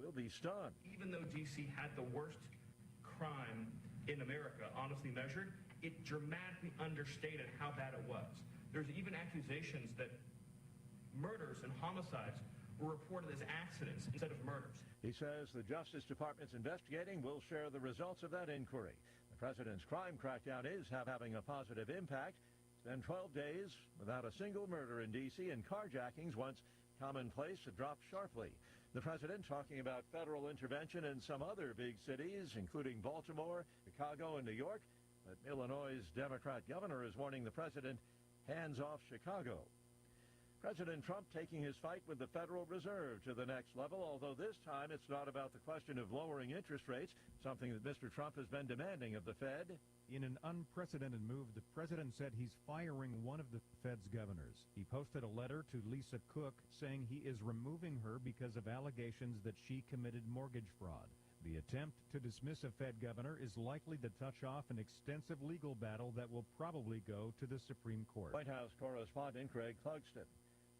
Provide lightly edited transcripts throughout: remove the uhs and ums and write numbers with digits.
will be stunned. Even though D.C. had the worst crime in America, honestly measured, it dramatically understated how bad it was. There's even accusations that murders and homicides were reported as accidents instead of murders. He says the Justice Department's investigating will share the results of that inquiry. The president's crime crackdown is having a positive impact. It's been 12 days without a single murder in D.C., and carjackings, once commonplace, have dropped sharply. The president talking about federal intervention in some other big cities, including Baltimore, Chicago, and New York. But Illinois' Democrat governor is warning the president, hands off Chicago. President Trump taking his fight with the Federal Reserve to the next level, although this time it's not about the question of lowering interest rates, something that Mr. Trump has been demanding of the Fed. In an unprecedented move, the president said he's firing one of the Fed's governors. He posted a letter to Lisa Cook saying he is removing her because of allegations that she committed mortgage fraud. The attempt to dismiss a Fed governor is likely to touch off an extensive legal battle that will probably go to the Supreme Court. White House correspondent Craig Clugston.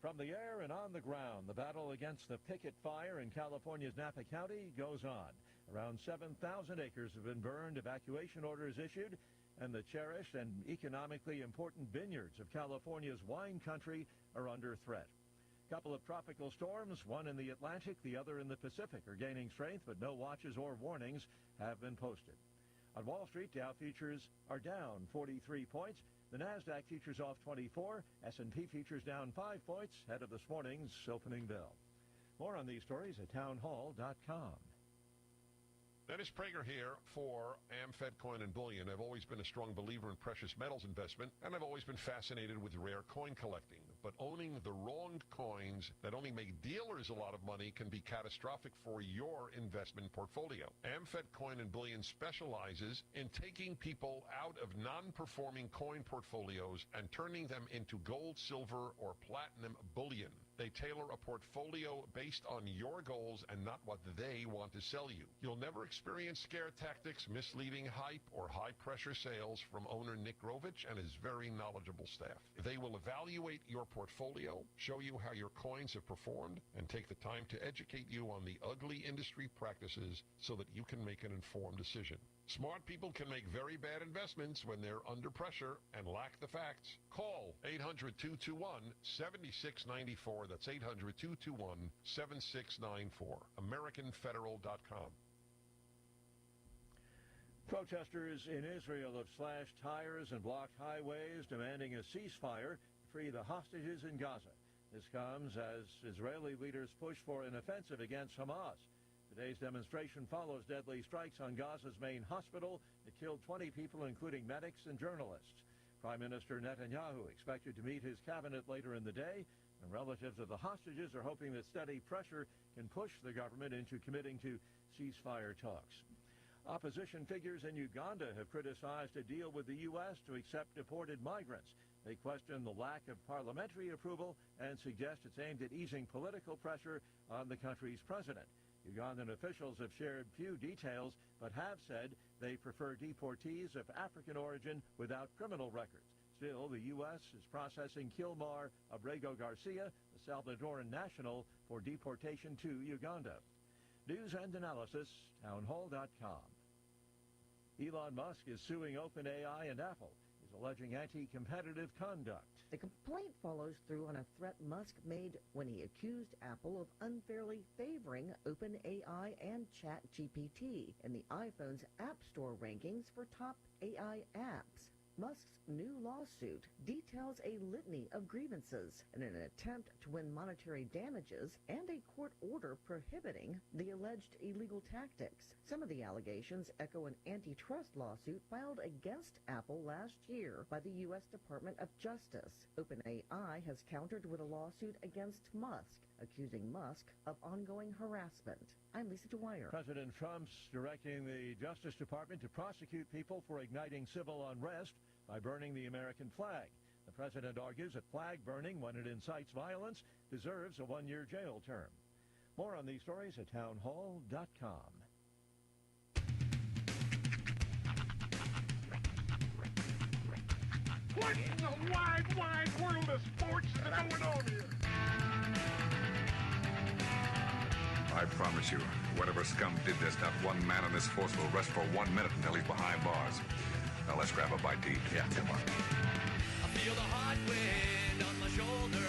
From the air and on the ground, the battle against the picket fire in California's Napa County goes on. Around 7,000 acres have been burned, evacuation orders issued, and the cherished and economically important vineyards of California's wine country are under threat. A couple of tropical storms, one in the Atlantic, the other in the Pacific, are gaining strength, but no watches or warnings have been posted. On Wall Street, Dow futures are down 43 points. The NASDAQ futures off 24. S&P futures down 5 points ahead of this morning's opening bell. More on these stories at townhall.com. Dennis Prager here for AmFed Coin and Bullion. I've always been a strong believer in precious metals investment, and I've always been fascinated with rare coin collecting. But owning the wrong coins that only make dealers a lot of money can be catastrophic for your investment portfolio. AmFed Coin and Bullion specializes in taking people out of non-performing coin portfolios and turning them into gold, silver, or platinum bullion. They tailor a portfolio based on your goals and not what they want to sell you. You'll never experience scare tactics, misleading hype, or high-pressure sales from owner Nick Grovich and his very knowledgeable staff. They will evaluate your portfolio, show you how your coins have performed, and take the time to educate you on the ugly industry practices so that you can make an informed decision. Smart people can make very bad investments when they're under pressure and lack the facts. Call 800-221-7694. That's 800-221-7694. AmericanFederal.com. Protesters in Israel have slashed tires and blocked highways, demanding a ceasefire to free the hostages in Gaza. This comes as Israeli leaders push for an offensive against Hamas. Today's demonstration follows deadly strikes on Gaza's main hospital that killed 20 people, including medics and journalists. Prime Minister Netanyahu expected to meet his cabinet later in the day, and relatives of the hostages are hoping that steady pressure can push the government into committing to ceasefire talks. Opposition figures in Uganda have criticized a deal with the U.S. to accept deported migrants. They question the lack of parliamentary approval and suggest it's aimed at easing political pressure on the country's president. Ugandan officials have shared few details, but have said they prefer deportees of African origin without criminal records. Still, the U.S. is processing Kilmar Abrego Garcia, the Salvadoran national, for deportation to Uganda. News and analysis, townhall.com. Elon Musk is suing OpenAI and Apple. He's alleging anti-competitive conduct. The complaint follows through on a threat Musk made when he accused Apple of unfairly favoring OpenAI and ChatGPT in the iPhone's App Store rankings for top AI apps. Musk's new lawsuit details a litany of grievances in an attempt to win monetary damages and a court order prohibiting the alleged illegal tactics. Some of the allegations echo an antitrust lawsuit filed against Apple last year by the U.S. Department of Justice. OpenAI has countered with a lawsuit against Musk, accusing Musk of ongoing harassment. I'm Lisa Dwyer. President Trump's directing the Justice Department to prosecute people for igniting civil unrest by burning the American flag. The president argues that flag burning, when it incites violence, deserves a 1-year jail term. More on these stories at townhall.com. What in the wide, wide world of sports is going on here? I promise you, whatever scum did this, not one man on this force will rest for 1 minute until he's behind bars. Now let's grab a bite to eat. Yeah, come on. I feel the hot wind on my shoulder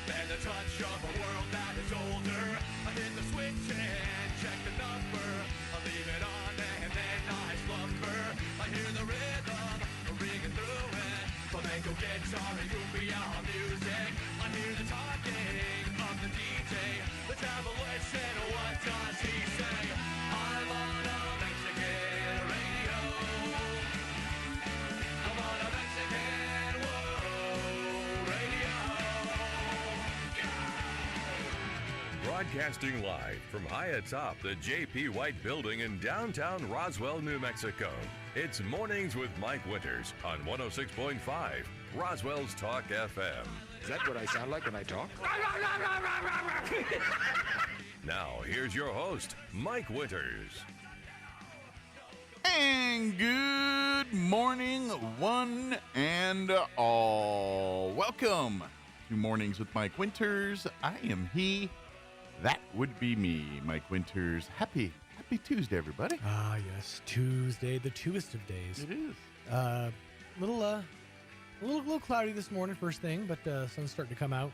and the touch of a world that is older. I hit the switch and check the number. I leave it on and then I slumber. I hear the rhythm ringing through it. Flamenco guitar and cumbia music. I hear the talking of the DJ. Let's have a listen. What does he say? I'm on a Mexican radio. I'm on a Mexican world radio. Broadcasting live from high atop the J.P. White Building in downtown Roswell, New Mexico. It's Mornings with Mike Winters on 106.5 Roswell's Talk FM. Is that what I sound like when I talk? Now, here's your host, Mike Winters. And good morning, one and all. Welcome to Mornings with Mike Winters. I am he. That would be me, Mike Winters. Happy Tuesday, everybody. Ah, yes, Tuesday, the two-est of days. It is. Little cloudy this morning, first thing, but sun's starting to come out.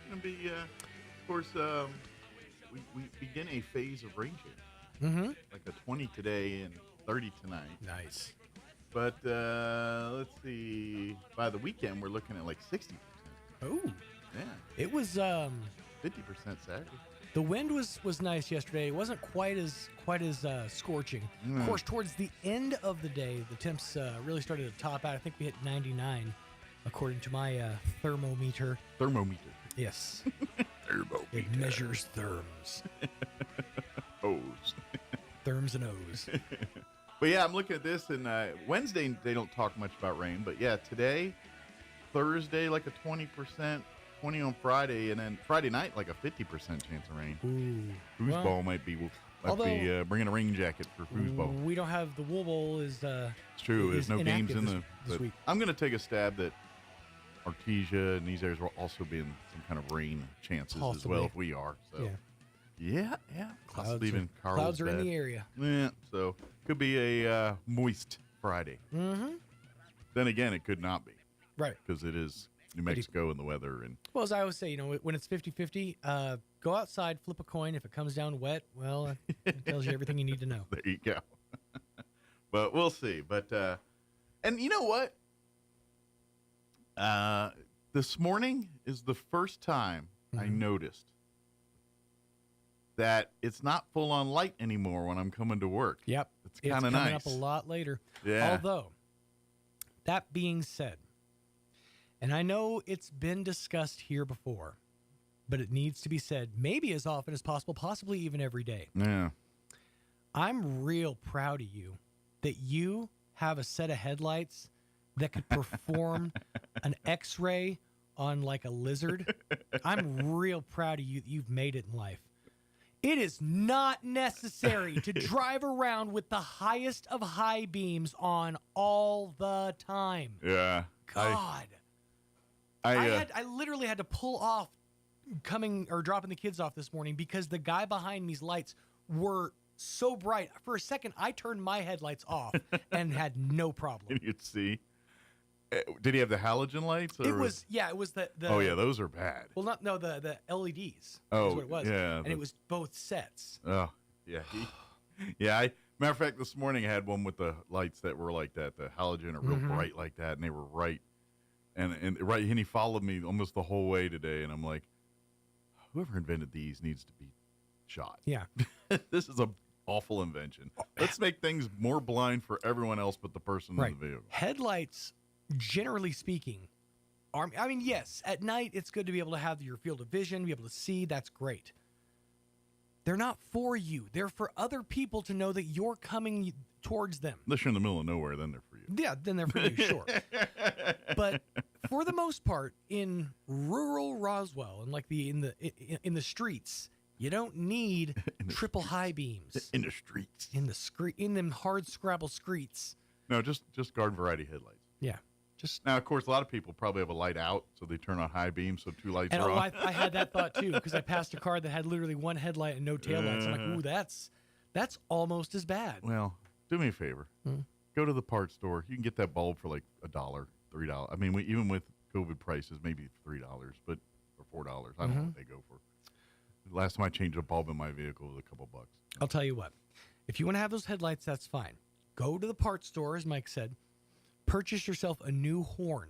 It's going to be, of course, we begin a phase of rain here. Mm-hmm. Like a 20 today and 30 tonight. Nice. But let's see. By the weekend, we're looking at like 60%. Oh. Yeah. It was 50% Saturday. the wind was nice yesterday. It wasn't quite as scorching. Of course, towards the end of the day, the temps really started to top out. I think we hit 99, according to my thermometer. Thermometer. Yes. Thermometer. It measures therms. O's. Therms and O's. But yeah, I'm looking at this, and Wednesday they don't talk much about rain, but yeah, today, Thursday, like a 20%, 20 on Friday, and then Friday night, like a 50% chance of rain. Ooh. Foosball might be bringing a rain jacket for foosball. We don't have the Wool Bowl is. It's true. There's no games in this week. I'm going to take a stab that Artesia and these areas will also be in some kind of rain chances as well if we are. So yeah. Clouds are in the area. Yeah, so could be a moist Friday. Mm-hmm. Then again, it could not be. Right. Because it is New Mexico and the weather. And well, as I always say, when it's 50-50, go outside, flip a coin. If it comes down wet, well, it tells you everything you need to know. There you go. But we'll see. But and you know what? This morning is the first time I noticed that it's not full on light anymore when I'm coming to work. Yep. It's kind of nice. Coming up a lot later. Yeah. Although, that being said, and I know it's been discussed here before, but it needs to be said maybe as often as possible, possibly even every day. Yeah. I'm real proud of you that you have a set of headlights that could perform an X-ray on like a lizard. I'm real proud of you that you've made it in life. It is not necessary to drive around with the highest of high beams on all the time. Yeah. God. I literally had to pull off dropping the kids off this morning because the guy behind me's lights were so bright. For a second, I turned my headlights off and had no problem. You'd see. Did he have the halogen lights? Or it was the. Oh yeah, those are bad. Well, the LEDs. Oh, is what it was. Yeah, and it was both sets. Oh yeah, matter of fact, this morning I had one with the lights that were like that, the halogen are real bright like that, and they were right, and he followed me almost the whole way today, and I'm like, whoever invented these needs to be shot. Yeah, this is a awful invention. Let's make things more blind for everyone else but the person in the vehicle. Headlights, generally speaking, yes, at night it's good to be able to have your field of vision, be able to see. That's great. They're not for you. They're for other people to know that you're coming towards them. Unless you're in the middle of nowhere, then they're for you. Yeah, then they're for you, sure. But for the most part, in rural Roswell and in the streets, you don't need triple high beams. In the streets. In them hard Scrabble streets. No, just garden variety headlights. Yeah. Just now, of course, a lot of people probably have a light out, so they turn on high beam, so 2 lights and are on. I had that thought too because I passed a car that had literally 1 headlight and no taillights. I'm like, ooh, that's almost as bad. Well, do me a favor. Go to the parts store. You can get that bulb for like $1, $3. I mean, even with COVID prices, maybe $3, but or $4. I don't know what they go for. The last time I changed a bulb in my vehicle was a couple bucks. I'll tell you what. If you want to have those headlights, that's fine. Go to the parts store, as Mike said. Purchase yourself a new horn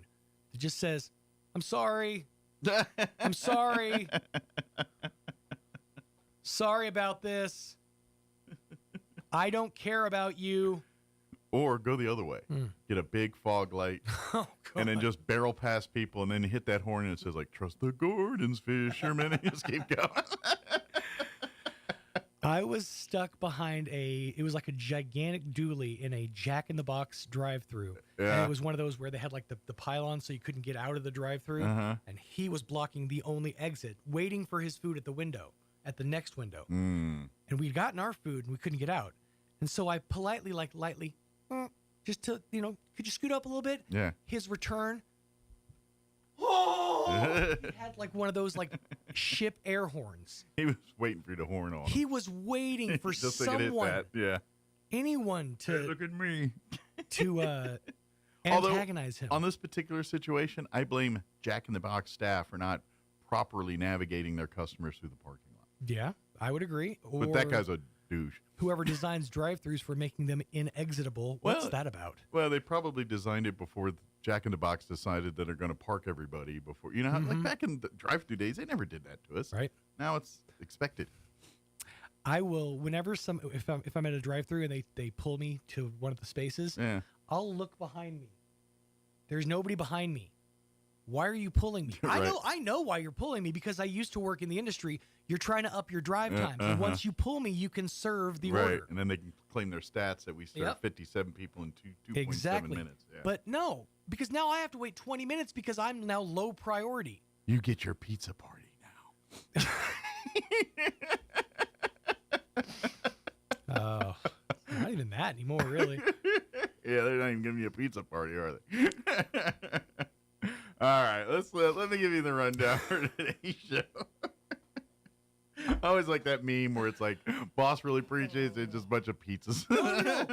that just says, "I'm sorry. I'm sorry. Sorry about this. I don't care about you." Or go the other way. Get a big fog light and then just barrel past people and then hit that horn and it says, like, "Trust the Gordons, fishermen," and just keep going. I was stuck behind it was like a gigantic dually in a Jack-in-the-Box drive-thru. Yeah. And it was one of those where they had like the pylon so you couldn't get out of the drive-thru. And he was blocking the only exit, waiting for his food at the next window. And we'd gotten our food and we couldn't get out. And so I politely, like lightly, just to, could you scoot up a little bit? Yeah. His return. He had like one of those like ship air horns. He was waiting for you to horn on him. He was waiting for just so he could hit someone, that. Yeah. anyone to Hey, look at me. to Although, antagonize him. On this particular situation, I blame Jack-in-the-Box staff for not properly navigating their customers through the parking lot. Yeah, I would agree. Or But that guy's a douche. whoever designs drive-thrus for making them inexitable. What's that about? Well, they probably designed it before Jack-in-the-Box decided that they're going to park everybody before. You know, how, like back in the drive-thru days, they never did that to us. Right. Now it's expected. I will, whenever if I'm at a drive-thru and they pull me to one of the spaces, I'll look behind me. There's nobody behind me. Why are you pulling me? Right. I know why you're pulling me because I used to work in the industry. You're trying to up your drive times. And once you pull me, you can serve the order. And then they can claim their stats that we served 57 people in 2.7 exactly. minutes. Yeah. But no, because now I have to wait 20 minutes because I'm now low priority. You get your pizza party now. Oh, not even that anymore, really. Yeah, they're not even giving you a pizza party, are they? All right, let me give you the rundown for today's show. I always like that meme where it's like, boss really preaches, it's just a bunch of pizzas. No.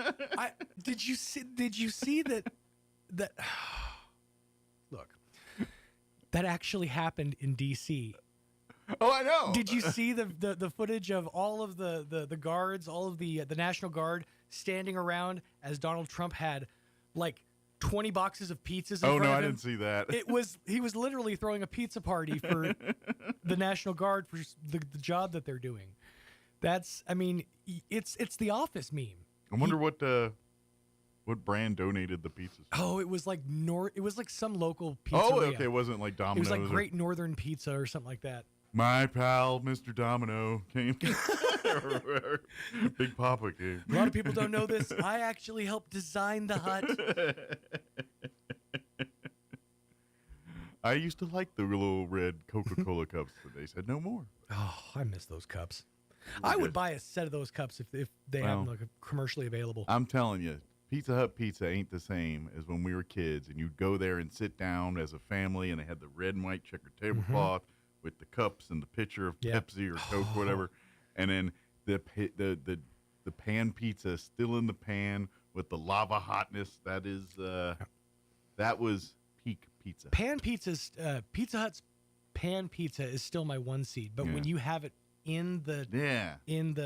Did you see that look, that actually happened in D.C. Oh, I know. Did you see the footage of all of the guards, all of the National Guard standing around as Donald Trump had like 20 boxes of pizzas in front of him? I didn't see that. He was literally throwing a pizza party for the National Guard for the job that they're doing. It's the Office meme. I wonder what brand donated the pizzas. Oh, it was like some local pizzeria. Oh, okay, it wasn't like Domino's. It was like Great Northern Pizza or something like that. My pal, Mr. Domino, came. Big Papa came. A lot of people don't know this. I actually helped design the hut. I used to like the little red Coca-Cola cups, but they said no more. Oh, I miss those cups. I would buy a set of those cups if they have them like commercially available. I'm telling you, Pizza Hut pizza ain't the same as when we were kids, and you'd go there and sit down as a family, and they had the red and white checkered tablecloth with the cups and the pitcher of Pepsi or Coke, whatever, and then the pan pizza still in the pan with the lava hotness. That was peak pizza. Pan pizza's Pizza Hut's pan pizza is still my one seed, but when you have it in the and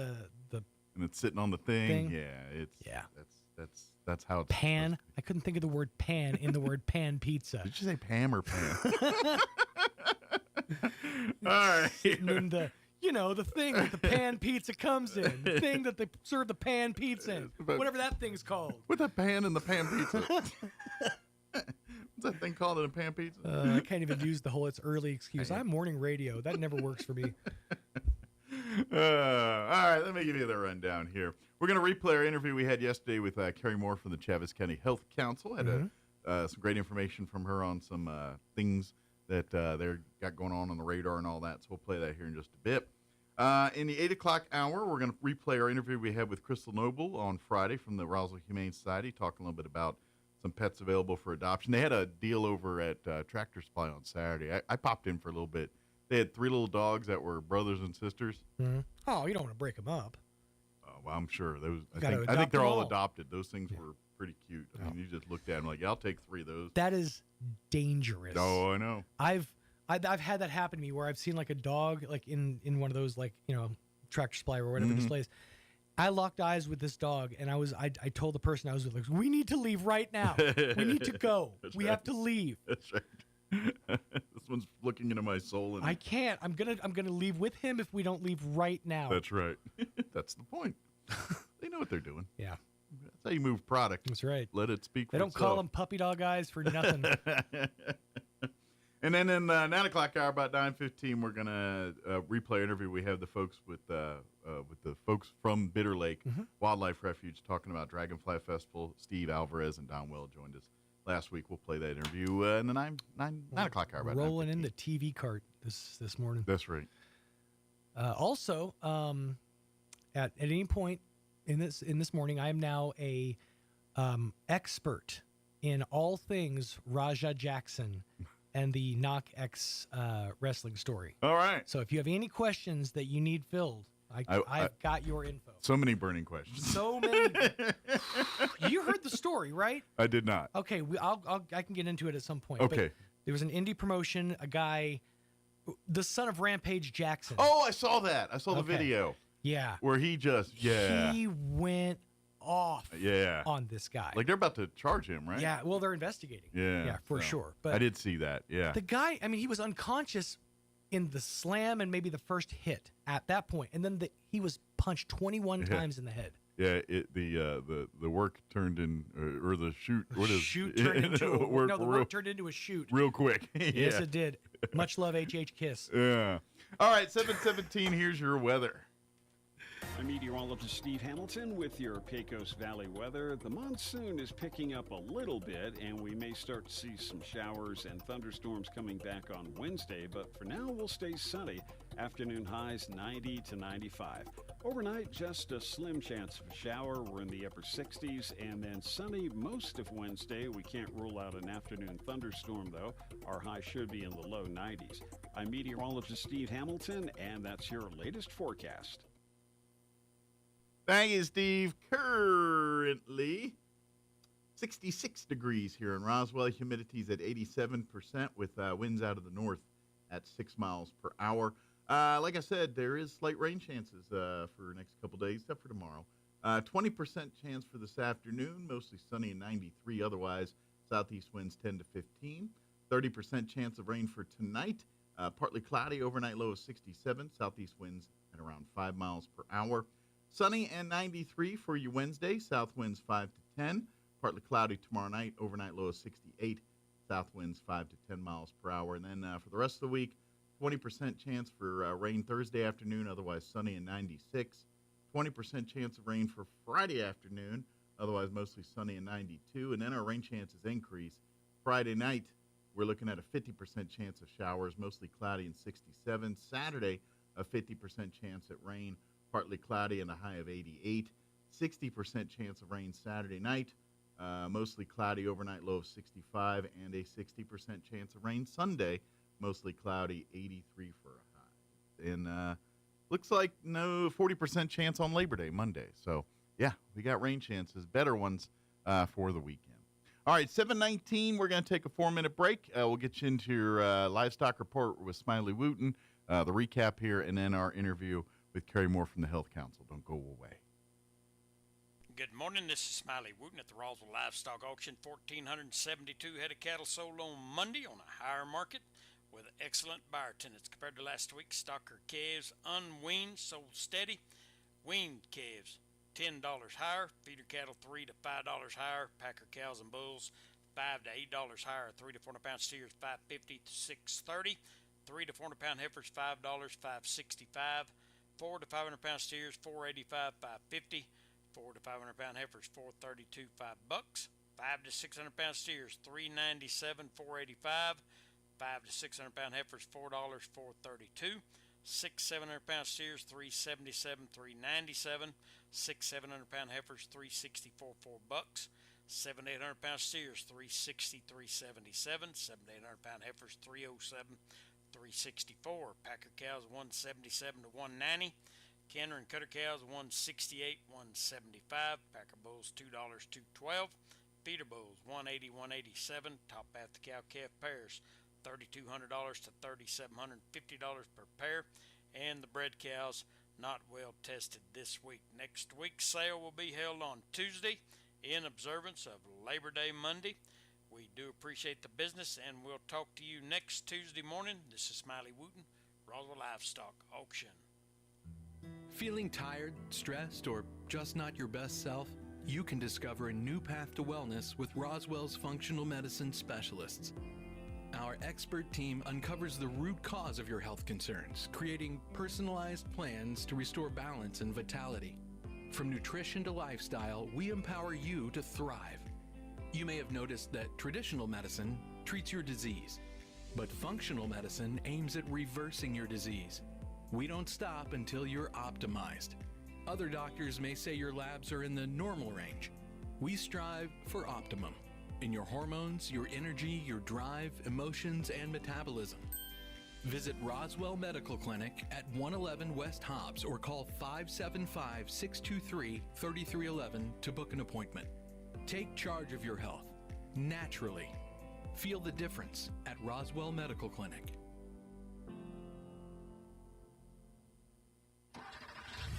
it's sitting on the thing. That's how it's pan. I couldn't think of the word pan in the word pan pizza. Did you say Pam or pan? All right. Sitting in the thing that the pan pizza comes in, the thing that they serve the pan pizza in, whatever that thing's called. With the pan and the pan pizza. What's that thing called in a pan pizza? I can't even use the whole it's early excuse. I'm morning radio. That never works for me. All right, let me give you the rundown here. We're going to replay our interview we had yesterday with Carrie Moore from the Chaves County Health Council. Had some great information from her on some things that they've got going on the radar and all that. So we'll play that here in just a bit. In the 8 o'clock hour, we're going to replay our interview we had with Crystal Noble on Friday from the Roswell Humane Society, talking a little bit about some pets available for adoption. They had a deal over at Tractor Supply on Saturday. I popped in for a little bit. They had 3 little dogs that were brothers and sisters. Mm-hmm. Oh, you don't want to break them up. Well, I'm sure those. I think they're all adopted. Those things were pretty cute. I mean, you just looked at them like, yeah, I'll take 3 of those. That is dangerous. Oh, I know. I've had that happen to me where I've seen like a dog like in one of those like Tractor Supply or whatever displays. I locked eyes with this dog and I told the person I was with, like, we need to leave right now. We need to go. We have to leave. That's right. This one's looking into my soul. And I can't. I'm gonna leave with him if we don't leave right now. That's right. That's the point. They know what they're doing. Yeah. That's how you move product. That's right. Let it speak for They don't itself. call them puppy dog eyes for nothing. And then in 9 o'clock hour, about 9:15, we're gonna replay an interview we have the folks with the folks from Bitter Lake Wildlife Refuge talking about Dragonfly Festival. Steve Alvarez and Don Well joined us last week. We'll play that interview in the 9 o'clock hour. About rolling in the TV cart this morning. That's right. Also, at any point in this morning, I am now a expert in all things Raja Jackson and the Knock X wrestling story. All right. So if you have any questions that you need filled, I've got your info. So many burning questions. So many. You heard the story, right? I did not. Okay, I can get into it at some point. Okay. But there was an indie promotion, a guy, the son of Rampage Jackson. Oh, I saw that. I saw the video. Yeah. Where he just, He went off on this guy. Like they're about to charge him, right? Yeah, well, they're investigating. Yeah. For sure. But I did see that, yeah. The guy, I mean, he was unconscious in the slam and maybe the first hit at that point. And then he was punched 21 times in the head. Yeah, the work turned in, or the shoot. What is shoot turned into a work? No, the work turned into a shoot. Real quick. Yes, it did. Much love, HH Kiss. Yeah. All right, 7:17. Here's your weather. I'm meteorologist Steve Hamilton with your Pecos Valley weather. The monsoon is picking up a little bit, and we may start to see some showers and thunderstorms coming back on Wednesday, but for now we'll stay sunny. Afternoon highs 90 to 95. Overnight, just a slim chance of a shower. We're in the upper 60s, and then sunny most of Wednesday. We can't rule out an afternoon thunderstorm, though. Our high should be in the low 90s. I'm meteorologist Steve Hamilton, and that's your latest forecast. Thank you, Steve. Currently 66 degrees here in Roswell. Humidity's at 87% with winds out of the north at 6 miles per hour. Like I said, there is slight rain chances for the next couple days, except for tomorrow. 20% chance for this afternoon, mostly sunny and 93. Otherwise, southeast winds 10 to 15. 30% chance of rain for tonight. Partly cloudy, overnight low of 67. Southeast winds at around 5 miles per hour. Sunny and 93 for you Wednesday. South winds 5 to 10. Partly cloudy tomorrow night. Overnight low of 68. South winds 5 to 10 miles per hour. And then for the rest of the week, 20% chance for rain Thursday afternoon. Otherwise sunny and 96. 20% chance of rain for Friday afternoon. Otherwise mostly sunny and 92. And then our rain chances increase. Friday night, we're looking at a 50% chance of showers. Mostly cloudy and 67. Saturday, a 50% chance at rain. Partly cloudy and a high of 88. 60% chance of rain Saturday night. Mostly cloudy, overnight low of 65. And a 60% chance of rain Sunday. Mostly cloudy, 83 for a high. And looks like no 40% chance on Labor Day, Monday. So, yeah, we got rain chances, better ones for the weekend. All right, 7:19, we're going to take a 4-minute break. We'll get you into your livestock report with Smiley Wooten, the recap here, and then our interview with Carrie Moore from the Health Council. Don't go away. Good morning. This is Smiley Wooten at the Roswell Livestock Auction. 1,472 head of cattle sold on Monday on a higher market with excellent buyer attendance compared to last week. Stocker calves unweaned sold steady. Weaned calves $10 higher. Feeder cattle $3 to $5 higher. Packer cows and bulls $5 to $8 higher. 3 to 400 pound steers $5.50 to $6.30. 3 to 400 pound heifers $5, $5.65. 4 to 500 pound steers $4.85, $5.50. 4 to 500 pound heifers $4.32, $5. 5 to 600 pound steers $3.97, $4.85. 5 to 600 pound heifers $4, $4.32. 6 700 pound steers $3.77, $3.97. 6 700 pound heifers $3.64, $4. 7 to 800 pound steers, $360, $377. 7 to 800 pound heifers, $307, $364. Packer cows, $177 to $190. Canner and cutter cows, $168, $175. Packer bulls, $2, $212. Feeder bulls, $180, $187. Top half the cow calf pairs, $3,200 to $3,750 per pair. And the bred cows, not well tested this week. Next week's sale will be held on Tuesday in observance of Labor Day Monday. We do appreciate the business, and we'll talk to you next Tuesday morning. This is Smiley Wooten, Roswell Livestock Auction. Feeling tired, stressed, or just not your best self? You can discover a new path to wellness with Roswell's functional medicine specialists. Our expert team uncovers the root cause of your health concerns, creating personalized plans to restore balance and vitality. From nutrition to lifestyle, we empower you to thrive. You may have noticed that traditional medicine treats your disease, but functional medicine aims at reversing your disease. We don't stop until you're optimized. Other doctors may say your labs are in the normal range. We strive for optimum in your hormones, your energy, your drive, emotions, and metabolism. Visit Roswell Medical Clinic at 111 West Hobbs or call 575-623-3311 to book an appointment. Take charge of your health naturally. Feel the difference at Roswell Medical Clinic.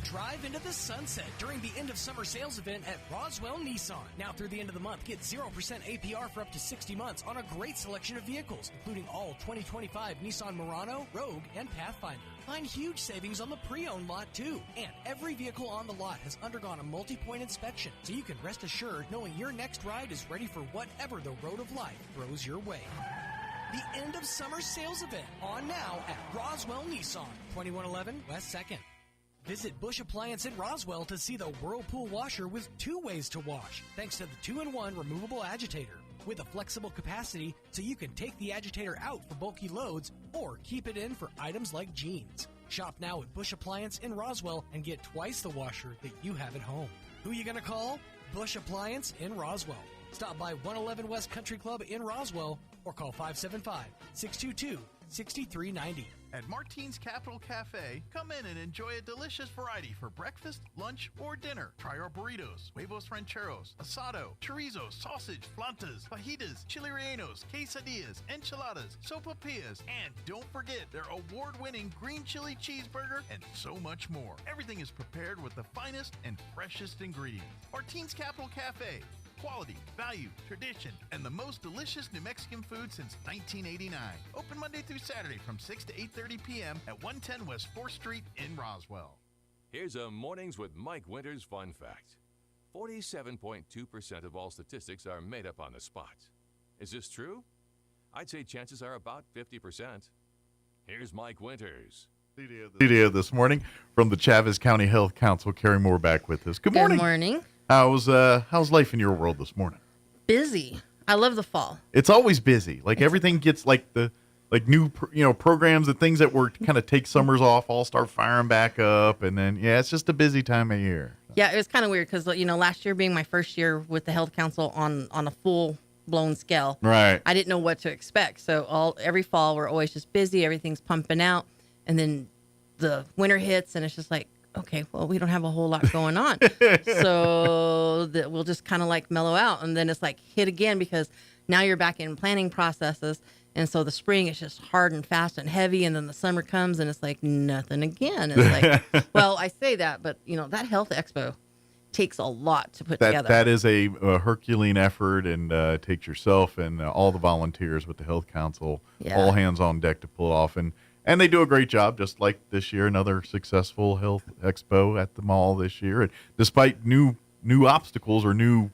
Drive into the sunset during the end of summer sales event at Roswell Nissan. Now through the end of the month, get 0% APR for up to 60 months on a great selection of vehicles, including all 2025 Nissan Murano, Rogue, and Pathfinder. Find huge savings on the pre-owned lot too. And every vehicle on the lot has undergone a multi-point inspection, so you can rest assured knowing your next ride is ready for whatever the road of life throws your way. The end of summer sales event on now at Roswell Nissan, 2111 West 2nd. Visit Bush Appliance in Roswell to see the Whirlpool washer with 2 ways to wash, thanks to the 2-in-1 removable agitator. With a flexible capacity, so you can take the agitator out for bulky loads or keep it in for items like jeans. Shop now at Bush Appliance in Roswell and get twice the washer that you have at home. Who you gonna call? Bush Appliance in Roswell. Stop by 111 West Country Club in Roswell or call 575-622-6390. At Martine's Capital Cafe, come in and enjoy a delicious variety for breakfast, lunch, or dinner. Try our burritos, huevos rancheros, asado, chorizo, sausage, flantas, fajitas, chili rellenos, quesadillas, enchiladas, sopapillas, and don't forget their award-winning green chili cheeseburger and so much more. Everything is prepared with the finest and freshest ingredients. Martine's Capital Cafe. Quality, value, tradition, and the most delicious New Mexican food since 1989. Open Monday through Saturday from 6 to 8:30 p.m. at 110 West 4th Street in Roswell. Here's a Mornings with Mike Winters fun fact. 47.2% of all statistics are made up on the spot. Is this true? I'd say chances are about 50%. Here's Mike Winters. Studio this morning from the Chavez County Health Council. Carrie Moore back with us. Good morning. Good morning. How's life in your world this morning? Busy. I love the fall. It's always busy. Like everything gets new programs and things that were kind of take summers off all start firing back up, and then it's just a busy time of year. Yeah, it was kind of weird because last year being my first year with the Health Council on a full blown scale, right? I didn't know what to expect. So every fall we're always just busy. Everything's pumping out, and then the winter hits, and it's just like, okay, well, we don't have a whole lot going on. So we'll just kind of mellow out. And then it's hit again because now you're back in planning processes. And so the spring is just hard and fast and heavy. And then the summer comes and it's like nothing again. It's well, I say that, but that health expo takes a lot to put together. That is a Herculean effort, and takes yourself and all the volunteers with the Health Council, all hands on deck to pull it off. And they do a great job, just like this year, another successful health expo at the mall this year. And despite new obstacles or new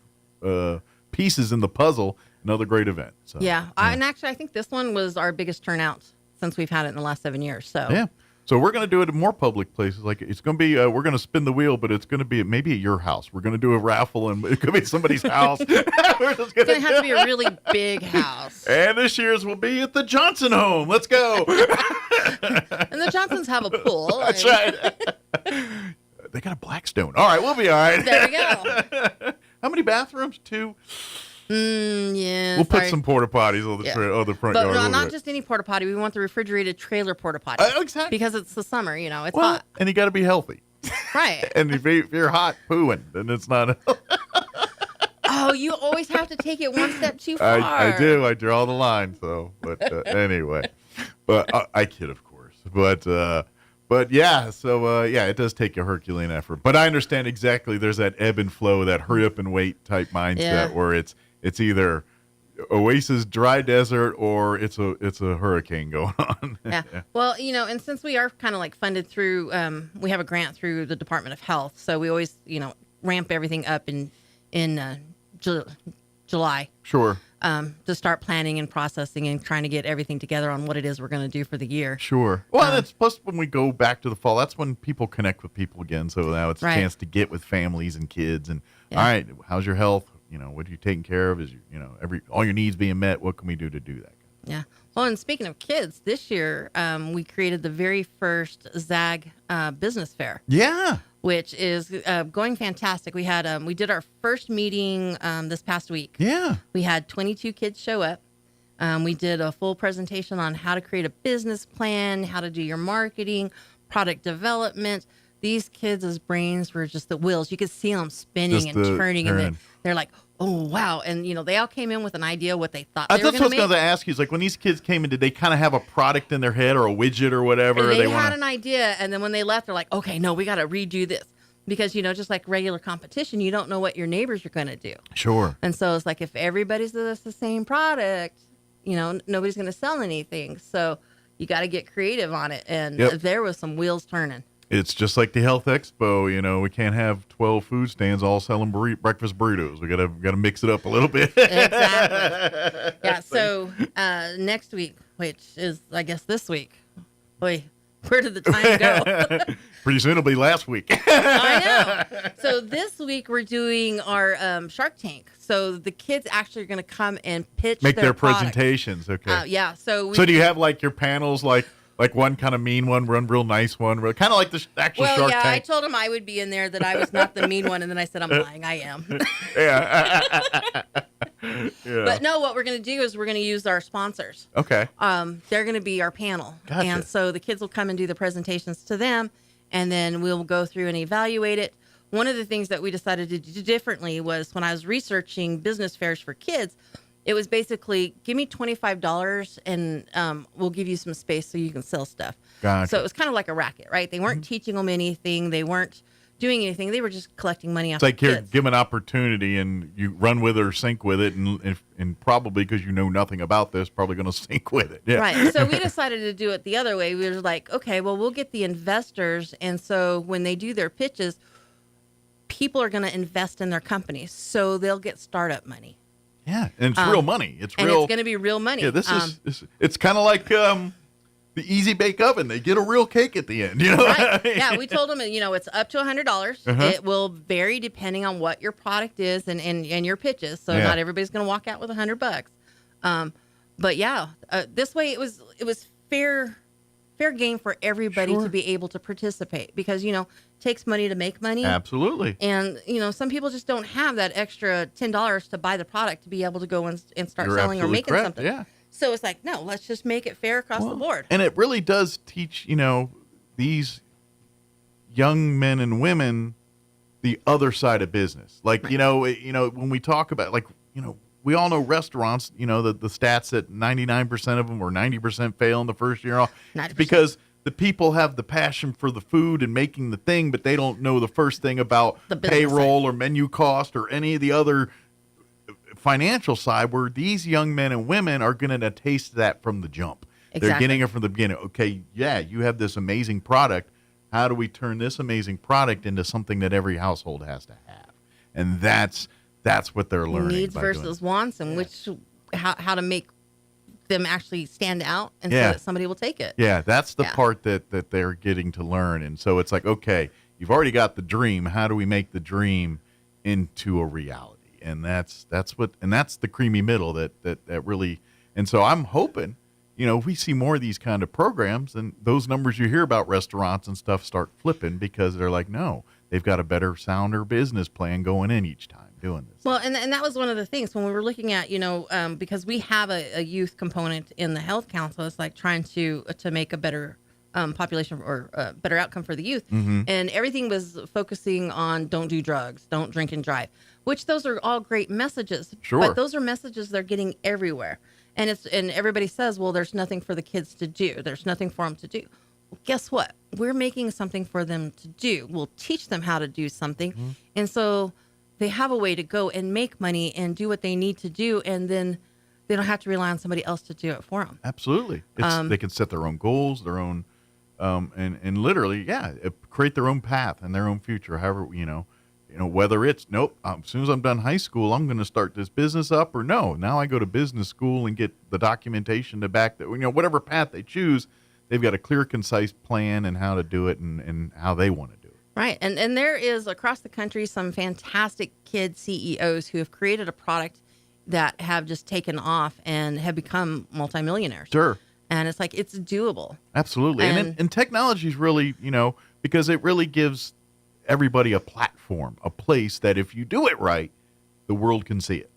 pieces in the puzzle, another great event. So, and actually, I think this one was our biggest turnout since we've had it in the last 7 years. So So we're going to do it in more public places. Like it's going to be, we're going to spin the wheel, but it's going to be maybe at your house. We're going to do a raffle, and it could be somebody's house. It's going to have to be a really big house. And this year's will be at the Johnson home. Let's go. And the Johnsons have a pool. That's right. They got a Blackstone. All right, we'll be all right. There we go. How many bathrooms? 2? Yeah. We'll put some porta potties on the front but yard. But not just any porta potty. We want the refrigerated trailer porta potty. Exactly. Because it's the summer, it's hot. And you got to be healthy. Right. And if you're hot pooing, then it's not. Oh, you always have to take it one step too far. I do. I draw the line. So, but anyway, but I kid, of course. But yeah. So it does take a Herculean effort. But I understand exactly. There's that ebb and flow, that hurry up and wait type mindset where it's either oasis, dry desert, or it's a hurricane going on. Yeah. Well, and since we are kind of like funded through, we have a grant through the Department of Health, so we always ramp everything up in July. Sure. To start planning and processing and trying to get everything together on what it is we're going to do for the year. Sure. Well, that's plus when we go back to the fall, that's when people connect with people again. So now it's a chance to get with families and kids. And all right, how's your health? What are you taking care of? Is all your needs being met? What can we do to do that? Yeah. Well, and speaking of kids, this year we created the very first ZAG business fair. Yeah. Which is going fantastic. We had we did our first meeting this past week. Yeah. We had 22 kids show up. We did a full presentation on how to create a business plan, how to do your marketing, product development. These kids' brains were just the wheels. You could see them spinning and turning, and they're like, "Oh wow!" And they all came in with an idea what they thought they were going to make. That's what I was going to ask you. Is like when these kids came in, did they kind of have a product in their head or a widget or whatever? They had an idea, and then when they left, they're like, "Okay, no, we got to redo this." Because, just like regular competition, you don't know what your neighbors are going to do. Sure. And so it's like if everybody's does the same product, nobody's going to sell anything. So you got to get creative on it. And there was some wheels turning. It's just like the Health Expo. We can't have 12 food stands all selling breakfast burritos. We got to mix it up a little bit. Exactly. Yeah. So next week, which is, I guess, this week. Boy, where did the time go? Pretty soon it'll be last week. I know. So this week we're doing our Shark Tank. So the kids actually are going to come and pitch their products. presentations. Okay. Yeah. So do you have like your panels like one kind of mean one real nice one, kind of like the actual Shark Tank? I told them I would be in there, that I was not the mean one, and then I said I'm lying. I am. Yeah. But no, what we're going to do is we're going to use our sponsors. Okay. They're going to be our panel. Gotcha. And so the kids will come and do the presentations to them, and then we'll go through and evaluate it. One of the things that we decided to do differently was when I was researching business fairs for kids, it was basically, give me $25 and we'll give you some space so you can sell stuff. Gotcha. So it was kind of like a racket, right? They weren't teaching them anything. They weren't doing anything. They were just collecting money off It's like the you're kids. given an opportunity and you run with it or sink with it, and probably because you know nothing about this, probably going to sink with it. Yeah. Right. So we decided to do it the other way. We were like, okay, well, we'll get the investors. And so when they do their pitches, people are going to invest in their companies. So they'll get startup money. Yeah. And it's real money. It's and real. It's going to be real money. Yeah. It's kind of like the Easy Bake Oven. They get a real cake at the end. Right. Yeah. We told them, it's up to $100. It will vary depending on what your product is and your pitches. So not everybody's going to walk out with $100. But yeah, this way it was fair game for everybody to be able to participate because, it takes money to make money. Absolutely. And, some people just don't have that extra $10 to buy the product to be able to go and start selling or making something. Yeah. So it's like, no, let's just make it fair across the board. And it really does teach, these young men and women the other side of business. Like, right. When we talk about, we all know restaurants, the stats that 99% of them or 90% fail in the first year off. It's because the people have the passion for the food and making the thing, but they don't know the first thing about payroll or menu cost or any of the other financial side, where these young men and women are going to taste that from the jump. Exactly. They're getting it from the beginning. Okay, yeah, you have this amazing product. How do we turn this amazing product into something that every household has to have? And that's what they're learning. Needs versus wants, and how to make them actually stand out, and so that somebody will take it. Yeah, that's the part that they're getting to learn. And so it's like, okay, you've already got the dream. How do we make the dream into a reality? And that's the creamy middle that really. And so I'm hoping, if we see more of these kind of programs, and those numbers you hear about restaurants and stuff start flipping because they're like, no, they've got a better sounder business plan going in each time. doing this. Well, and that was one of the things when we were looking at, because we have a youth component in the health council. It's like trying to make a better population or a better outcome for the youth. Mm-hmm. And everything was focusing on don't do drugs, don't drink and drive, which those are all great messages. Sure. But those are messages they're getting everywhere. And everybody says, well, there's nothing for the kids to do. There's nothing for them to do. Well, guess what? We're making something for them to do. We'll teach them how to do something. Mm-hmm. And so they have a way to go and make money and do what they need to do. And then they don't have to rely on somebody else to do it for them. Absolutely. They can set their own goals, their own, and literally, create their own path and their own future. However, whether it's, as soon as I'm done high school, I'm going to start this business up, or no, now I go to business school and get the documentation to back that, whatever path they choose, they've got a clear, concise plan and how to do it and how they want to do it. Right. And there is across the country some fantastic kid CEOs who have created a product that have just taken off and have become multimillionaires. Sure. And it's like, it's doable. Absolutely. And technology is really, because it really gives everybody a platform, a place that if you do it right, the world can see it.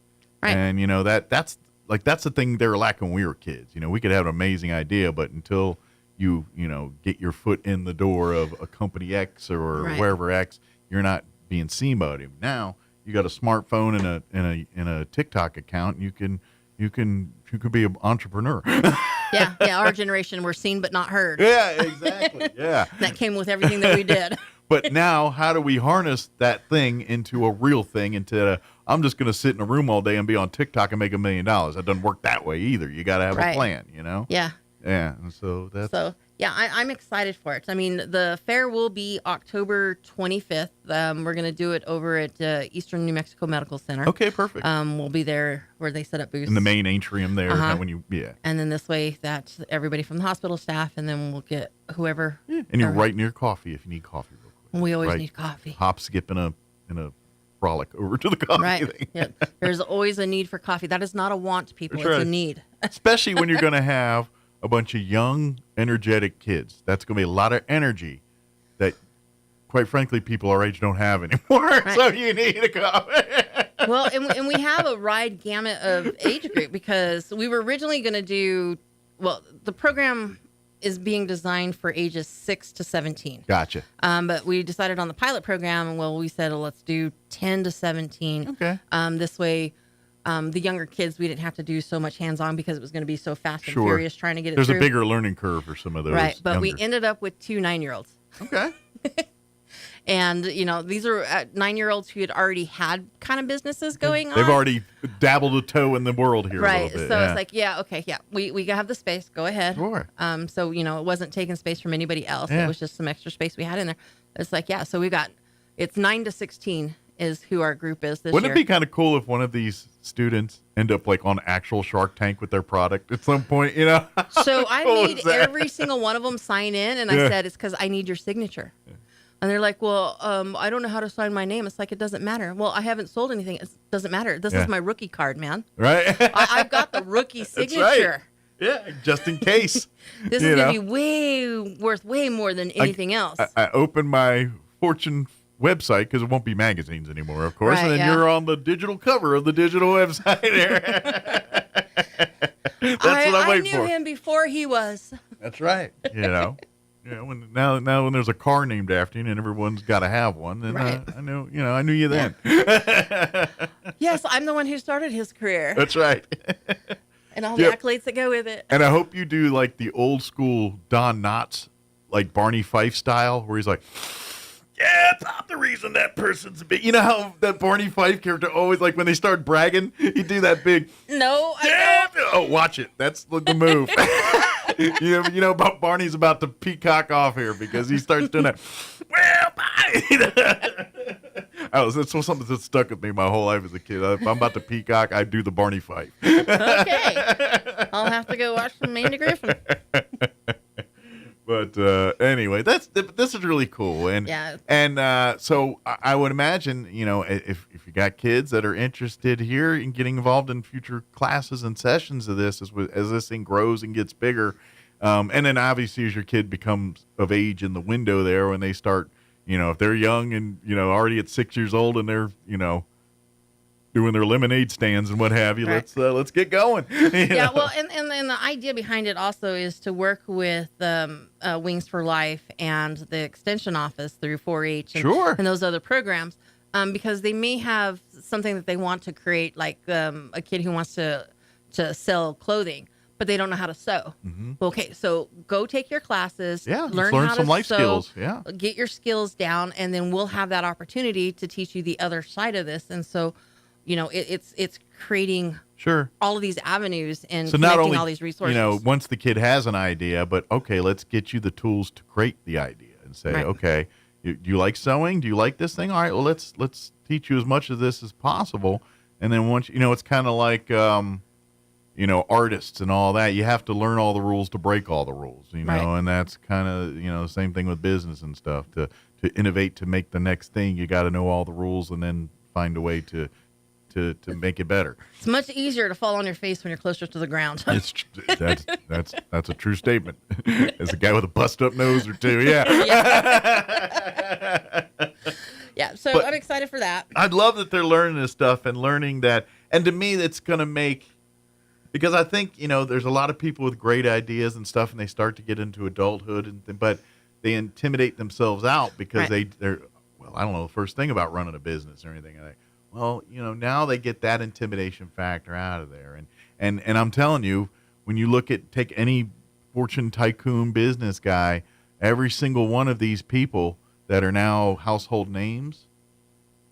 Right. And, that's the thing they were lacking when we were kids. We could have an amazing idea, but until you get your foot in the door of a company X or wherever X, you're not being seen by him. Now you got a smartphone and a TikTok account. You could be an entrepreneur. Yeah. Our generation, we're seen but not heard. Yeah, exactly. Yeah. That came with everything that we did. But now, how do we harness that thing into a real thing? I'm just going to sit in a room all day and be on TikTok and make $1 million. That doesn't work that way either. You got to have a plan, Yeah. Yeah. And so that's. So, yeah, I'm excited for it. I mean, the fair will be October 25th. We're going to do it over at Eastern New Mexico Medical Center. Okay, perfect. We'll be there where they set up booths. In the main atrium there. And then this way, that's everybody from the hospital staff, and then we'll get whoever. Yeah. And you're right near coffee if you need coffee. We always need coffee. Hop, skip, in a frolic over to the coffee thing. Yeah. There's always a need for coffee. That is not a want, people. It's a need. Especially when you're going to have a bunch of young, energetic kids. That's going to be a lot of energy that, quite frankly, people our age don't have anymore. Right. So you need a coffee. Well, and we have a wide gamut of age group because we were originally going to do, the program is being designed for ages 6 to 17. Gotcha. But we decided on the pilot program, and we said, let's do 10 to 17. Okay. This way, the younger kids, we didn't have to do so much hands-on because it was going to be so fast and furious trying to get it through. There's a bigger learning curve for some of those. Right, but younger. we ended up with 2 9-year-olds. Okay. And, these are 9-year-olds who had already had kind of businesses going on. They've already dabbled a toe in the world here right. a little bit. So it's like, we have the space. Go ahead. Sure. So, it wasn't taking space from anybody else. Yeah. It was just some extra space we had in there. It's like, so it's 9 to 16 is who our group is this year. Wouldn't it be kind of cool if one of these students end up like on actual Shark Tank with their product at some point, So I made every single one of them sign in, and I said, it's because I need your signature. Yeah. And they're like, well, I don't know how to sign my name. It's like, it doesn't matter. Well, I haven't sold anything. It doesn't matter. This is my rookie card, man. Right. I've got the rookie signature. That's right. Yeah, just in case. This is going to be worth way more than anything else. I opened my Fortune website because it won't be magazines anymore, of course. Right, and then you're on the digital cover of the digital website there. That's what I'm waiting for. I knew him before he was. That's right. Now when there's a car named after you and everyone's got to have one, then right. I knew you then. Yes, I'm the one who started his career. That's right. And all the accolades that go with it. And I hope you do like the old school Don Knotts, like Barney Fife style, where he's like, yeah, I'm the reason that person's big. You know how that Barney Fife character always, like when they start bragging, he'd do that big. No, I don't. Oh, watch it. That's the move. you know about Barney's about to peacock off here because he starts doing that. Well, bye. That's something that stuck with me my whole life as a kid. If I'm about to peacock, I do the Barney Fife. Okay. I'll have to go watch some Mandy Griffin. But anyway, this is really cool, so I would imagine, if you got kids that are interested here in getting involved in future classes and sessions of this, as this thing grows and gets bigger, and then obviously as your kid becomes of age in the window there, when they start, if they're young and already at 6 years old and they're doing their lemonade stands and what have you. Right. Let's get going. Yeah, well, and the idea behind it also is to work with Wings for Life and the Extension Office through 4-H and those other programs, because they may have something that they want to create, like a kid who wants to sell clothing, but they don't know how to sew. Mm-hmm. Okay, so go take your classes, learn how some to life sew, skills. Yeah, get your skills down, and then we'll have that opportunity to teach you the other side of this. And so, it's creating all of these avenues and so connecting not only, all these resources. Once the kid has an idea, but okay, let's get you the tools to create the idea and say, okay, do you like sewing? Do you like this thing? All right, well, let's teach you as much of this as possible. And then once, it's kind of like, artists and all that. You have to learn all the rules to break all the rules, and that's kind of, the same thing with business and stuff. To innovate, to make the next thing, you got to know all the rules and then find a way to make it better. It's much easier to fall on your face when you're closer to the ground. That's a true statement. As a guy with a bust up nose or two, yeah. Yeah, so I'm excited for that. I'd love that they're learning this stuff and learning that. And to me, that's going to make, because I think, there's a lot of people with great ideas and stuff, and they start to get into adulthood, but they intimidate themselves out because they're, I don't know the first thing about running a business or anything. Well, now they get that intimidation factor out of there. And I'm telling you, when you take any fortune tycoon business guy, every single one of these people that are now household names,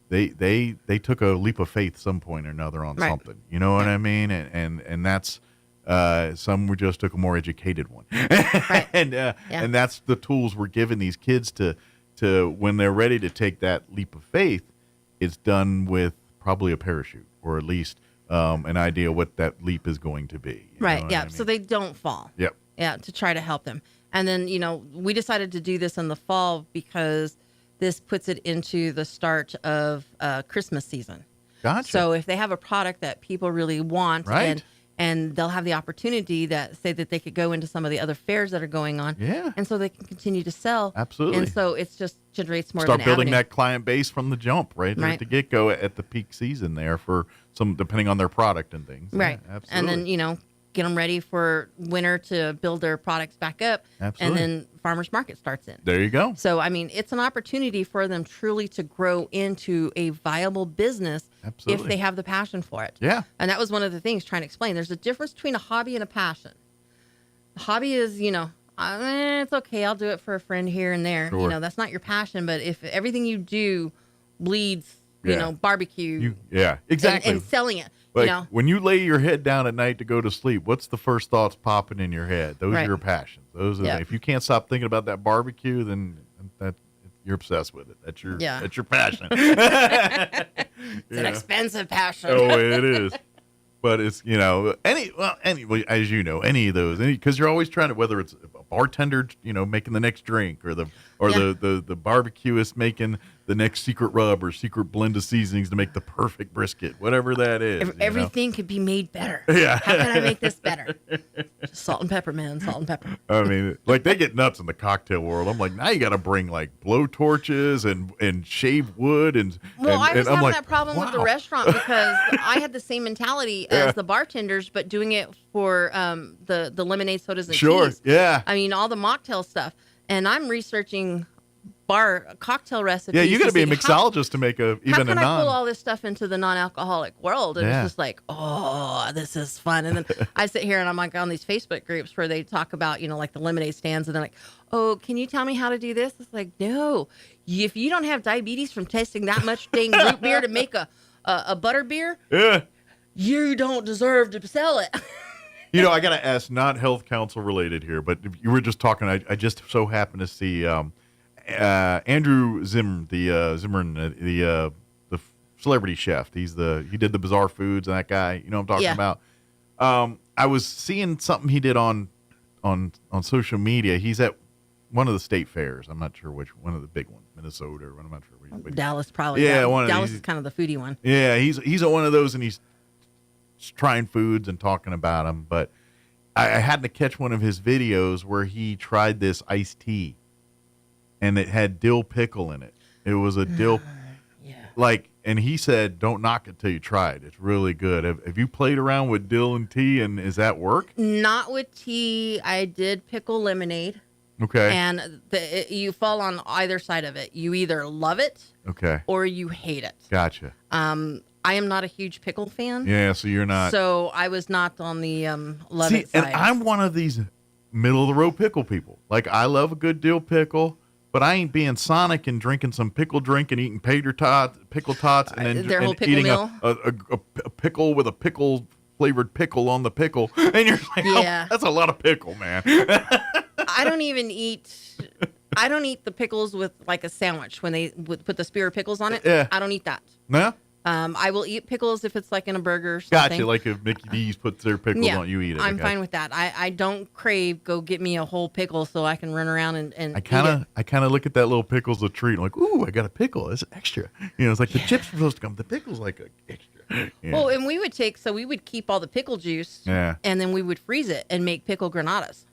they took a leap of faith some point or another on something. You know what I mean? And that's some just took a more educated one. And that's the tools we're giving these kids to when they're ready to take that leap of faith. It's done with probably a parachute, or at least an idea what that leap is going to be. Right, yeah, so they don't fall. Yep. Yeah, to try to help them. And then, we decided to do this in the fall because this puts it into the start of Christmas season. Gotcha. So if they have a product that people really want, and they'll have the opportunity that they could go into some of the other fairs that are going on. Yeah. And so they can continue to sell. Absolutely. And so it's just generates more Start of an building avenue. that client base from the jump, right at the get-go at the peak season there for some, depending on their product and things. Right. Yeah, absolutely. And then, get them ready for winter to build their products back up. Absolutely. And then farmers market starts in. There you go. So, it's an opportunity for them truly to grow into a viable business if they have the passion for it. Yeah. And that was one of the things trying to explain. There's a difference between a hobby and a passion. A hobby is, it's okay, I'll do it for a friend here and there. Sure. That's not your passion. But if everything you do bleeds, barbecue. Exactly. And selling it. Like, when you lay your head down at night to go to sleep, what's the first thoughts popping in your head? Those are your passions. Those are if you can't stop thinking about that barbecue, then you're obsessed with it. That's your passion. It's an expensive passion. Oh, it is. But it's, any as you know, any of those, because you're always trying to, whether it's a bartender, making the next drink, or the barbecuist making the next secret rub or secret blend of seasonings to make the perfect brisket, whatever that is. Everything could be made better. Yeah. How can I make this better? Just salt and pepper, man. Salt and pepper. I mean, like, they get nuts in the cocktail world. I'm like, now you got to bring like blow torches and shaved wood I was having that problem with the restaurant because I had the same mentality as the bartenders, but doing it for the lemonade, sodas, and teas. Yeah. All the mocktail stuff, and I'm researching cocktail recipes. Yeah, you got to be a mixologist to make how can I pull all this stuff into the non-alcoholic world? And it's just like, oh, this is fun. And then I sit here and I'm like on these Facebook groups where they talk about, like the lemonade stands, and they're like, oh, can you tell me how to do this? It's like, no, if you don't have diabetes from tasting that much dang root beer to make a butter beer, you don't deserve to sell it. I got to ask, not health council related here, but if you were just talking, I just so happened to see Andrew Zimmern, the celebrity chef. He did the Bizarre Foods, and that guy, I'm talking about. I was seeing something he did on social media. He's at one of the state fairs. I'm not sure which one of the big ones, Minnesota, or I'm not sure which. Dallas probably. Yeah, Dallas is kind of the foodie one. Yeah, he's at one of those, and he's trying foods and talking about them. But I had to catch one of his videos where he tried this iced tea. And it had dill pickle in it. It was a dill, and he said, don't knock it till you try it. It's really good. Have you played around with dill and tea, and is that work? Not with tea. I did pickle lemonade. Okay. And you fall on either side of it. You either love it, okay, or you hate it. Gotcha. I am not a huge pickle fan. Yeah, so you're not. So I was not on the love it and side. I'm one of these middle of the road pickle people. Like, I love a good dill pickle, but I ain't being Sonic and drinking some pickle drink and eating pickle tots, and then Their whole pickle eating meal? a pickle with a pickle flavored pickle on the pickle, and you're like, Yeah. oh, that's a lot of pickle, man. I don't even eat. I don't eat the pickles with like a sandwich when they would put the spear of pickles on it. Yeah. I don't eat that. No? I will eat pickles if it's like in a burger or something. Gotcha. Like if Mickey D's puts their pickles on, you eat it. I'm fine with that. I don't crave. Go get me a whole pickle so I can run around and I kind of look at that little pickle as a treat. I'm like, ooh, I got a pickle. It's extra. It's like the chips are supposed to come. The pickle's like a extra. Yeah. Well, and we would keep all the pickle juice. Yeah. And then we would freeze it and make pickle granadas,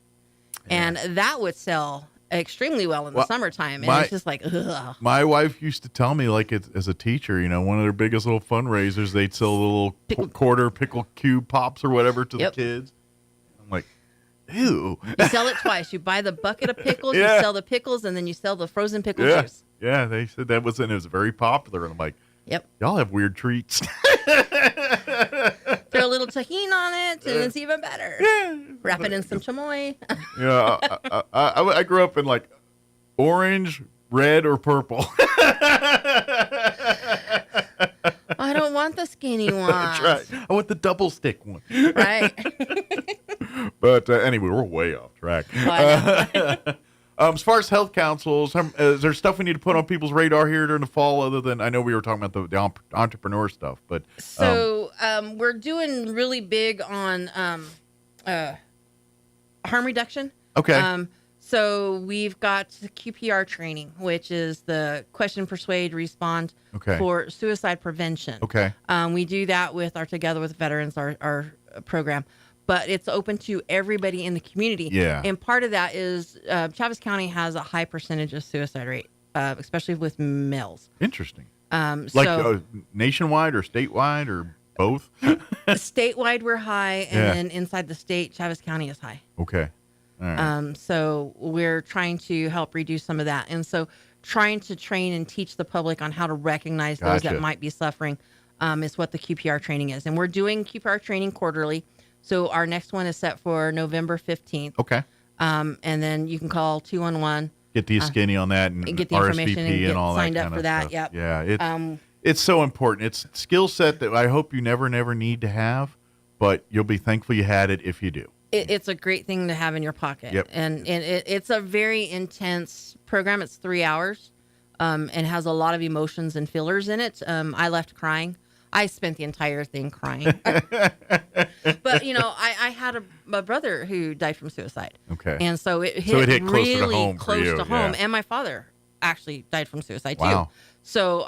and that would sell extremely well in the summertime. And it's just like, ugh. My wife used to tell me, like, as a teacher, one of their biggest little fundraisers, they'd sell the little quarter pickle cube pops or whatever to the kids. I'm like, ew. You sell it twice. You buy the bucket of pickles, you sell the pickles, and then you sell the frozen pickle juice. Yeah, they said that was, and it was very popular. And I'm like, yep, y'all have weird treats. Throw a little tahini on it, and it's even better. Yeah. Wrap it in some chamoy. I grew up in like orange, red, or purple. I don't want the skinny one. That's right. I want the double stick one. Right. But anyway, we're way off track. As far as health councils, is there stuff we need to put on people's radar here during the fall, other than, I know we were talking about the entrepreneur stuff, but so we're doing really big on harm reduction. Okay. So we've got QPR training, which is the question, persuade, respond for suicide prevention. Okay. We do that with our Together with Veterans, our program. But it's open to everybody in the community. Yeah. And part of that is Chavez County has a high percentage of suicide rate, especially with males. Interesting. Like nationwide or statewide or both? Statewide, we're high, and then inside the state, Chavez County is high. Okay. All right. So we're trying to help reduce some of that. And so trying to train and teach the public on how to recognize those that might be suffering is what the QPR training is. And we're doing QPR training quarterly. So our next one is set for November 15th. Okay. And then you can call 211. Get the skinny on that and get the RSVP information and get all signed that up kind for of that. stuff. Yep. Yeah. It's so important. It's a skill set that I hope you never need to have, but you'll be thankful you had it if you do. It's a great thing to have in your pocket. Yep. And it's a very intense program. It's 3 hours and has a lot of emotions and fillers in it. I left crying. I spent the entire thing crying. But, I had a brother who died from suicide. Okay. And so it hit really close to home. And my father actually died from suicide, wow. too. So,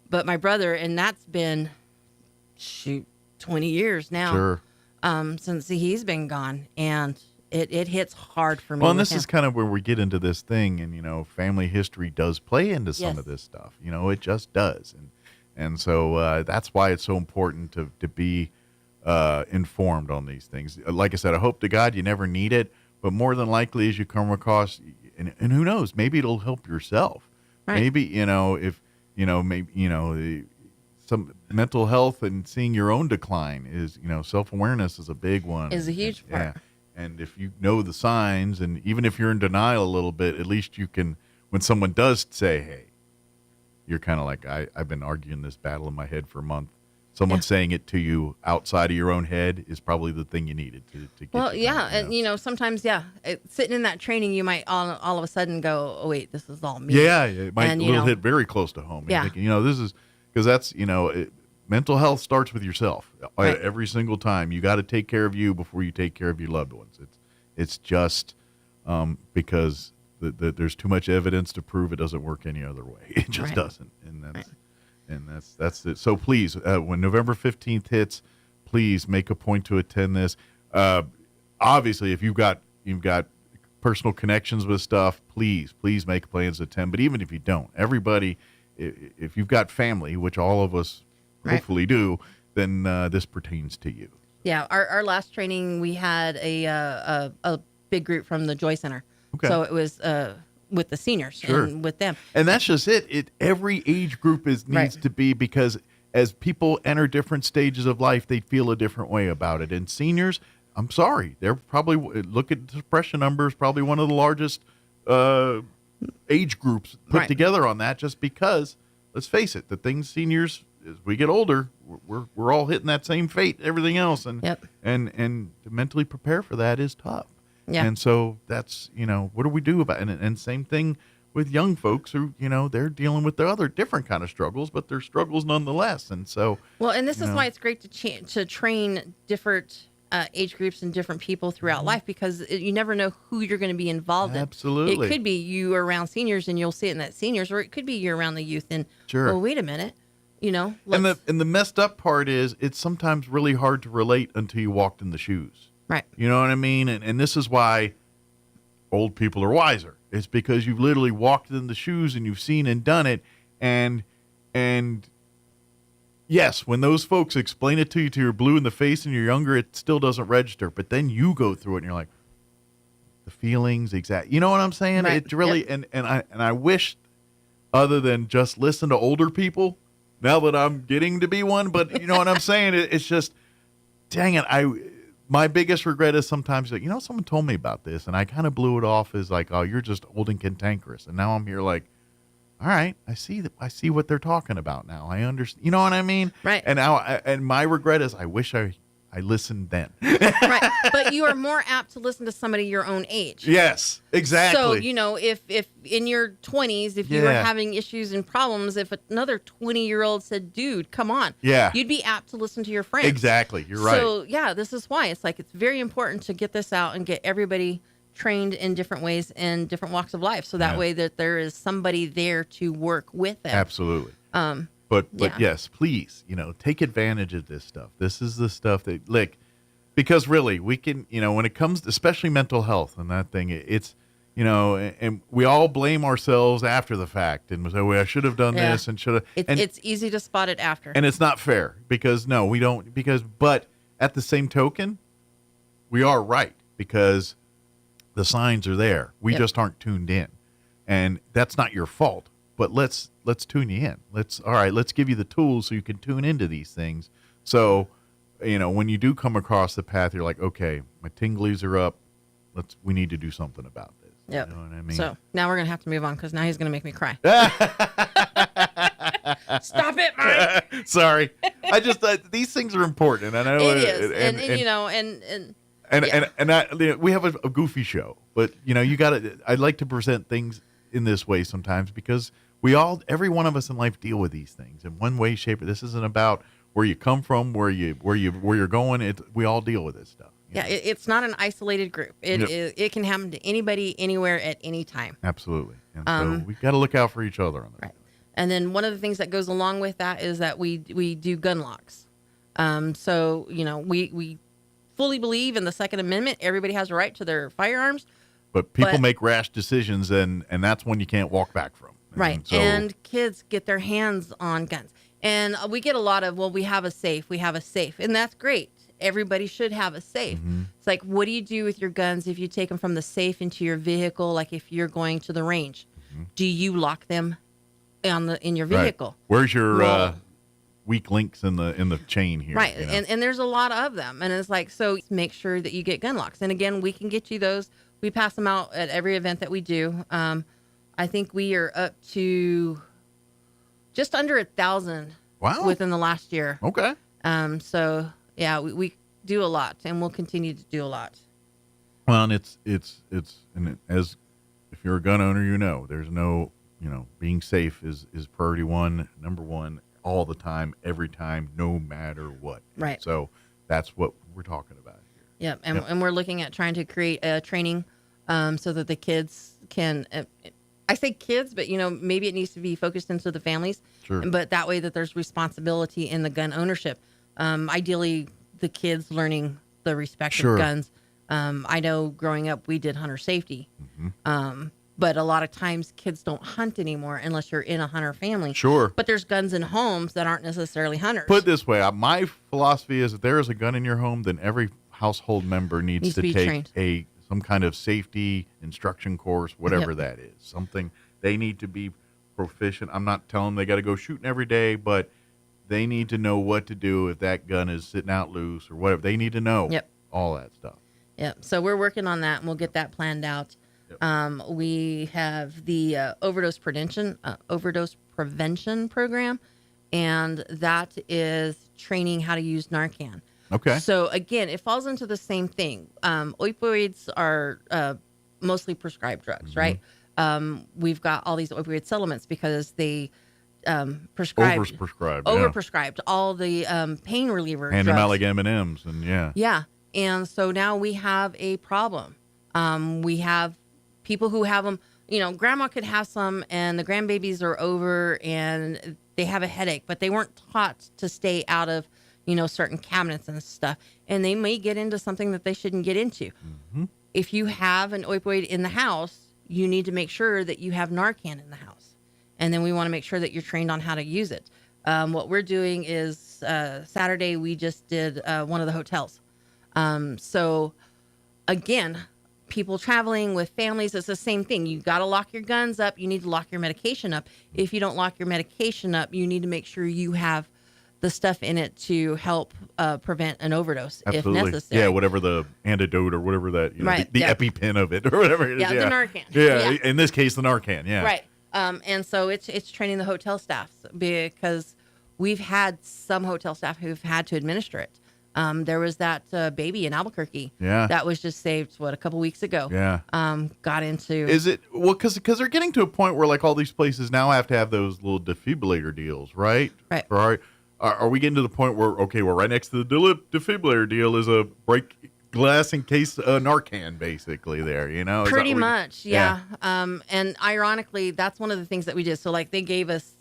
but my brother, and that's been, 20 years now. Sure. Since he's been gone. And it hits hard for me. Well, and this is kind of where we get into this thing. And, family history does play into some of this stuff. It just does. And so that's why it's so important to be informed on these things. Like I said, I hope to God you never need it, but more than likely as you come across, and who knows, maybe it'll help yourself. Right. Maybe, if, maybe, some mental health and seeing your own decline is, self-awareness is a big one. Is a huge part. Yeah. And if you know the signs, and even if you're in denial a little bit, at least you can, when someone does say, hey, you're kind of like, I've been arguing this battle in my head for a month. Someone saying it to you outside of your own head is probably the thing you needed to get. Well, yeah. And, sometimes, sitting in that training, you might all of a sudden go, oh, wait, this is all me. Yeah. It might hit very close to home. Yeah. Thinking, this is, because that's, mental health starts with yourself. Right. Every single time. You got to take care of you before you take care of your loved ones. It's just because there's too much evidence to prove it doesn't work any other way. It just doesn't. And that's it. So please, when November 15th hits, please make a point to attend this. Obviously, if you've got personal connections with stuff, please make plans to attend. But even if you don't, everybody if you've got family, which all of us hopefully do, then this pertains to you. Yeah, our last training, we had a big group from the Joy Center. Okay. So it was with the seniors and with them. And that's just it. Every age group needs to be, because as people enter different stages of life, they feel a different way about it. And seniors, I'm sorry, they're probably, look at depression numbers, probably one of the largest age groups put together on that, just because, let's face it, the things seniors, as we get older, we're all hitting that same fate, everything else. And and to mentally prepare for that is tough. Yeah. And so that's, what do we do about it? And same thing with young folks who, they're dealing with their other different kind of struggles, but they're struggles nonetheless. And so, well, and this is why it's great to train different age groups and different people throughout life, because you never know who you're going to be involved in. Absolutely. It could be you around seniors and you'll see it in that seniors, or it could be you around the youth and, well, wait a minute, and the messed up part is it's sometimes really hard to relate until you walked in the shoes. Right. You know what I mean? And this is why old people are wiser. It's because you've literally walked in the shoes and you've seen and done it. And yes, when those folks explain it to you till you're blue in the face and you're younger, it still doesn't register. But then you go through it and you're like, the feelings, you know what I'm saying? Right. It really, and I wish, other than just listen to older people, now that I'm getting to be one, but you know what I'm saying? It's just, dang it, my biggest regret is sometimes like, someone told me about this and I kind of blew it off as like, oh, you're just old and cantankerous. And now I'm here like, all right, I see what they're talking about now. I understand. You know what I mean? Right. And now, and my regret is I wish I listened then. Right. But you are more apt to listen to somebody your own age. Yes, exactly. So, if in your 20s, if you were having issues and problems, if another 20-year-old said, dude, come on. Yeah. You'd be apt to listen to your friends. Exactly. You're right. So, this is why. It's like it's very important to get this out and get everybody trained in different ways in different walks of life. So that way that there is somebody there to work with them. Absolutely. But yes, please, take advantage of this stuff. This is the stuff that, because really we can, when it comes to especially mental health and that thing, it's, and we all blame ourselves after the fact and say, well, I should have done this and should have. It's easy to spot it after. And it's not fair because we don't, but at the same token, we are right because the signs are there. We just aren't tuned in, and that's not your fault. But let's tune you in. Let's give you the tools so you can tune into these things. So, when you do come across the path, you're like, okay, my tinglies are up. We need to do something about this. Yep. You know what I mean? So now we're gonna have to move on because now he's gonna make me cry. Stop it, Mike. Sorry, I just these things are important, and I know it is, and we have a goofy show, but you got to. I like to present things in this way sometimes because every one of us in life deal with these things in one way, shape. This isn't about where you come from, where you're going. We all deal with this stuff. Yeah, it's not an isolated group. It can happen to anybody, anywhere, at any time. Absolutely, and so we've got to look out for each other on that. Right. And then one of the things that goes along with that is that we do gun locks. So we fully believe in the Second Amendment. Everybody has a right to their firearms. But people make rash decisions, and that's one you can't walk back from. Right. And kids get their hands on guns. And we get a lot of, we have a safe. And that's great. Everybody should have a safe. Mm-hmm. It's like, what do you do with your guns if you take them from the safe into your vehicle? Like if you're going to the range, do you lock them in your vehicle? Right. Where's your weak links in the chain here? Right. And there's a lot of them. And it's like, so make sure that you get gun locks. And again, we can get you those. We pass them out at every event that we do. I think we are up to just under 1,000 within the last year. Okay. So yeah, we do a lot, and we'll continue to do a lot. Well, and it's and as if you're a gun owner, there's no, being safe is priority number one all the time, every time, no matter what. Right. So that's what we're talking about here. Yep. And we're looking at trying to create a training so that the kids can, I say kids, but, maybe it needs to be focused into the families. Sure. But that way that there's responsibility in the gun ownership. Ideally, the kids learning the respect of guns. I know growing up, we did hunter safety. Mm-hmm. But a lot of times kids don't hunt anymore unless you're in a hunter family. Sure. But there's guns in homes that aren't necessarily hunters. Put it this way, my philosophy is if there is a gun in your home, then every household member needs to be take trained. some kind of safety instruction course, whatever that is. Something they need to be proficient. I'm not telling them they got to go shooting every day, but they need to know what to do if that gun is sitting out loose or whatever. They need to know all that stuff. Yep. So we're working on that, and we'll get that planned out. We have the overdose prevention program, and that is training how to use Narcan. Okay. So again, it falls into the same thing. Opioids are mostly prescribed drugs, right? We've got all these opioid settlements because they overprescribed all the pain reliever Hand drugs. them out like M&Ms, and Yeah. And so now we have a problem. We have people who have them, grandma could have some and the grandbabies are over and they have a headache, but they weren't taught to stay out of, certain cabinets and stuff. And they may get into something that they shouldn't get into. Mm-hmm. If you have an opioid in the house, you need to make sure that you have Narcan in the house. And then we want to make sure that you're trained on how to use it. What we're doing is Saturday, we just did one of the hotels. So again, people traveling with families, it's the same thing. You got to lock your guns up. You need to lock your medication up. If you don't lock your medication up, you need to make sure you have the stuff in it to help prevent an overdose if necessary. Yeah, whatever the antidote or whatever that, right. the EpiPen of it or whatever it is. Yeah, the Narcan. Yeah, in this case, the Narcan, Right. And so it's training the hotel staff because we've had some hotel staff who've had to administer it. There was that baby in Albuquerque that was just saved, a couple weeks ago. Yeah. Got into... Is it... Well, because they're getting to a point where, like, all these places now have to have those little defibrillator deals, right? Right. Are we getting to the point where, okay, well, right next to the defibrillator deal is a break glass in case Narcan, basically, there, Pretty much, yeah. And ironically, that's one of the things that we did. So, like, they gave us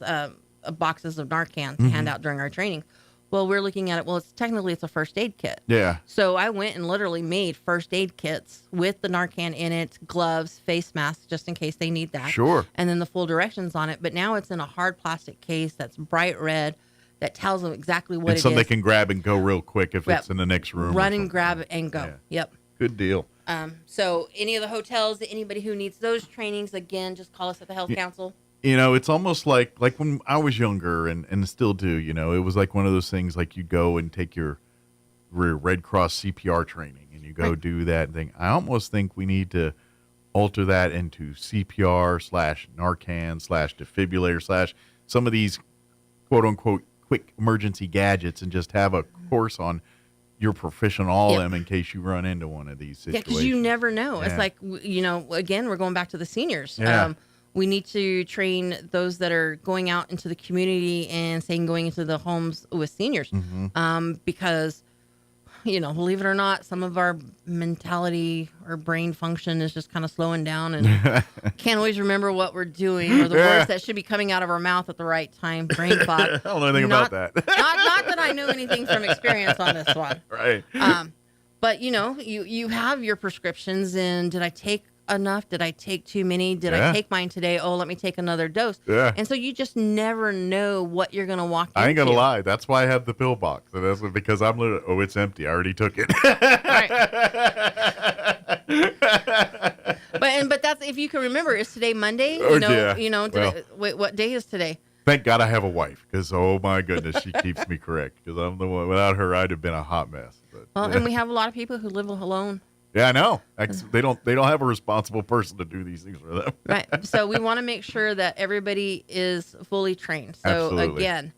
boxes of Narcan to hand out during our training. Well, we're looking at it. Well, it's a first aid kit. Yeah. So I went and literally made first aid kits with the Narcan in it, gloves, face masks, just in case they need that. Sure. And then the full directions on it. But now it's in a hard plastic case that's bright red that tells them exactly what it is. And so they can grab and go real quick if it's in the next room. Run and grab it and go. Yeah. Yep. Good deal. So any of the hotels, anybody who needs those trainings, again, just call us at the Health Council. It's almost like when I was younger and still do, it was like one of those things like you go and take your Red Cross CPR training and you go do that thing. I almost think we need to alter that into CPR/Narcan/defibrillator/ some of these quote unquote quick emergency gadgets and just have a course on you're proficient all of them in case you run into one of these situations. Yeah, because you never know. It's like, again, we're going back to the seniors. Yeah. We need to train those that are going out into the community and going into the homes with seniors. Because, believe it or not, some of our mentality or brain function is just kind of slowing down and can't always remember what we're doing or the words that should be coming out of our mouth at the right time. Brain fog. I don't know anything about that. not that I know anything from experience on this one. Right. But, you have your prescriptions, and did I take enough? Did I take too many? Did I take mine today? Oh, let me take another dose. Yeah. And so you just never know what you're going to walk into. I ain't going to lie. That's why I have the pill box. And that's because I'm literally, it's empty. I already took it. But that's, if you can remember, is today Monday? Wait, what day is today? Thank God I have a wife because, oh my goodness, she keeps me correct because I'm the one. Without her, I'd have been a hot mess. But, and we have a lot of people who live alone. Yeah, I know. They don't have a responsible person to do these things for them. Right. So we want to make sure that everybody is fully trained. So Absolutely. Again,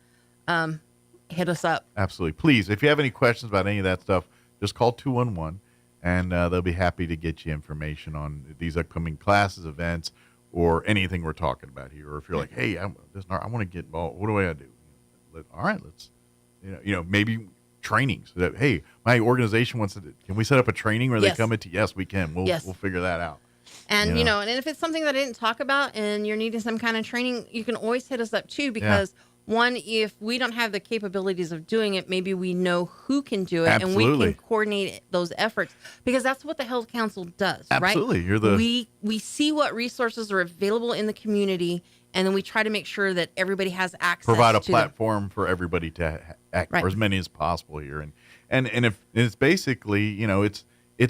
hit us up. Absolutely. Please, if you have any questions about any of that stuff, just call 211 and they'll be happy to get you information on these upcoming classes, events, or anything we're talking about here. Or if you're like, hey, I want to get involved. What do I do? All right, let's, maybe trainings that, hey, my organization wants to do. Can we set up a training where they come into? Yes, we can. We'll figure that out. And and if it's something that I didn't talk about and you're needing some kind of training, you can always hit us up too, because one, if we don't have the capabilities of doing it, maybe we know who can do it, Absolutely. and we can coordinate those efforts, because that's what the Health Council does, Absolutely. right? You're the we see what resources are available in the community, and then we try to make sure that everybody has access. Provide a to platform for everybody to act, Right. or as many as possible here, and if it's basically, you know, it's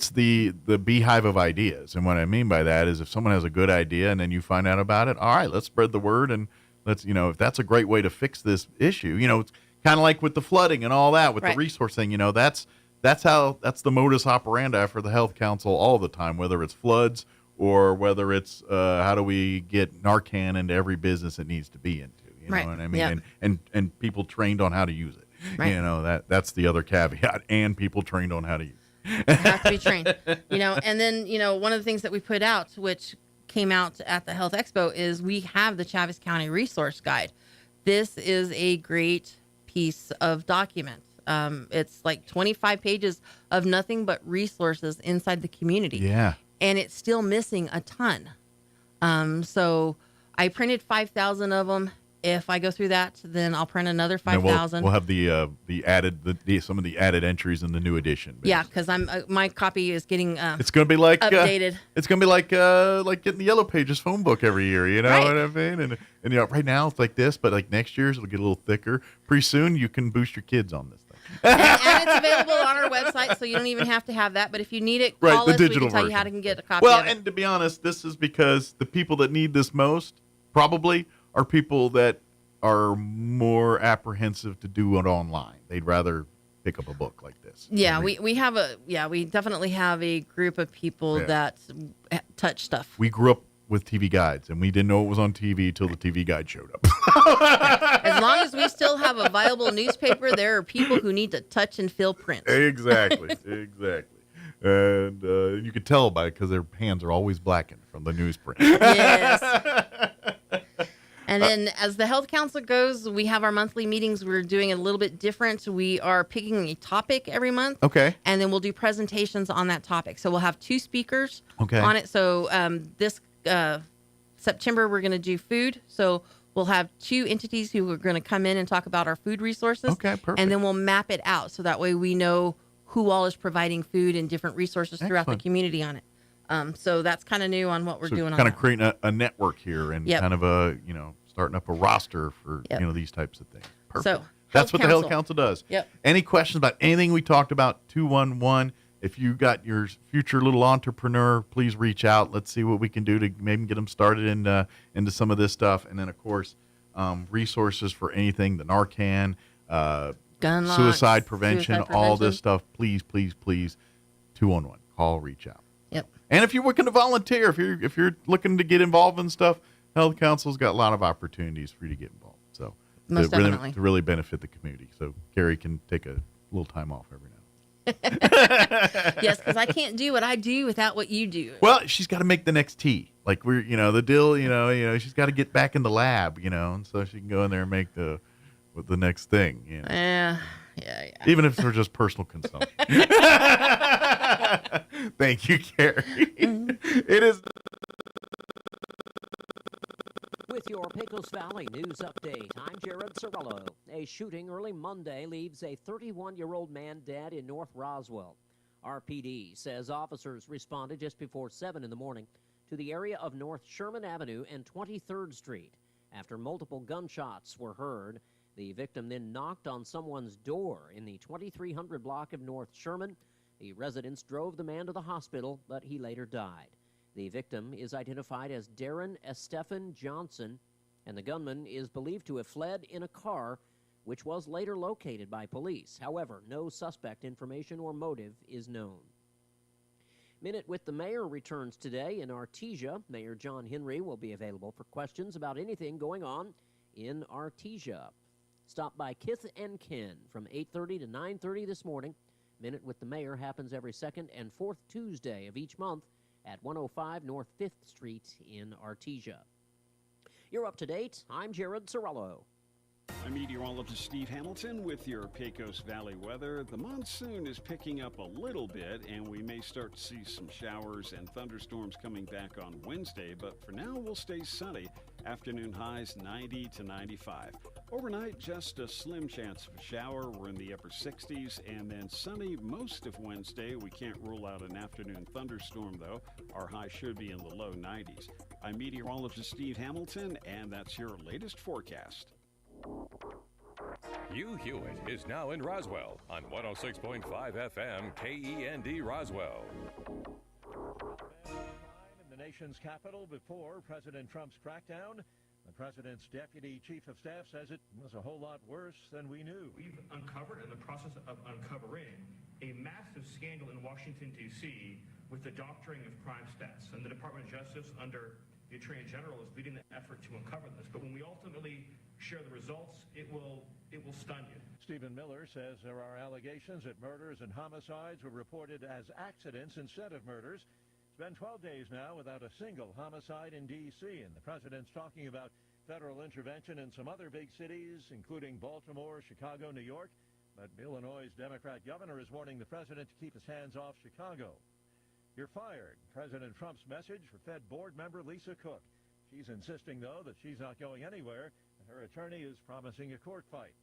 the beehive of ideas, and what I mean by that is if someone has a good idea and then you find out about it, all right, let's spread the word, and let's, you know, if that's a great way to fix this issue, you know, it's kind of like with the flooding and all that, with Right. the resource thing, you know, that's the modus operandi for the Health Council all the time, whether it's floods or whether it's how do we get Narcan into every business it needs to be into, you know Right. what I mean? Yeah. And people trained on how to use it. Right. You know, that's the other caveat, and people trained on how to use it. have to be trained, you know. And then, you know, one of the things that we put out, which came out at the Health Expo, is we have the Chaves County Resource Guide. This is a great piece of document. It's like 25 pages of nothing but resources inside the community. Yeah. And it's still missing a ton. So I printed 5,000 of them. If I go through that, then I'll print another 5,000. We'll have the added some of the added entries in the new edition. Yeah, because my copy is getting It's going to be like updated. It's going to be like getting the Yellow Pages phone book every year. You know Right. what I mean? And you know, right now it's like this, but like next year's it'll get a little thicker. Pretty soon you can boost your kids on this thing. and it's available on our website, so you don't even have to have that. But if you need it, Right, call the us. We digital can tell you how version. to get a copy Well, of it. and to be honest, this is because the people that need this most probably are people that are more apprehensive to do it online. They'd rather pick up a book like this. Yeah, we definitely have a group of people Yeah. that touch stuff. We grew up with TV guides, and we didn't know it was on TV till the TV guide showed up. As long as we still have a viable newspaper, there are people who need to touch and feel print. Exactly, exactly. And you could tell by it because their hands are always blackened from the newsprint. Yes. And then as the Health Council goes, we have our monthly meetings. We're doing it a little bit different. We are picking a topic every month. Okay. And then we'll do presentations on that topic. So we'll have 2 speakers Okay. on it. So this September, we're going to do food. So we'll have 2 entities who are going to come in and talk about our food resources. Okay, perfect. And then we'll map it out. So that way we know who all is providing food and different resources throughout the Excellent. community on it. So that's kind of new on what we're doing on kind of that. creating a network here and Yep. kind of a, you know, starting up a roster for, Yep. you know, these types of things. Perfect. So, That's Health what the Health Council. Council does. Yep. Any questions about anything we talked about, 211. If you got your future little entrepreneur, please reach out. Let's see what we can do to maybe get them started into some of this stuff. And then, of course, resources for anything, the Narcan, Gun locks, suicide prevention, suicide all prevention. this stuff. Please, please, please, 211. Call, reach out. Yep. And if you're looking to volunteer, if you're looking to get involved in stuff, Health Council's got a lot of opportunities for you to get involved. So Most to really, definitely. to really benefit the community. So Gary can take a little time off every now. Yes, because I can't do what I do without what you do. Well, she's got to make the next tea. Like we're, you know, the deal, you know, she's got to get back in the lab, you know, and so she can go in there and make the next thing. You know. Yeah. Even if it's for just personal consumption. Thank you, Gary. It is. With your Pecos Valley news update, I'm Jared Sorello. A shooting early Monday leaves a 31-year-old man dead in North Roswell. RPD says officers responded just before 7 in the morning to the area of North Sherman Avenue and 23rd Street. After multiple gunshots were heard, the victim then knocked on someone's door in the 2300 block of North Sherman. The residents drove the man to the hospital, but he later died. The victim is identified as Darren Estephan Johnson, and the gunman is believed to have fled in a car, which was later located by police. However, no suspect information or motive is known. Minute with the Mayor returns today in Artesia. Mayor John Henry will be available for questions about anything going on in Artesia. Stop by Kith and Ken from 8:30 to 9:30 this morning. Minute with the Mayor happens every second and fourth Tuesday of each month at 105 North 5th Street in Artesia. You're up to date. I'm Jared Sorello. I'm meteorologist Steve Hamilton with your Pecos Valley weather. The monsoon is picking up a little bit, and we may start to see some showers and thunderstorms coming back on Wednesday, but for now we'll stay sunny. Afternoon highs 90 to 95. Overnight, just a slim chance of a shower. We're in the upper 60s, and then sunny most of Wednesday. We can't rule out an afternoon thunderstorm, though. Our high should be in the low 90s. I'm meteorologist Steve Hamilton, and that's your latest forecast. Hugh Hewitt is now in Roswell on 106.5 FM KEND Roswell. In the nation's capital before President Trump's crackdown, the president's deputy chief of staff says it was a whole lot worse than we knew. We've uncovered, in the process of uncovering, a massive scandal in Washington, D.C. with the doctoring of crime stats. And the Department of Justice, under the Attorney General, is leading the effort to uncover this. But when we ultimately share the results, it will stun you. Stephen Miller says there are allegations that murders and homicides were reported as accidents instead of murders. It's been 12 days now without a single homicide in D.C., and the president's talking about federal intervention in some other big cities, including Baltimore, Chicago, New York. But Illinois' Democrat governor is warning the president to keep his hands off Chicago. You're fired. President Trump's message for Fed board member Lisa Cook. She's insisting, though, that she's not going anywhere, and her attorney is promising a court fight.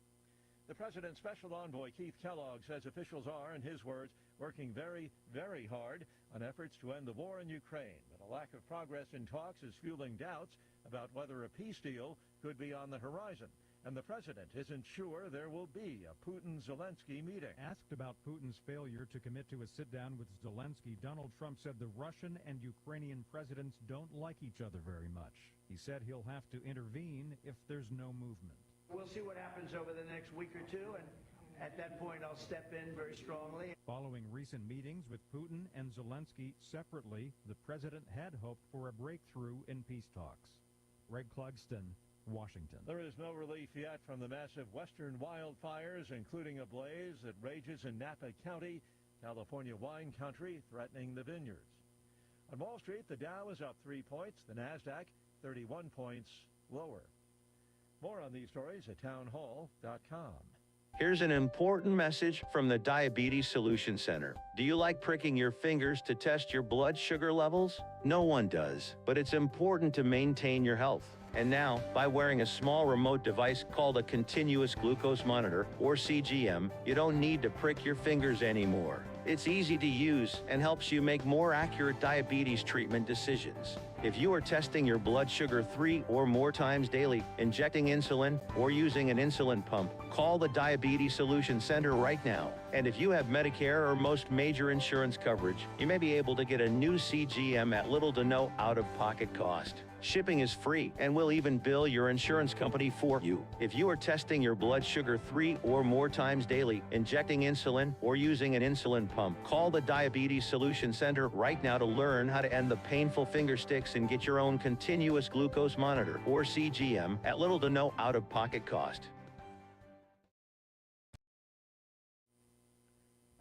The president's special envoy, Keith Kellogg, says officials are, in his words, working very, very hard on efforts to end the war in Ukraine. But a lack of progress in talks is fueling doubts about whether a peace deal could be on the horizon. And the president isn't sure there will be a Putin-Zelensky meeting. Asked about Putin's failure to commit to a sit-down with Zelensky, Donald Trump said the Russian and Ukrainian presidents don't like each other very much. He said he'll have to intervene if there's no movement. We'll see what happens over the next week or two, and at that point I'll step in very strongly. Following recent meetings with Putin and Zelensky separately, the president had hoped for a breakthrough in peace talks. Greg Clugston, Washington. There is no relief yet from the massive western wildfires, including a blaze that rages in Napa County, California wine country, threatening the vineyards. On Wall Street, the Dow is up 3 points, the NASDAQ 31 points lower. More on these stories at townhall.com. Here's an important message from the Diabetes Solution Center. Do you like pricking your fingers to test your blood sugar levels? No one does, but it's important to maintain your health. And now, by wearing a small remote device called a continuous glucose monitor, or CGM, you don't need to prick your fingers anymore. It's easy to use and helps you make more accurate diabetes treatment decisions. If you are testing your blood sugar 3 or more times daily, injecting insulin, or using an insulin pump, call the Diabetes Solution Center right now. And if you have Medicare or most major insurance coverage, you may be able to get a new CGM at little to no out-of-pocket cost. Shipping is free, and we'll even bill your insurance company for you. If you are testing your blood sugar 3 or more times daily, injecting insulin, or using an insulin pump, call the Diabetes Solution Center right now to learn how to end the painful finger sticks and get your own continuous glucose monitor, or CGM, at little to no out-of-pocket cost.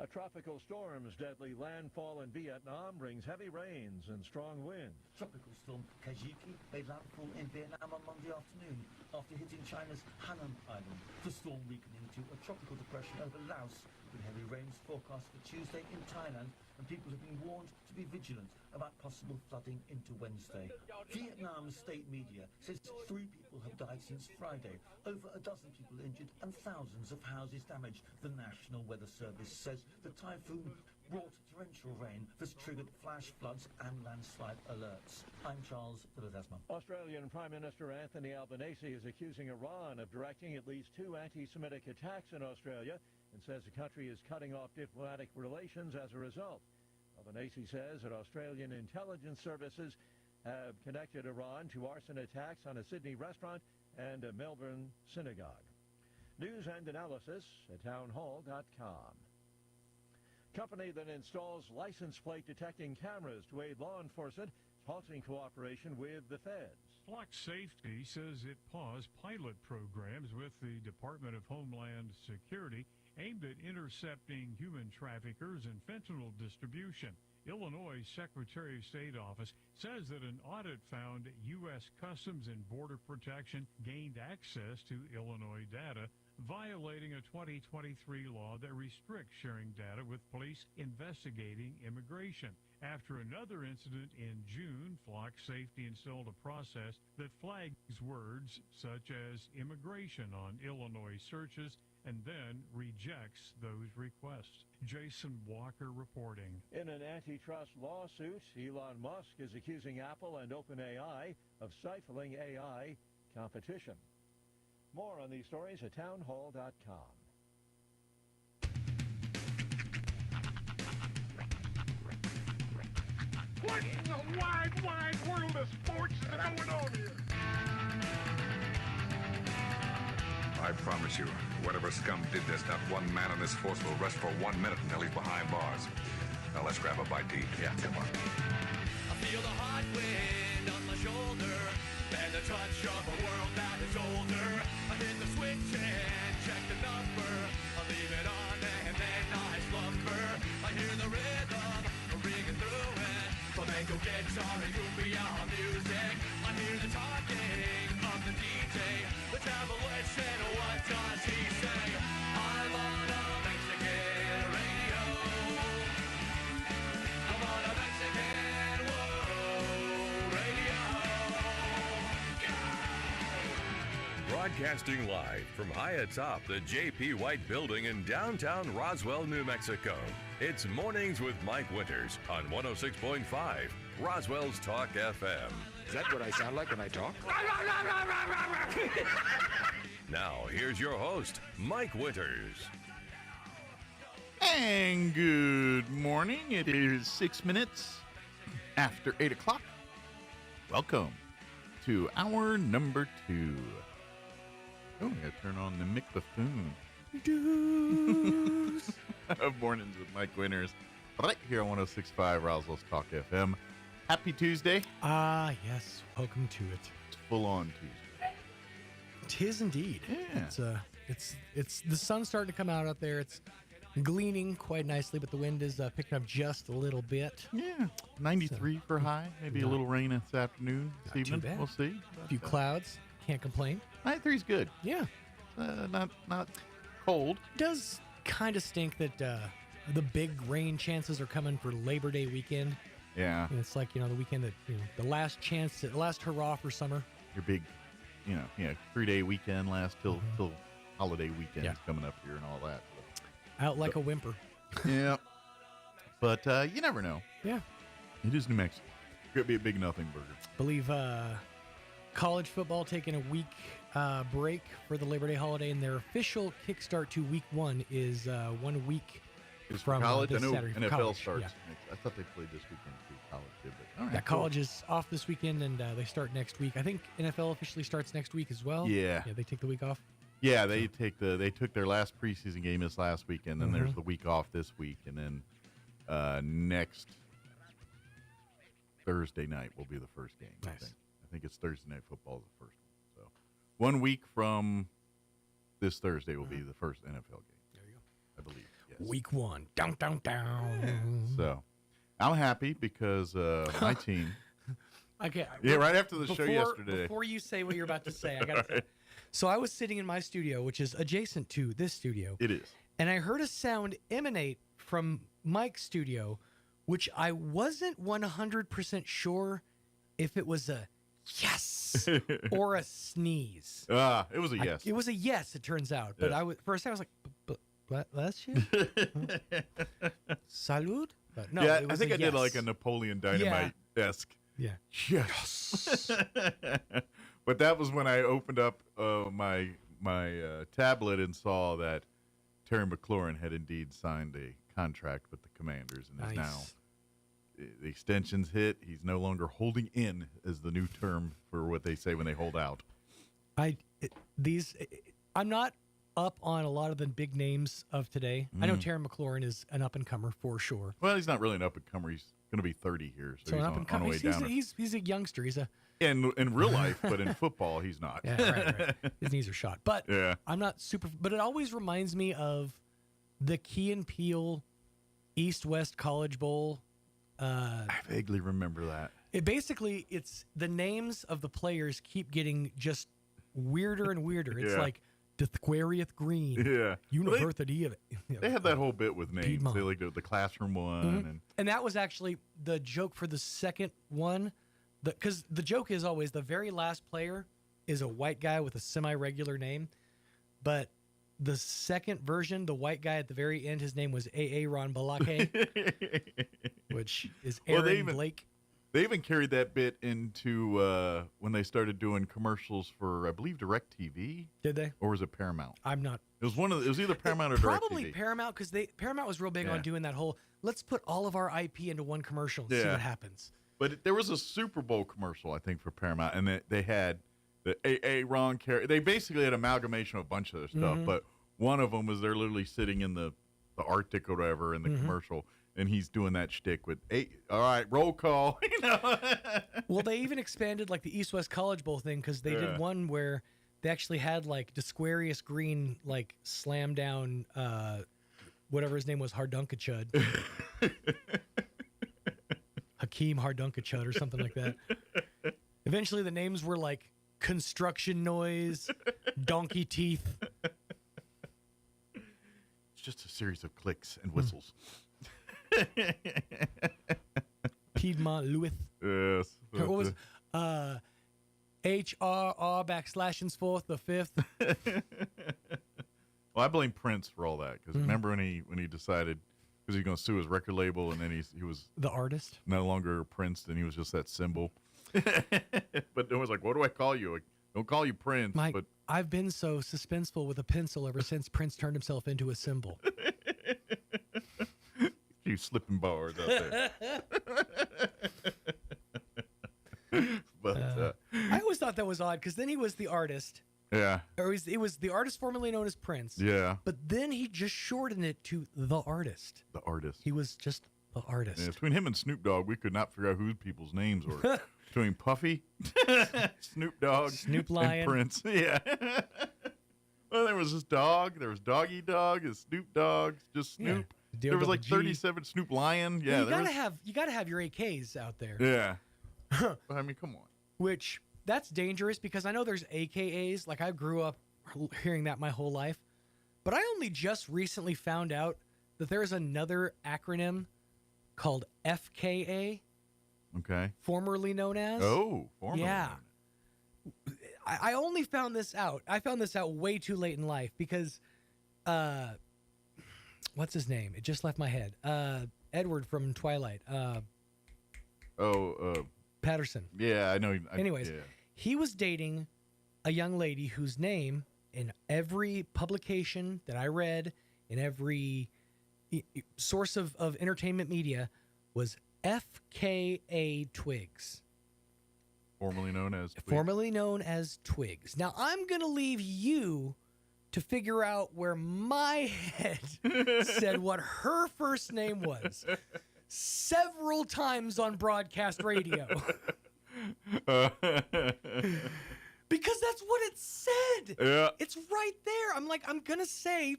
A tropical storm's deadly landfall in Vietnam brings heavy rains and strong winds. Tropical storm Kajiki made landfall in Vietnam on Monday afternoon after hitting China's Hainan Island. The storm weakened into a tropical depression over Laos, with heavy rains forecast for Tuesday in Thailand, and people have been warned to be vigilant about possible flooding into Wednesday. Vietnam's state media says 3 people have died since Friday, over a dozen people injured, and thousands of houses damaged. The National Weather Service says the typhoon brought torrential rain that's triggered flash floods and landslide alerts. I'm Charles de Ledesma. Australian Prime Minister Anthony Albanese is accusing Iran of directing at least 2 anti-Semitic attacks in Australia and says the country is cutting off diplomatic relations as a result. Albanese says that Australian intelligence services have connected Iran to arson attacks on a Sydney restaurant and a Melbourne synagogue. News and analysis at townhall.com. Company that installs license plate detecting cameras to aid law enforcement is halting cooperation with the feds. Flock Safety says it paused pilot programs with the Department of Homeland Security aimed at intercepting human traffickers and fentanyl distribution. Illinois Secretary of State office says that an audit found U.S. Customs and Border Protection gained access to Illinois data, violating a 2023 law that restricts sharing data with police investigating immigration. after another incident in June. Flock Safety installed a process that flags words such as immigration on Illinois searches and then rejects those requests. Jason Walker reporting. In an antitrust lawsuit, Elon Musk is accusing Apple and OpenAI of stifling AI competition. More on these stories at townhall.com. What in the wide, wide world of sports is going on here? I promise you, whatever scum did this, not one man in this force will rest for 1 minute until he's behind bars. Now let's grab a bite to eat. Yeah, come on. I feel the hot wind on my shoulder and the touch of a world that is older. I hit the switch and check the number. I leave it on and then I slumber. I hear the rhythm ringing through it. Flamenco guitar and cumbia music. I hear the talking of the DJ. Let's have a listen. What does he say? I'm on a Mexican radio. I'm on a Mexican radio. Broadcasting live from high atop the J.P. White Building in downtown Roswell, New Mexico. It's Mornings with Mike Winters on 106.5 Roswell's Talk FM. Is that what I sound like when I talk? Now, here's your host, Mike Winters. And good morning. It is 6 minutes after 8 o'clock. Welcome to hour number 2. Oh, I gotta turn on the microphone. Of Mornings with Mike Winters, right here on 106.5 Roswell's Talk FM. Happy Tuesday. Ah, yes. Welcome to it. It's full on Tuesday. Tis indeed. Yeah. It's the sun's starting to come out there. It's gleaming quite nicely, but the wind is picking up just a little bit. Yeah. 93 for high. Maybe a little rain this afternoon, this evening. We'll see. A few clouds. Can't complain. 93 is good. Yeah. Not cold. Does kind of stink that the big rain chances are coming for Labor Day weekend. Yeah. And it's like, the weekend that, the last chance, the last hurrah for summer. Your big, 3-day weekend last till holiday weekend is coming up here and all that. Out like a whimper. Yeah. But you never know. Yeah. It is New Mexico. Could be a big nothing burger. Believe college football taking a week break for the Labor Day holiday, and their official kickstart to week 1 is 1 week from college. this I know Saturday. NFL college, starts. yeah. I thought they played this weekend too. College did, but all right. Yeah, college is off this weekend, and they start next week. I think NFL officially starts next week as well. Yeah. Yeah, they take the week off. Yeah, they took their last preseason game this last weekend, then there's the week off this week, and then next Thursday night will be the first game. Nice. I think it's Thursday Night Football is the first one. So 1 week from this Thursday will be the first NFL game. There you go. I believe. Yes. Week 1. Down. So I'm happy because my team. Okay. Yeah, right after the show yesterday. Before you say what you're about to say, I got to say. So I was sitting in my studio, which is adjacent to this studio. It is. And I heard a sound emanate from Mike's studio, which I wasn't 100% sure if it was a yes or a sneeze. It was a yes. It was a yes, it turns out. But Yes. First I was like, bless you? Salud? But no, yeah, it was I think a I did like a Napoleon Dynamite-esque. Yeah. Yes. But that was when I opened up my tablet and saw that Terry McLaurin had indeed signed a contract with the Commanders and is now the extension's hit. He's no longer holding in, is the new term for what they say when they hold out. I'm not up on a lot of the big names of today. I know Terry McLaurin is an up and comer for sure. Well, he's not really an up and comer. He's going to be 30 here, so he's an up and comer. on the way down. He's a youngster. He's a in real life, but in football, he's not. Yeah, right. His knees are shot. But yeah. I'm not super. But it always reminds me of the Key and Peele East-West College Bowl. I vaguely remember that. It's the names of the players keep getting just weirder and weirder. It's like Disquarieth Green. Yeah. University of it. They have that whole bit with names. Piedmont. They like the classroom one. And that was actually the joke for the second one. Because the joke is always the very last player is a white guy with a semi-regular name. But the second version, the white guy at the very end, his name was Aaron Balake, which is Aaron Blake. They even carried that bit into when they started doing commercials for, I believe, DirecTV. Did they? Or was it Paramount? I'm not. It was it was either Paramount or Probably DirecTV. Paramount, because Paramount was real big on doing that whole, let's put all of our IP into one commercial and see what happens. But there was a Super Bowl commercial, I think, for Paramount, and they had the Aaron Carey. They basically had an amalgamation of a bunch of their stuff, but one of them was they're literally sitting in the Arctic or whatever in the commercial, and he's doing that shtick with, hey, all right, roll call. Well, they even expanded like the East-West College Bowl thing, because they did one where they actually had like Disquarious Green like slam down whatever his name was, Hardunkachud. Hakeem Hardunkachud or something like that. Eventually the names were like Construction Noise, Donkey Teeth. It's just a series of clicks and whistles. Piedmont Lewis. Yes. What was HRR/henceforth the fifth? Well, I blame Prince for all that, because remember when he decided, because he's going to sue his record label, and then he was the artist, no longer Prince, and he was just that symbol. But it was like, what do I call you? I don't call you Prince. Mike, but I've been so suspenseful with a pencil ever since Prince turned himself into a symbol. You slipping bars out there. But I always thought that was odd, because then he was the artist. Yeah. Or it was the artist formerly known as Prince. Yeah. But then he just shortened it to the artist. The artist. He was just the artist. Yeah, between him and Snoop Dogg, we could not figure out who people's names were. Between Puffy, Snoop Dogg, Snoop Lion, and Prince. Yeah. Well, there was this dog. There was Doggy Dog and Snoop Dogg. Just Snoop. Yeah. There was like 37 Snoop Lion. Yeah. Well, you gotta have your AKs out there. Yeah. I mean, come on. Which that's dangerous, because I know there's AKAs. Like, I grew up hearing that my whole life, but I only just recently found out that there's another acronym called FKA. Okay. Formerly known as. Oh, formerly. Yeah. I only found this out. I found this out way too late in life, because, what's his name? It just left my head. Edward from Twilight. Patterson. Yeah, I know. Anyways, he was dating a young lady whose name, in every publication that I read, in every source of entertainment media, was FKA Twigs. Formerly known as Twigs. Formerly known as Twigs. Now, I'm going to leave you to figure out where my head said what her first name was several times on broadcast radio. Because that's what it said. Yeah. It's right there. I'm like, I'm going to say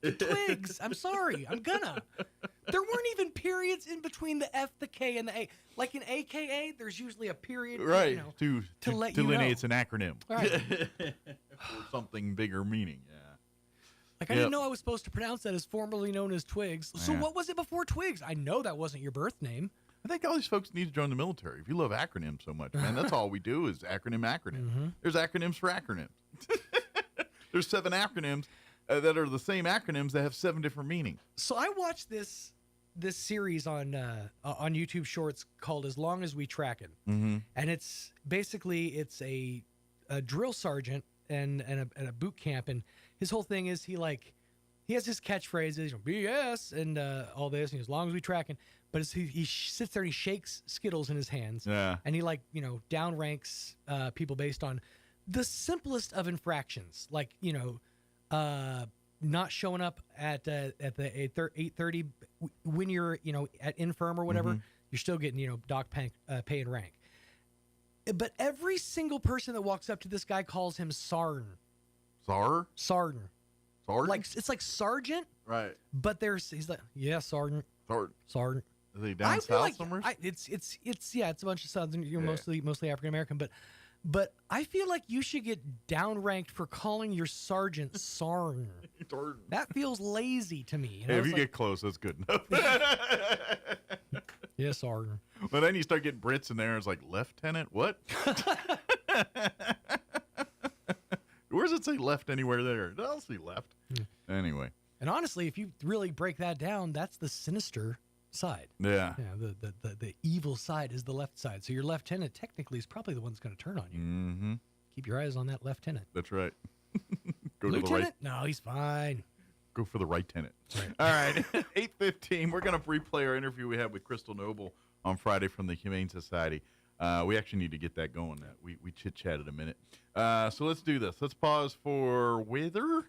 Twigs. I'm sorry. I'm gonna. There weren't even periods in between the F, the K, and the A. Like in AKA, there's usually a period, right? You know, to let you know. delineate It's an acronym. Right. For something bigger meaning. Yeah. Like, I didn't know I was supposed to pronounce that as formerly known as Twigs. So what was it before Twigs? I know that wasn't your birth name. I think all these folks need to join the military. If you love acronyms so much, man, that's all we do is acronym. There's acronyms for acronyms. There's 7 acronyms that are the same acronyms that have 7 different meanings. So I watched this series on YouTube Shorts called "As Long as We Trackin'," and it's basically a drill sergeant and a boot camp, and his whole thing is he has his catchphrases, BS and all this, and as long as we tracking, but he sits there and he shakes Skittles in his hands, and he downranks people based on the simplest of infractions, like not showing up at the 8:30 when you're at infirm or whatever, you're still getting doc pay and rank. But every single person that walks up to this guy calls him Sarn. Sarn? Sarn. Sarn? Like it's like sergeant, right? But he's like, yeah, sergeant. Sarn. Is he down south somewhere? It's a bunch of southern, mostly African American, but but I feel like you should get downranked for calling your sergeant Sarn. That feels lazy to me. Hey, if you get close, that's good enough. Yes, Sarn. But then you start getting Brits in there, and it's like, Lieutenant, what? Where does it say left anywhere there? I don't see left. Anyway. And honestly, if you really break that down, that's the sinister side. Yeah. The evil side is the left side. So your lieutenant technically is probably the one that's going to turn on you. Mm-hmm. Keep your eyes on that lieutenant. That's right. Go Lieutenant? to the right. No, he's fine. Go for the right tenant. All right. 8:15. We're going to replay our interview we had with Crystal Noble on Friday from the Humane Society. We actually need to get that going. We chit-chatted a minute. So let's do this. Let's pause for weather,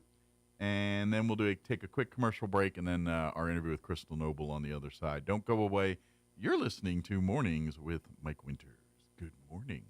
and then we'll take a quick commercial break, and then our interview with Crystal Noble on the other side. Don't go away. You're listening to Mornings with Mike Winters. Good morning.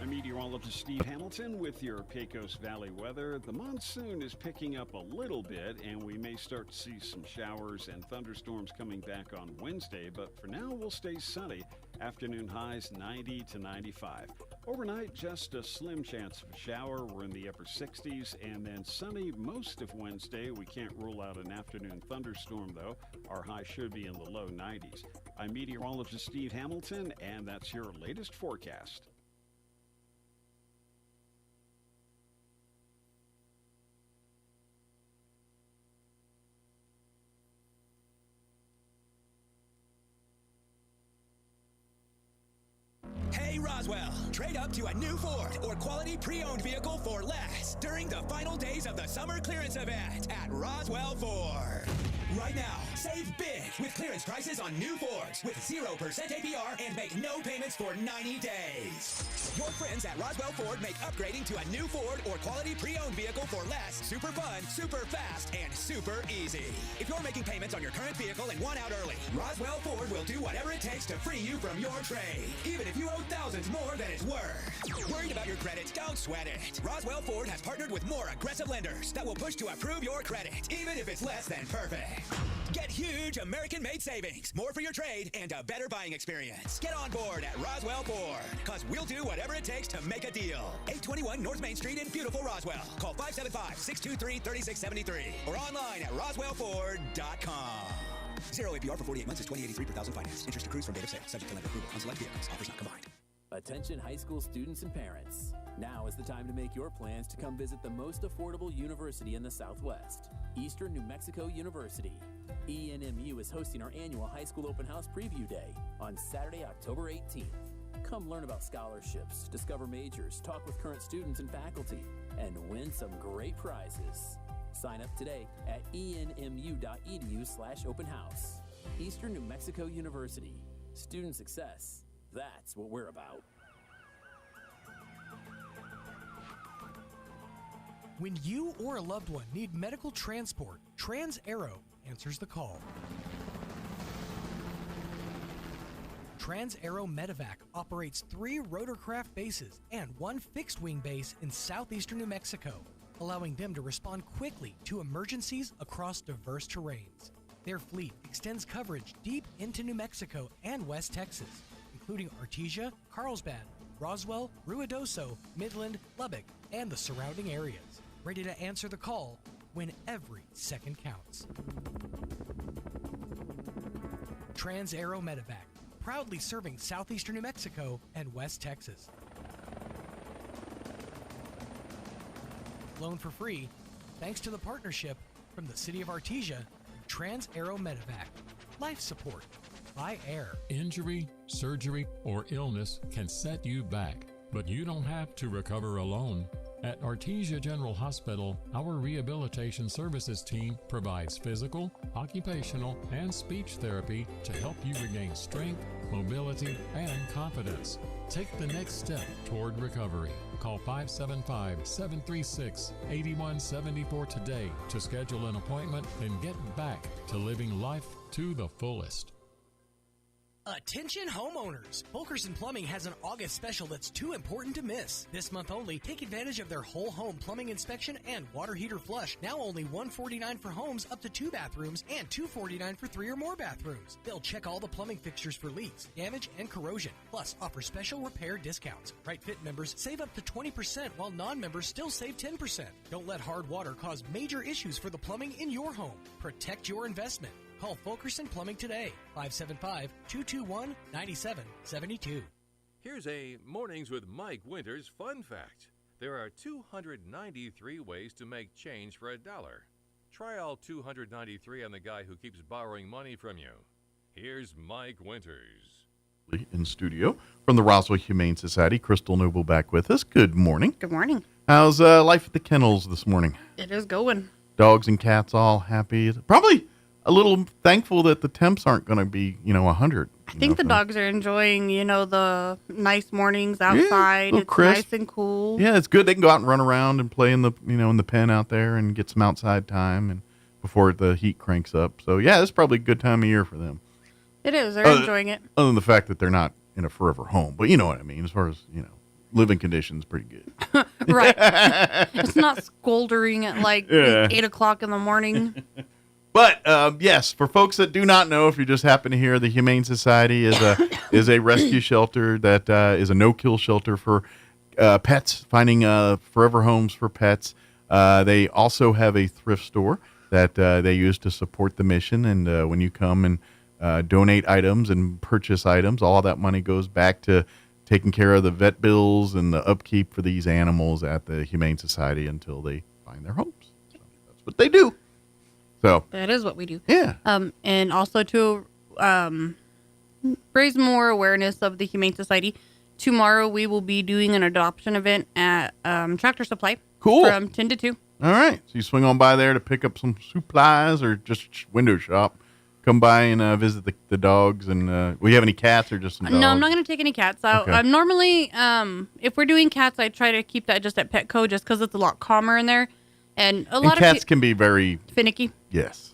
I'm meteorologist Steve Hamilton with your Pecos Valley weather. The monsoon is picking up a little bit, and we may start to see some showers and thunderstorms coming back on Wednesday, but for now we'll stay sunny. Afternoon highs 90 to 95. Overnight, just a slim chance of a shower. We're in the upper 60s, and then sunny most of Wednesday. We can't rule out an afternoon thunderstorm, though. Our high should be in the low 90s. I'm meteorologist Steve Hamilton, and that's your latest forecast. Hey Roswell, trade up to a new Ford or quality pre-owned vehicle for less during the final days of the summer clearance event at Roswell Ford. Right now, save big with clearance prices on new Fords with 0% APR and make no payments for 90 days. Your friends at Roswell Ford make upgrading to a new Ford or quality pre-owned vehicle for less super fun, super fast, and super easy. If you're making payments on your current vehicle and want out early, Roswell Ford will do whatever it takes to free you from your trade, even if you owe thousands more than it's worth. Worried about your credit? Don't sweat it. Roswell Ford has partnered with more aggressive lenders that will push to approve your credit, even if it's less than perfect. Get huge American-made savings, more for your trade, and a better buying experience. Get on board at Roswell Ford, because we'll do whatever it takes to make a deal. 821 North Main Street in beautiful Roswell. Call 575-623-3673 or online at roswellford.com. 0 APR for 48 months is $20.83 per thousand finance. Interest accrues from date of sale, subject to lender approval on select vehicles. Offers not combined. Attention high school students and parents. Now is the time to make your plans to come visit the most affordable university in the Southwest, Eastern New Mexico University. ENMU is hosting our annual high school open house preview day on Saturday, October 18th. Come learn about scholarships, discover majors, talk with current students and faculty, and win some great prizes. Sign up today at enmu.edu/open house. Eastern New Mexico University. Student success. That's what we're about. When you or a loved one need medical transport, Trans-Aero answers the call. Trans-Aero Medevac operates 3 rotorcraft bases and 1 fixed-wing base in southeastern New Mexico, allowing them to respond quickly to emergencies across diverse terrains. Their fleet extends coverage deep into New Mexico and West Texas, including Artesia, Carlsbad, Roswell, Ruidoso, Midland, Lubbock, and the surrounding areas, ready to answer the call when every second counts. Trans-Aero Medevac, proudly serving southeastern New Mexico and West Texas. Flown for free, thanks to the partnership from the City of Artesia and Trans-Aero Medevac. Life support by air. Injury, surgery, or illness can set you back, but you don't have to recover alone. At Artesia General Hospital, our rehabilitation services team provides physical, occupational, and speech therapy to help you regain strength, mobility, and confidence. Take the next step toward recovery. Call 575-736-8174 today to schedule an appointment and get back to living life to the fullest. Attention homeowners! Fulkerson Plumbing has an August special that's too important to miss. This month only, take advantage of their whole home plumbing inspection and water heater flush. Now only $149 for homes up to 2 bathrooms and $249 for 3 or more bathrooms. They'll check all the plumbing fixtures for leaks, damage, and corrosion. Plus, offer special repair discounts. Right Fit members save up to 20% while non-members still save 10%. Don't let hard water cause major issues for the plumbing in your home. Protect your investment. Call Fulkerson Plumbing today, 575-221-9772. Here's a Mornings with Mike Winters fun fact. There are 293 ways to make change for $1. Try all 293 on the guy who keeps borrowing money from you. Here's Mike Winters. In studio from the Roswell Humane Society, Crystal Noble back with us. Good morning. Good morning. How's life at the kennels this morning? It is going. Dogs and cats all happy? Probably a little thankful that the temps aren't going to be, 100. I think the dogs are enjoying, the nice mornings outside. Yeah, it's crisp. Nice and cool. Yeah, it's good. They can go out and run around and play in the, in the pen out there and get some outside time and before the heat cranks up. So, yeah, it's probably a good time of year for them. It is. They're enjoying it. Other than the fact that they're not in a forever home. But you know what I mean, as far as, living conditions, pretty good. Right. It's not scoldering at 8 o'clock in the morning. But yes, for folks that do not know, if you just happen to hear, the Humane Society is a rescue shelter that is a no-kill shelter for pets, finding forever homes for pets. They also have a thrift store that they use to support the mission. And when you come and donate items and purchase items, all that money goes back to taking care of the vet bills and the upkeep for these animals at the Humane Society until they find their homes. So that's what they do. So that is what we do. Yeah. And also to raise more awareness of the Humane Society, tomorrow we will be doing an adoption event at Tractor Supply. Cool. From 10 to 2. All right. So you swing on by there to pick up some supplies or just window shop. Come by and visit the dogs. And will you have any cats or just some dogs? No, I'm not going to take any cats out. Okay. Normally, if we're doing cats, I try to keep that just at Petco just because it's a lot calmer in there. And a lot of cats can be very finicky. Yes.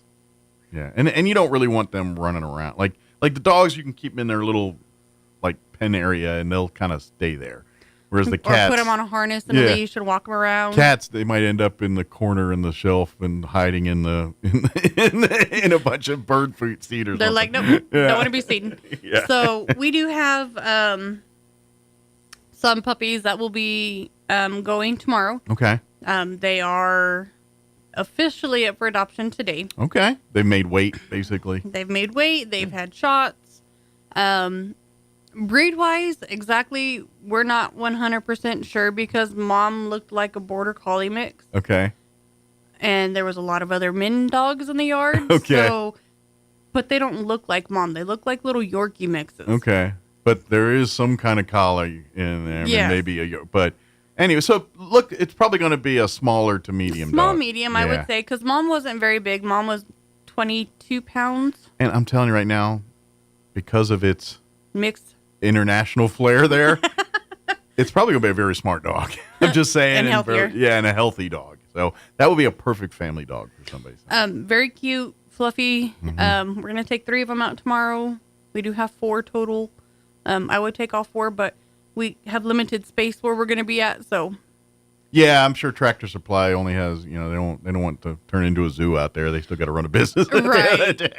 Yeah. And you don't really want them running around. Like the dogs, you can keep them in their little pen area and they'll kind of stay there. Whereas the cats, or put them on a harness and a leash and walk them around. Cats, they might end up in the corner in the shelf and hiding in a bunch of bird food seed or They're something. nope, don't want to be seen. Yeah. So we do have some puppies that will be going tomorrow. Okay. They are officially up for adoption today. Okay. They've made weight, basically. They've made weight. They've had shots. Breed-wise, exactly, we're not 100% sure because Mom looked like a Border Collie mix. Okay. And there was a lot of other min dogs in the yard. Okay. But they don't look like Mom. They look like little Yorkie mixes. Okay. But there is some kind of collie in there. Yeah. Maybe but anyway, so look, it's probably going to be a smaller to medium Small, dog. medium, I would say, because Mom wasn't very big. Mom was 22 pounds. And I'm telling you right now, because of its mixed international flair there, it's probably going to be a very smart dog. I'm just saying. And healthier. And a healthy dog. So that would be a perfect family dog for somebody. Very cute, fluffy. We're going to take 3 of them out tomorrow. We do have 4 total. I would take all 4, but we have limited space where we're going to be at, so. Yeah, I'm sure Tractor Supply only has, they don't want to turn into a zoo out there. They still got to run a business. Right.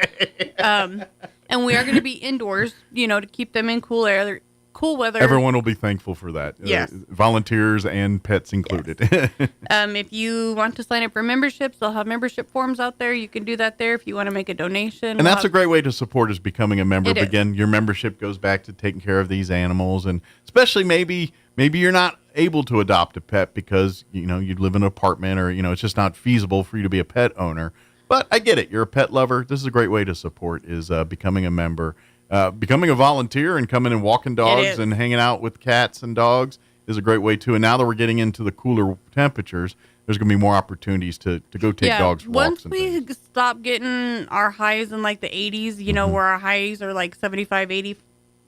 And we are going to be indoors, to keep them in cool air, cool weather. Everyone will be thankful for that. Yes. Volunteers and pets included. Yes. If you want to sign up for memberships, they'll have membership forms out there. You can do that there if you want to make a donation. And that's a great way to support is becoming a member. It is. Again, your membership goes back to taking care of these animals. And especially maybe you're not able to adopt a pet because, you live in an apartment or, it's just not feasible for you to be a pet owner. But I get it. You're a pet lover. This is a great way to support is becoming a member. Becoming a volunteer and coming and walking dogs and hanging out with cats and dogs is a great way, too. And now that we're getting into the cooler temperatures, there's going to be more opportunities to go take dogs for walks. Once we stop getting our highs in the 80s, where our highs are 75, 80,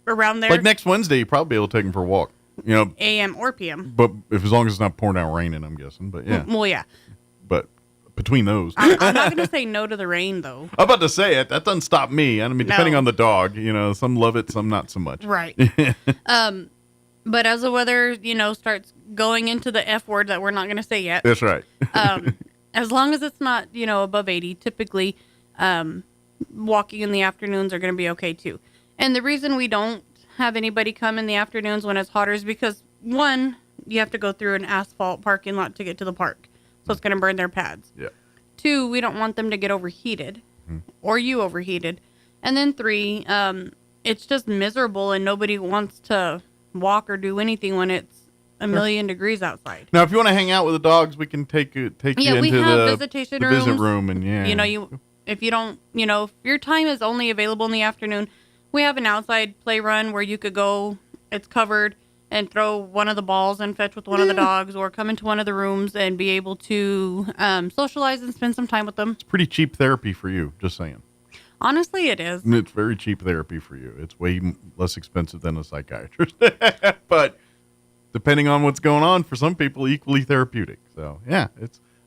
around there. Like next Wednesday, you'll probably be able to take them for a walk. AM or PM. But as long as it's not pouring down raining, I'm guessing. But yeah. Well, yeah. But between those. I'm not going to say no to the rain, though. I'm about to say it. That doesn't stop me. I mean, depending No. on the dog, some love it, some not so much. Right. But as the weather, starts going into the F word that we're not going to say yet. That's right. As long as it's not, above 80, typically walking in the afternoons are going to be okay too. And the reason we don't have anybody come in the afternoons when it's hotter is because, one, you have to go through an asphalt parking lot to get to the park. So it's going to burn their pads. Yeah. 2, we don't want them to get overheated or you overheated. And then 3, it's just miserable and nobody wants to walk or do anything when it's a million degrees outside. Now, if you want to hang out with the dogs, we can take you into we have the visitation visit rooms. room, and If you don't, if your time is only available in the afternoon, we have an outside play run where you could go, it's covered, and throw one of the balls and fetch with one of the dogs, or come into one of the rooms and be able to socialize and spend some time with them. It's pretty cheap therapy for you, just saying. Honestly, it is. And it's very cheap therapy for you. It's way less expensive than a psychiatrist. But depending on what's going on, for some people, equally therapeutic. So, yeah,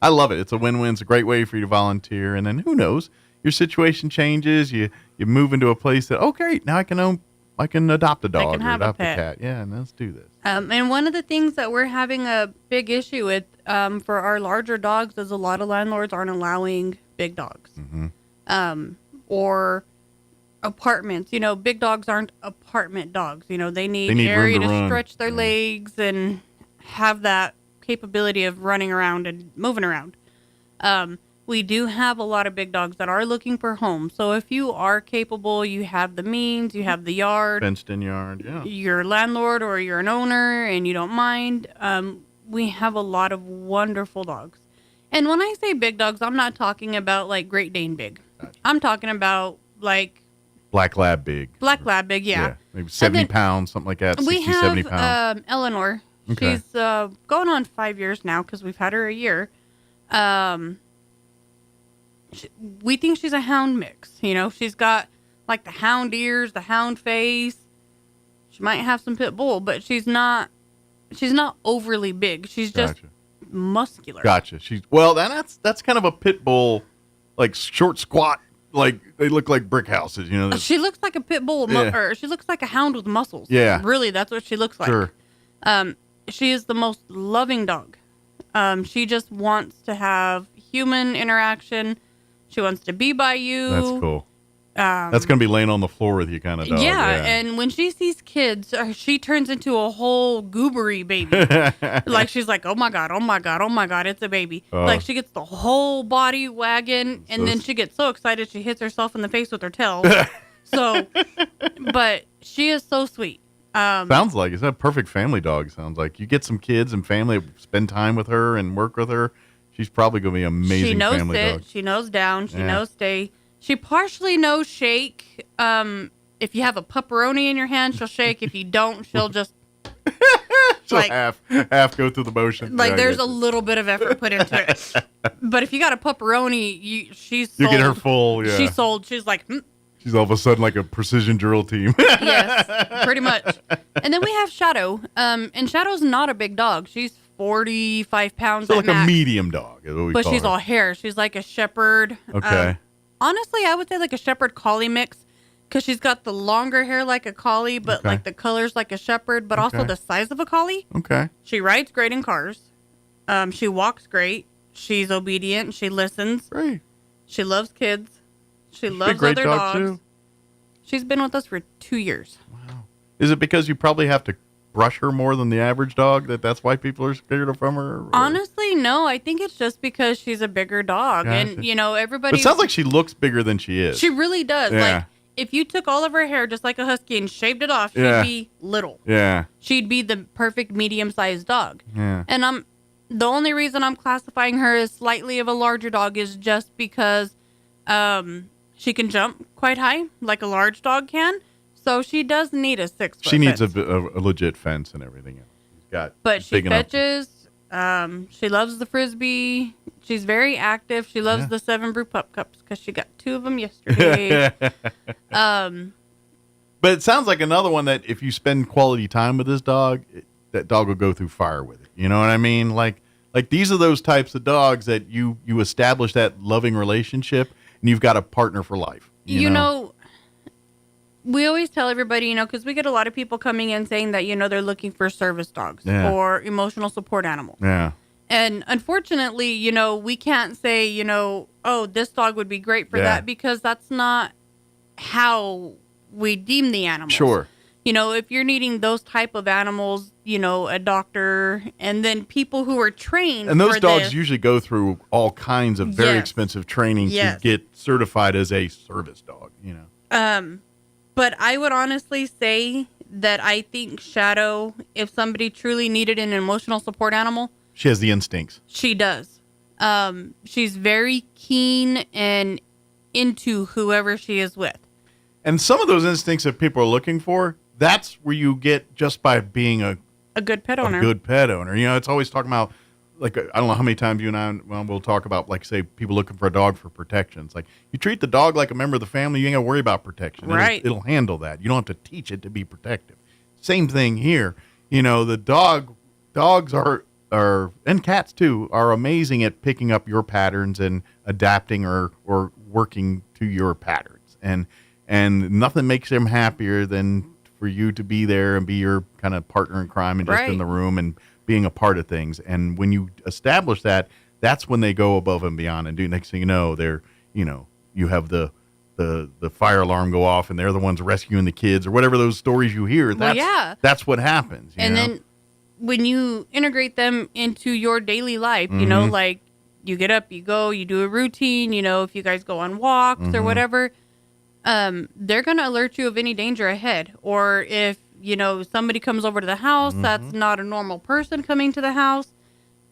I love it. It's a win-win. It's a great way for you to volunteer. And then who knows? Your situation changes. You move into a place that, great, now I can adopt a dog or adopt a cat. Yeah, and let's do this. And one of the things that we're having a big issue with for our larger dogs is a lot of landlords aren't allowing big dogs. Or apartments. Big dogs aren't apartment dogs. They need area to stretch their legs and have that capability of running around and moving around. We do have a lot of big dogs that are looking for homes. So if you are capable, you have the means, you have the yard. Fenced-in yard, yeah. You're a landlord or you're an owner and you don't mind, we have a lot of wonderful dogs. And when I say big dogs, I'm not talking about like Great Dane big. Gotcha. I'm talking about like Black Lab big. Black Lab big, yeah. Maybe 70 pounds, something like that. 60, 70 pounds. We have Eleanor. Okay. She's going on 5 years now because we've had her a year. We think she's a hound mix. She's got like the hound ears, the hound face. She might have some pit bull, but she's not overly big. She's just muscular. Gotcha. That's kind of a pit bull, like short, squat. Like they look like brick houses, She looks like a pit bull, or she looks like a hound with muscles. Yeah, really, that's what she looks like. Sure. She is the most loving dog. She just wants to have human interaction. She wants to be by you. That's cool. That's gonna be laying on the floor with you, kind of dog. Yeah, and when she sees kids, she turns into a whole goobery baby. Like she's like, oh my god, oh my god, oh my god, it's a baby. Like she gets the whole body wagging, and then she gets so excited she hits herself in the face with her tail. But she is so sweet. Sounds like it's a perfect family dog. Sounds like you get some kids and family, spend time with her and work with her. She's probably gonna be an amazing she knows family sit, dog. She knows down. She knows stay. She partially knows shake. If you have a pepperoni in your hand, she'll shake. If you don't, she'll just she'll half go through the motion. Like there's a little bit of effort put into it. But if you got a pepperoni, she's sold. You get her full. Yeah, she's sold. She's like. She's all of a sudden like a precision drill team. Yes, pretty much. And then we have Shadow. And Shadow's not a big dog. She's 45 pounds. So like max, a medium dog. But she's all hair. She's like a shepherd. Okay. Honestly, I would say like a shepherd collie mix, because she's got the longer hair like a collie, but like the colors like a shepherd, but also the size of a collie. Okay. She rides great in cars. She walks great. She's obedient. She listens. Great. She loves kids. She loves other dogs. Too. She's been with us for 2 years. Wow. Is it because you probably have to brush her more than the average dog that's why people are scared of her? Or? Honestly, no. I think it's just because she's a bigger dog. Gotcha. And, everybody... But it sounds like she looks bigger than she is. She really does. Yeah. Like, if you took all of her hair just like a husky and shaved it off, she'd be little. Yeah. She'd be the perfect medium-sized dog. Yeah. And the only reason I'm classifying her as slightly of a larger dog is just because she can jump quite high, like a large dog can. So she does need a 6 foot She needs fence. a legit fence and everything else. But she fetches. She loves the Frisbee. She's very active. She loves the 7 brew pup cups because she got 2 of them yesterday. But it sounds like another one that if you spend quality time with this dog, that dog will go through fire with it. You know what I mean? Like Like, these are those types of dogs that you establish that loving relationship, and you've got a partner for life. You know, we always tell everybody, because we get a lot of people coming in saying that, they're looking for service dogs or emotional support animals. Yeah. And unfortunately, we can't say, oh, this dog would be great for that, because that's not how we deem the animals. Sure. If you're needing those type of animals, a doctor, and then people who are trained. And those for dogs this, usually go through all kinds of very expensive training to get certified as a service dog, But I would honestly say that I think Shadow, if somebody truly needed an emotional support animal, she has the instincts. She does. She's very keen and into whoever she is with. And some of those instincts that people are looking for, that's where you get just by being a good pet owner. A good pet owner. It's always talking about, like, I don't know how many times you and I will talk about, like, say, people looking for a dog for protection. It's like, you treat the dog like a member of the family, you ain't got to worry about protection. Right. It'll handle that. You don't have to teach it to be protective. Same thing here. The dogs are, and cats too, are amazing at picking up your patterns and adapting or working to your patterns. And nothing makes them happier than for you to be there and be your kind of partner in crime and just in the room and being a part of things. And when you establish that, that's when they go above and beyond and do. Next thing you know, you have the fire alarm go off and they're the ones rescuing the kids or whatever those stories you hear. That's what happens. And then when you integrate them into your daily life, like you get up, you go, you do a routine, if you guys go on walks or whatever, they're going to alert you of any danger ahead. Or if, somebody comes over to the house that's not a normal person coming to the house,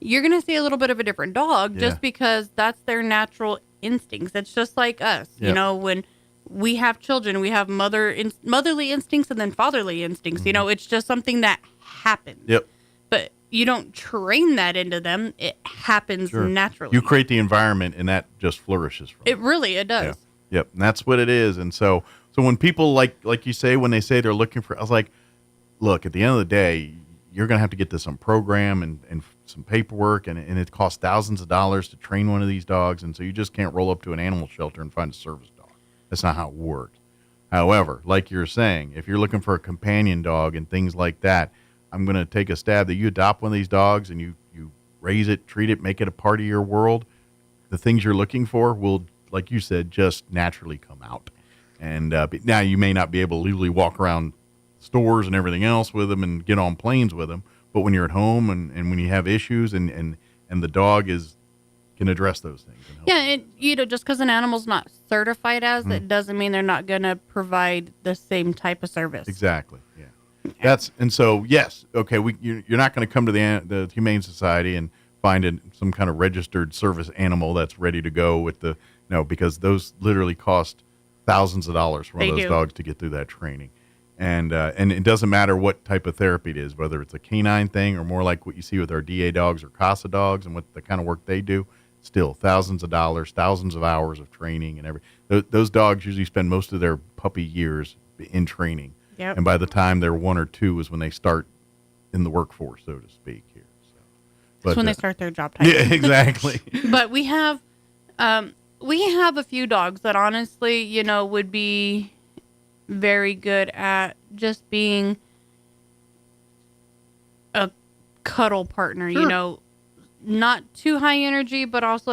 you're going to see a little bit of a different dog just because that's their natural instincts. It's just like us. When we have children, we have motherly instincts and then fatherly instincts. It's just something that happens. Yep. But you don't train that into them. It happens naturally. You create the environment and that just flourishes. It does. Yeah. Yep, and that's what it is. And so when people, like you say, when they say they're looking for, I was like, look, at the end of the day, you're going to have to get this on program and some paperwork, and it costs thousands of dollars to train one of these dogs, and so you just can't roll up to an animal shelter and find a service dog. That's not how it works. However, like you're saying, if you're looking for a companion dog and things like that, I'm going to take a stab that you adopt one of these dogs and you raise it, treat it, make it a part of your world. The things you're looking for will, like you said, just naturally come out. And now you may not be able to legally walk around stores and everything else with them and get on planes with them, but when you're at home and when you have issues and the dog can address those things. And just because an animal's not certified as, it doesn't mean they're not going to provide the same type of service. Exactly. Yeah. Yes. Okay. You're not going to come to the Humane Society and find some kind of registered service animal that's ready to go with because those literally cost thousands of dollars for one of those dogs to get through that training. And it doesn't matter what type of therapy it is, whether it's a canine thing or more like what you see with our DA dogs or CASA dogs and what the kind of work they do. Still thousands of dollars, thousands of hours of training and everything. Those dogs usually spend most of their puppy years in training. Yep. And by the time they're 1 or 2 is when they start in the workforce, so to speak. Here, that's when they start their job title. Yeah, exactly. But we have a few dogs that honestly, would be very good at just being a cuddle partner. Sure. Not too high energy, but also,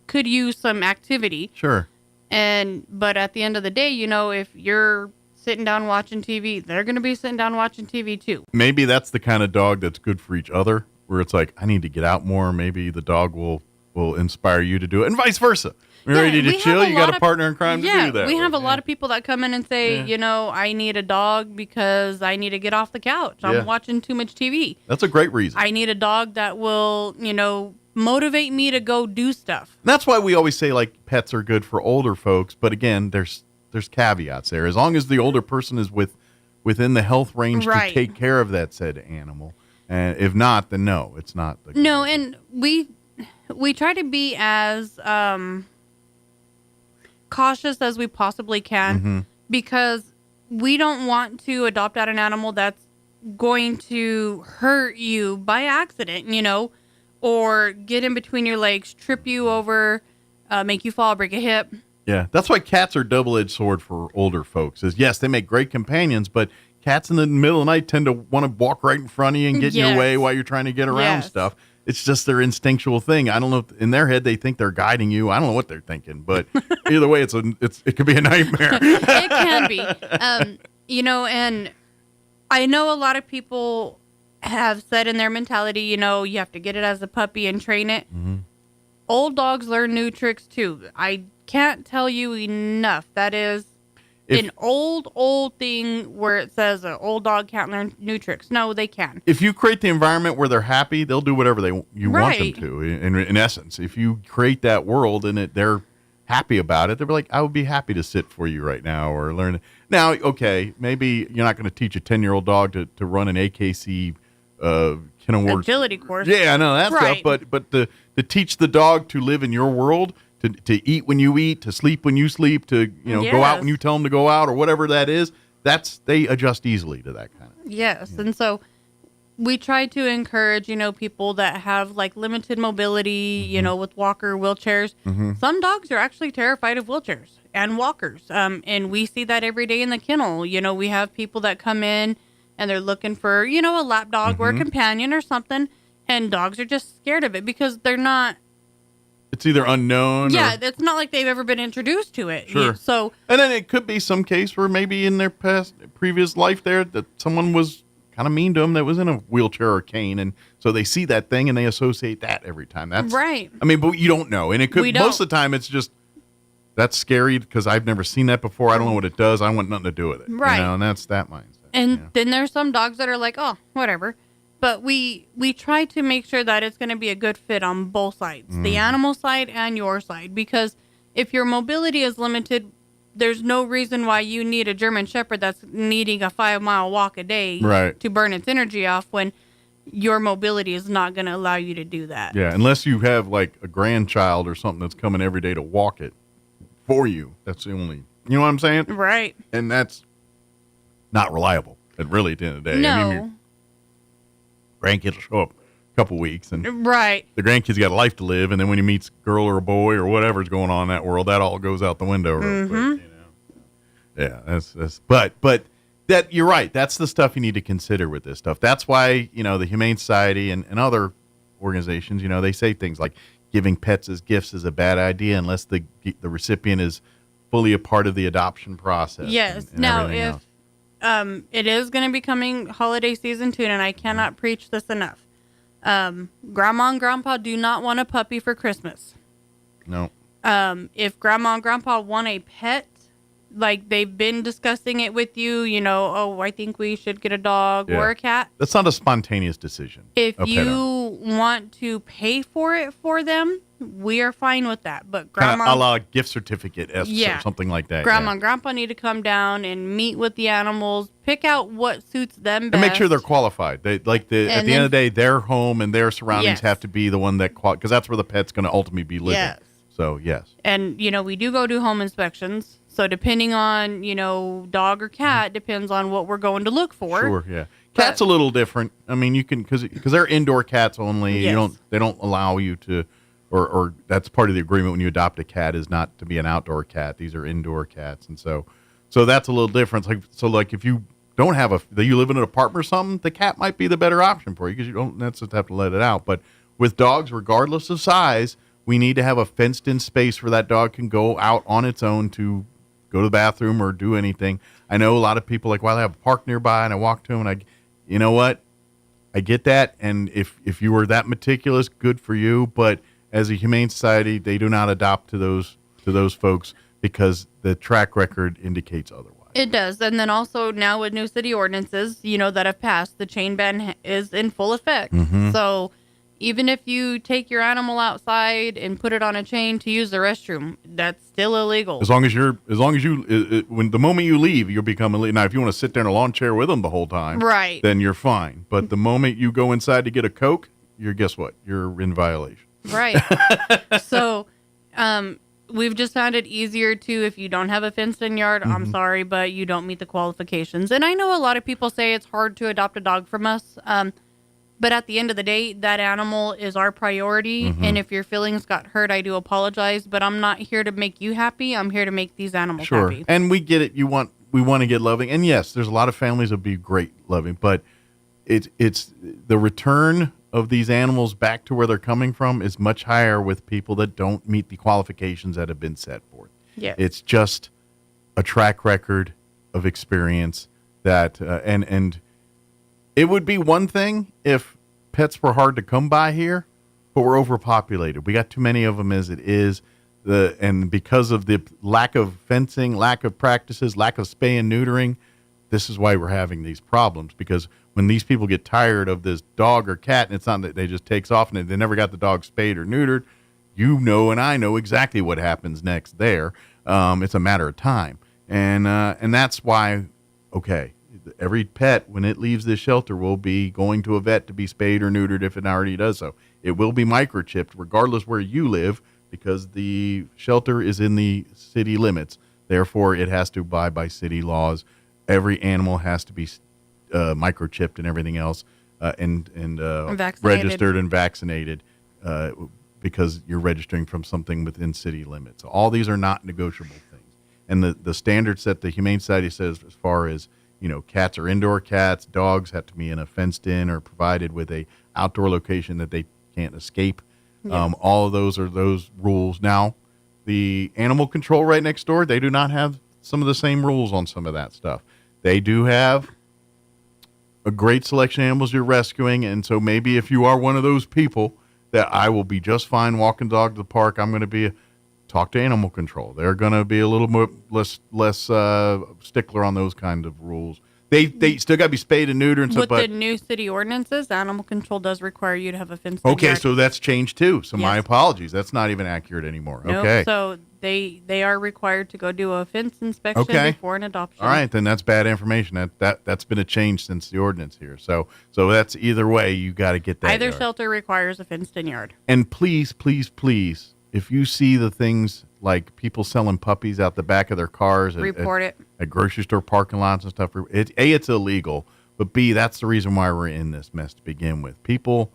could use some activity. Sure. But at the end of the day, if you're sitting down watching TV, they're going to be sitting down watching TV too. Maybe that's the kind of dog that's good for each other, where it's like, I need to get out more. Maybe the dog will inspire you to do it, and vice versa. You're ready to chill, you got a partner in crime to do that. We have a lot of people that come in and say, I need a dog because I need to get off the couch. I'm watching too much TV. That's a great reason. I need a dog that will, motivate me to go do stuff. That's why we always say, like, pets are good for older folks. But again, there's caveats there. As long as the older person is within the health range to take care of that said animal. And if not, then no, it's not. No, and we try to be as cautious as we possibly can because we don't want to adopt out an animal that's going to hurt you by accident, or get in between your legs, trip you over, make you fall, break a hip. Yeah, that's why cats are a double-edged sword for older folks. Is yes, they make great companions, but cats in the middle of the night tend to want to walk right in front of you and get in your way while you're trying to get around stuff. It's just their instinctual thing. I don't know if in their head they think they're guiding you. I don't know what they're thinking, but either way, it could be a nightmare. It can be. And I know a lot of people have said in their mentality, you have to get it as a puppy and train it. Mm-hmm. Old dogs learn new tricks too. I can't tell you enough. That is an old thing where it says an old dog can't learn new tricks. No, they can. If you create the environment where they're happy, they'll do whatever you want them to. In essence, if you create that world and they're happy about it, they're like, I would be happy to sit for you right now or learn. Now, okay, maybe you're not going to teach a 10-year-old dog to run an AKC agility course. Yeah, I know that stuff. But to teach the dog to live in your world, to eat when you eat, to sleep when you sleep, to go out when you tell them to go out, or whatever that is, they adjust easily to that kind of. Yes, and so we try to encourage people that have like limited mobility, with walker wheelchairs. Mm-hmm. Some dogs are actually terrified of wheelchairs and walkers, and we see that every day in the kennel. We have people that come in and they're looking for a lap dog or a companion or something, and dogs are just scared of it because they're not. It's either unknown. Yeah, it's not like they've ever been introduced to it. Sure. And then it could be some case where maybe in their previous life there that someone was kind of mean to them that was in a wheelchair or cane, and so they see that thing and they associate that every time. That's right. I mean, but you don't know, and it could most of the time it's just that's scary because I've never seen that before. I don't know what it does. I want nothing to do with it. Right. And that's that mindset. And then there's some dogs that are like, oh, whatever. But we try to make sure that it's going to be a good fit on both sides, the animal side and your side. Because if your mobility is limited, there's no reason why you need a German Shepherd that's needing a 5-mile walk a day to burn its energy off when your mobility is not going to allow you to do that. Yeah, unless you have like a grandchild or something that's coming every day to walk it for you. That's the only, you know what I'm saying? Right. And that's not reliable. At the end of the day. No. I mean, your grandkids will show up a couple weeks, and the grandkids got a life to live, and then when he meets a girl or a boy or whatever's going on in that world, that all goes out the window real quick. Yeah, that's but that you're right. That's the stuff you need to consider with this stuff. That's why the Humane Society and other organizations, they say things like giving pets as gifts is a bad idea unless the recipient is fully a part of the adoption process. Yes. And now, everything if else. It is going to be coming holiday season too, and I cannot preach this enough. Grandma and Grandpa do not want a puppy for Christmas. No. If Grandma and Grandpa want a pet, like they've been discussing it with you, I think we should get a dog or a cat. That's not a spontaneous decision. If you want to pay for it for them, we are fine with that. But Grandma, kind of a la gift certificate, or something like that. Grandma and Grandpa need to come down and meet with the animals, pick out what suits them best, and make sure they're qualified. At the end of the day, their home and their surroundings have to be the one that because that's where the pet's going to ultimately be living. Yes. So yes. And we do go do home inspections. So depending on dog or cat depends on what we're going to look for. Sure. Yeah. Cat's a little different. I mean, you can because they're indoor cats only. Yes. They don't allow you to. Or that's part of the agreement when you adopt a cat is not to be an outdoor cat. These are indoor cats, and so that's a little different. Like if you don't have you live in an apartment or something, the cat might be the better option for you because you don't necessarily have to let it out. But with dogs, regardless of size, we need to have a fenced-in space where that dog can go out on its own to go to the bathroom or do anything. I know a lot of people like, well, I have a park nearby, and I walk to them, and you know what? I get that, and if you were that meticulous, good for you, but as a Humane Society, they do not adopt to those folks because the track record indicates otherwise. It does. And then also now with new city ordinances, that have passed, the chain ban is in full effect. Mm-hmm. So even if you take your animal outside and put it on a chain to use the restroom, that's still illegal. As long as you, when the moment you leave, you'll become illegal. Now, if you want to sit there in a lawn chair with them the whole time, right, then you're fine. But the moment you go inside to get a Coke, guess what? You're in violation. Right. So, we've just found it easier to, if you don't have a fenced-in yard, I'm sorry, but you don't meet the qualifications. And I know a lot of people say it's hard to adopt a dog from us. But at the end of the day, that animal is our priority. And if your feelings got hurt, I do apologize. But I'm not here to make you happy. I'm here to make these animals happy. And we get it. We want to get loving. And yes, there's a lot of families that would be great loving. But it's the return of these animals back to where they're coming from is much higher with people that don't meet the qualifications that have been set forth. Yeah. It's just a track record of experience that, and it would be one thing if pets were hard to come by here, but we're overpopulated. We got too many of them as it is. And because of the lack of fencing, lack of practices, lack of spay and neutering, this is why we're having these problems. Because when these people get tired of this dog or cat, and it's not that they just takes off and they never got the dog spayed or neutered, you know, and I know exactly what happens next there. It's a matter of time. And that's why, okay, every pet, when it leaves this shelter, will be going to a vet to be spayed or neutered if it already does so. It will be microchipped regardless where you live because the shelter is in the city limits. Therefore, it has to abide by city laws. Every animal has to be microchipped and everything else and registered and vaccinated because you're registering from something within city limits. So all these are not negotiable things. And the standards that the Humane Society says as far as, you know, cats are indoor cats, dogs have to be in a fenced in or provided with a outdoor location that they can't escape. Yes. All of those are those rules. Now, the animal control right next door, they do not have some of the same rules on some of that stuff. They do have a great selection of animals you're rescuing, and so maybe if you are one of those people that I will be just fine walking dog to the park, I'm going to talk to animal control. They're going to be a little more less stickler on those kind of rules. They still got to be spayed and neutered and stuff. With the new city ordinances, animal control does require you to have a fence. Okay, so that's changed too. So my apologies. That's not even accurate anymore. Nope, okay. So they are required to go do a fence inspection before an adoption. All right, then that's bad information. That's been a change since the ordinance here. So that's either way. You got to get that. Either shelter requires a fenced-in yard. And please, please, please, if you see the things like people selling puppies out the back of their cars, report it at grocery store parking lots and stuff. It's illegal, but B, that's the reason why we're in this mess to begin with. People,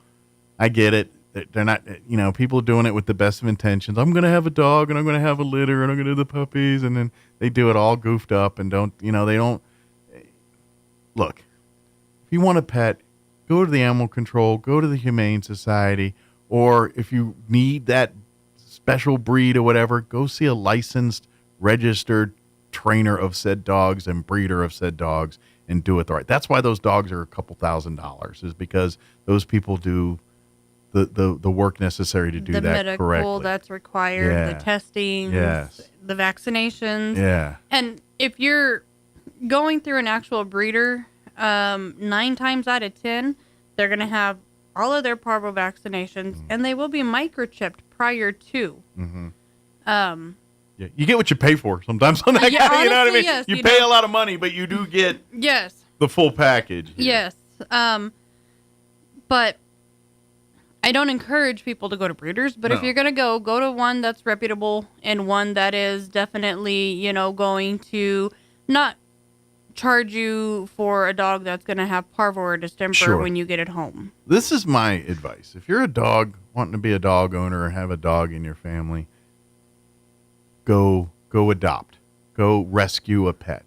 I get it. They're not, you know, people doing it with the best of intentions. I'm going to have a dog and I'm going to have a litter and I'm going to do the puppies. And then they do it all goofed up and look, if you want a pet, go to the animal control, go to the Humane Society, or if you need that special breed or whatever, go see a licensed, registered trainer of said dogs and breeder of said dogs and do it the right. That's why those dogs are a couple $1,000s, is because those people do the work necessary to do that correctly. The medical that's required, the testing, the vaccinations. Yeah. And if you're going through an actual breeder, 9 times out of 10, they're going to have all of their parvo vaccinations, and they will be microchipped prior to. Yeah, you get what you pay for sometimes on that guy. Honestly, you know what I mean? yes, you pay a lot of money, but you do get the full package. Here. Yes. But I don't encourage people to go to breeders, but if you're going to go to one that's reputable and one that is definitely, you know, going to not charge you for a dog that's going to have parvo or distemper when you get it home. This is my advice. If you're a dog wanting to be a dog owner or have a dog in your family, go adopt. Go rescue a pet.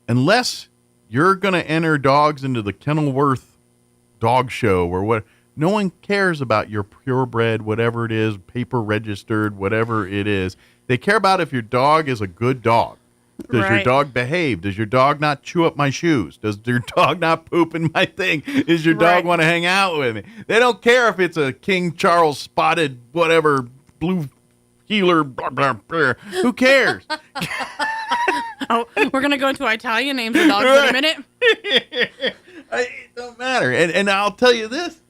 Unless you're going to enter dogs into the Kenilworth dog show or what, no one cares about your purebred, whatever it is, paper registered, whatever it is. They care about if your dog is a good dog. Does your dog behave? Does your dog not chew up my shoes? Does your dog not poop in my thing? Does your dog want to hang out with me? They don't care if it's a King Charles spotted, whatever, blue heeler, blah, blah, blah. Who cares? We're going to go into Italian names of dogs in a minute. It don't matter. And I'll tell you this,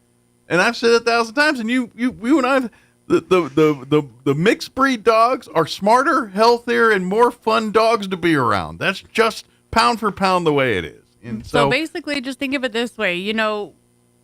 and I've said it 1,000 times, and you and I've, the mixed breed dogs are smarter, healthier, and more fun dogs to be around. That's just pound for pound the way it is. And so basically, just think of it this way. You know,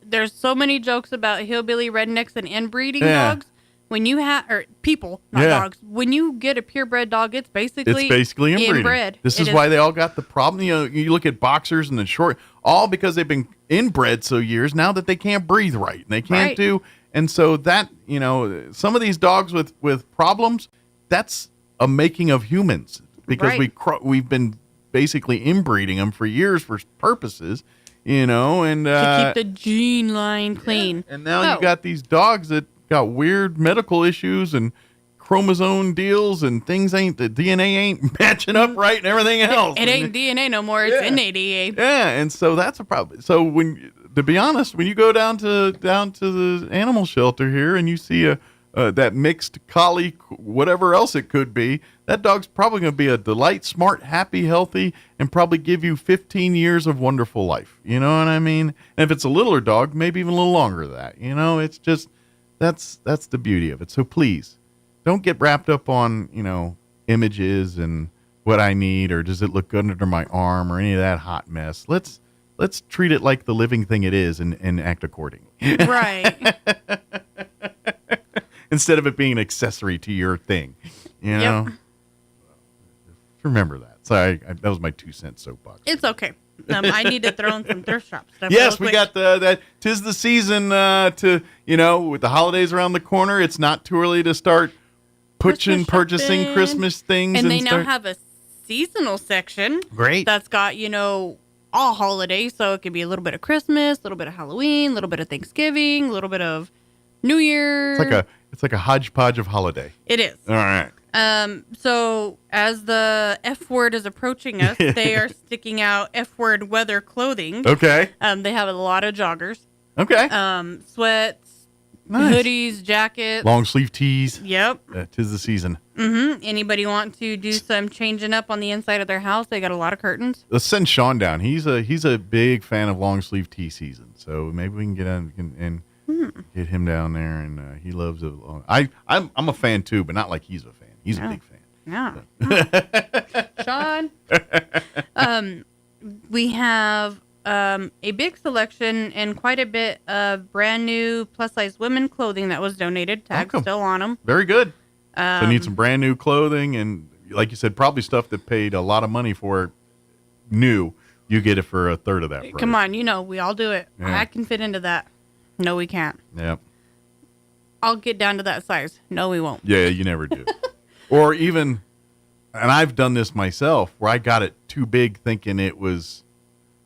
there's so many jokes about hillbilly rednecks and inbreeding dogs. when you have, or people, not dogs, when you get a purebred dog, it's basically inbreeding. This is why they all got the problem. You know, you look at boxers and the short, all because they've been inbred so years now that they can't breathe right and they can't do. And so that, you know, some of these dogs with problems, that's a making of humans because we've been basically inbreeding them for years for purposes, you know, and to keep the gene line clean. And now you got these dogs that got weird medical issues and chromosome deals and things the DNA ain't matching up right and everything else. It ain't DNA no more. It's NADA. Yeah, and so that's a problem. So to be honest, when you go down to the animal shelter here and you see that mixed collie, whatever else it could be, that dog's probably going to be a delight, smart, happy, healthy, and probably give you 15 years of wonderful life. You know what I mean? And if it's a littler dog, maybe even a little longer than that. You know, it's just that's the beauty of it. So please don't get wrapped up on, you know, images and what I need or does it look good under my arm or any of that hot mess. Let's treat it like the living thing it is and act accordingly. Right. Instead of it being an accessory to your thing, you know? Remember that. Sorry, that was my 2 cent soapbox. It's okay. I need to throw in some thrift shop stuff. Yes, we got that. 'Tis the season to, you know, with the holidays around the corner, it's not too early to start purchasing Christmas things. And they now have a seasonal section. Great. That's got, you know, all holidays. So it could be a little bit of Christmas, a little bit of Halloween, a little bit of Thanksgiving, a little bit of New Year. It's like a hodgepodge of holiday. It is. All right. So as the F word is approaching us, they are sticking out F word weather clothing. Okay. They have a lot of joggers. Okay. Sweats, nice. hoodies, jackets, long sleeve tees. Yep. 'Tis the season. Mm-hmm. Anybody want to do some changing up on the inside of their house? They got a lot of curtains. Let's send Sean down. He's a big fan of long sleeve tee season. So maybe we can get on and get him down there, and he loves it. I'm a fan too, but not like he's a fan. He's a big fan. Yeah. Sean. We have a big selection and quite a bit of brand new plus size women clothing that was donated. Tags still on them. Very good. So need some brand new clothing, and like you said, probably stuff that paid a lot of money for it new. You get it for a third of that price. Come on, you know we all do it. Yeah. I can fit into that. No, we can't. Yep. I'll get down to that size. No, we won't. Yeah, you never do. Or even, and I've done this myself, where I got it too big thinking it was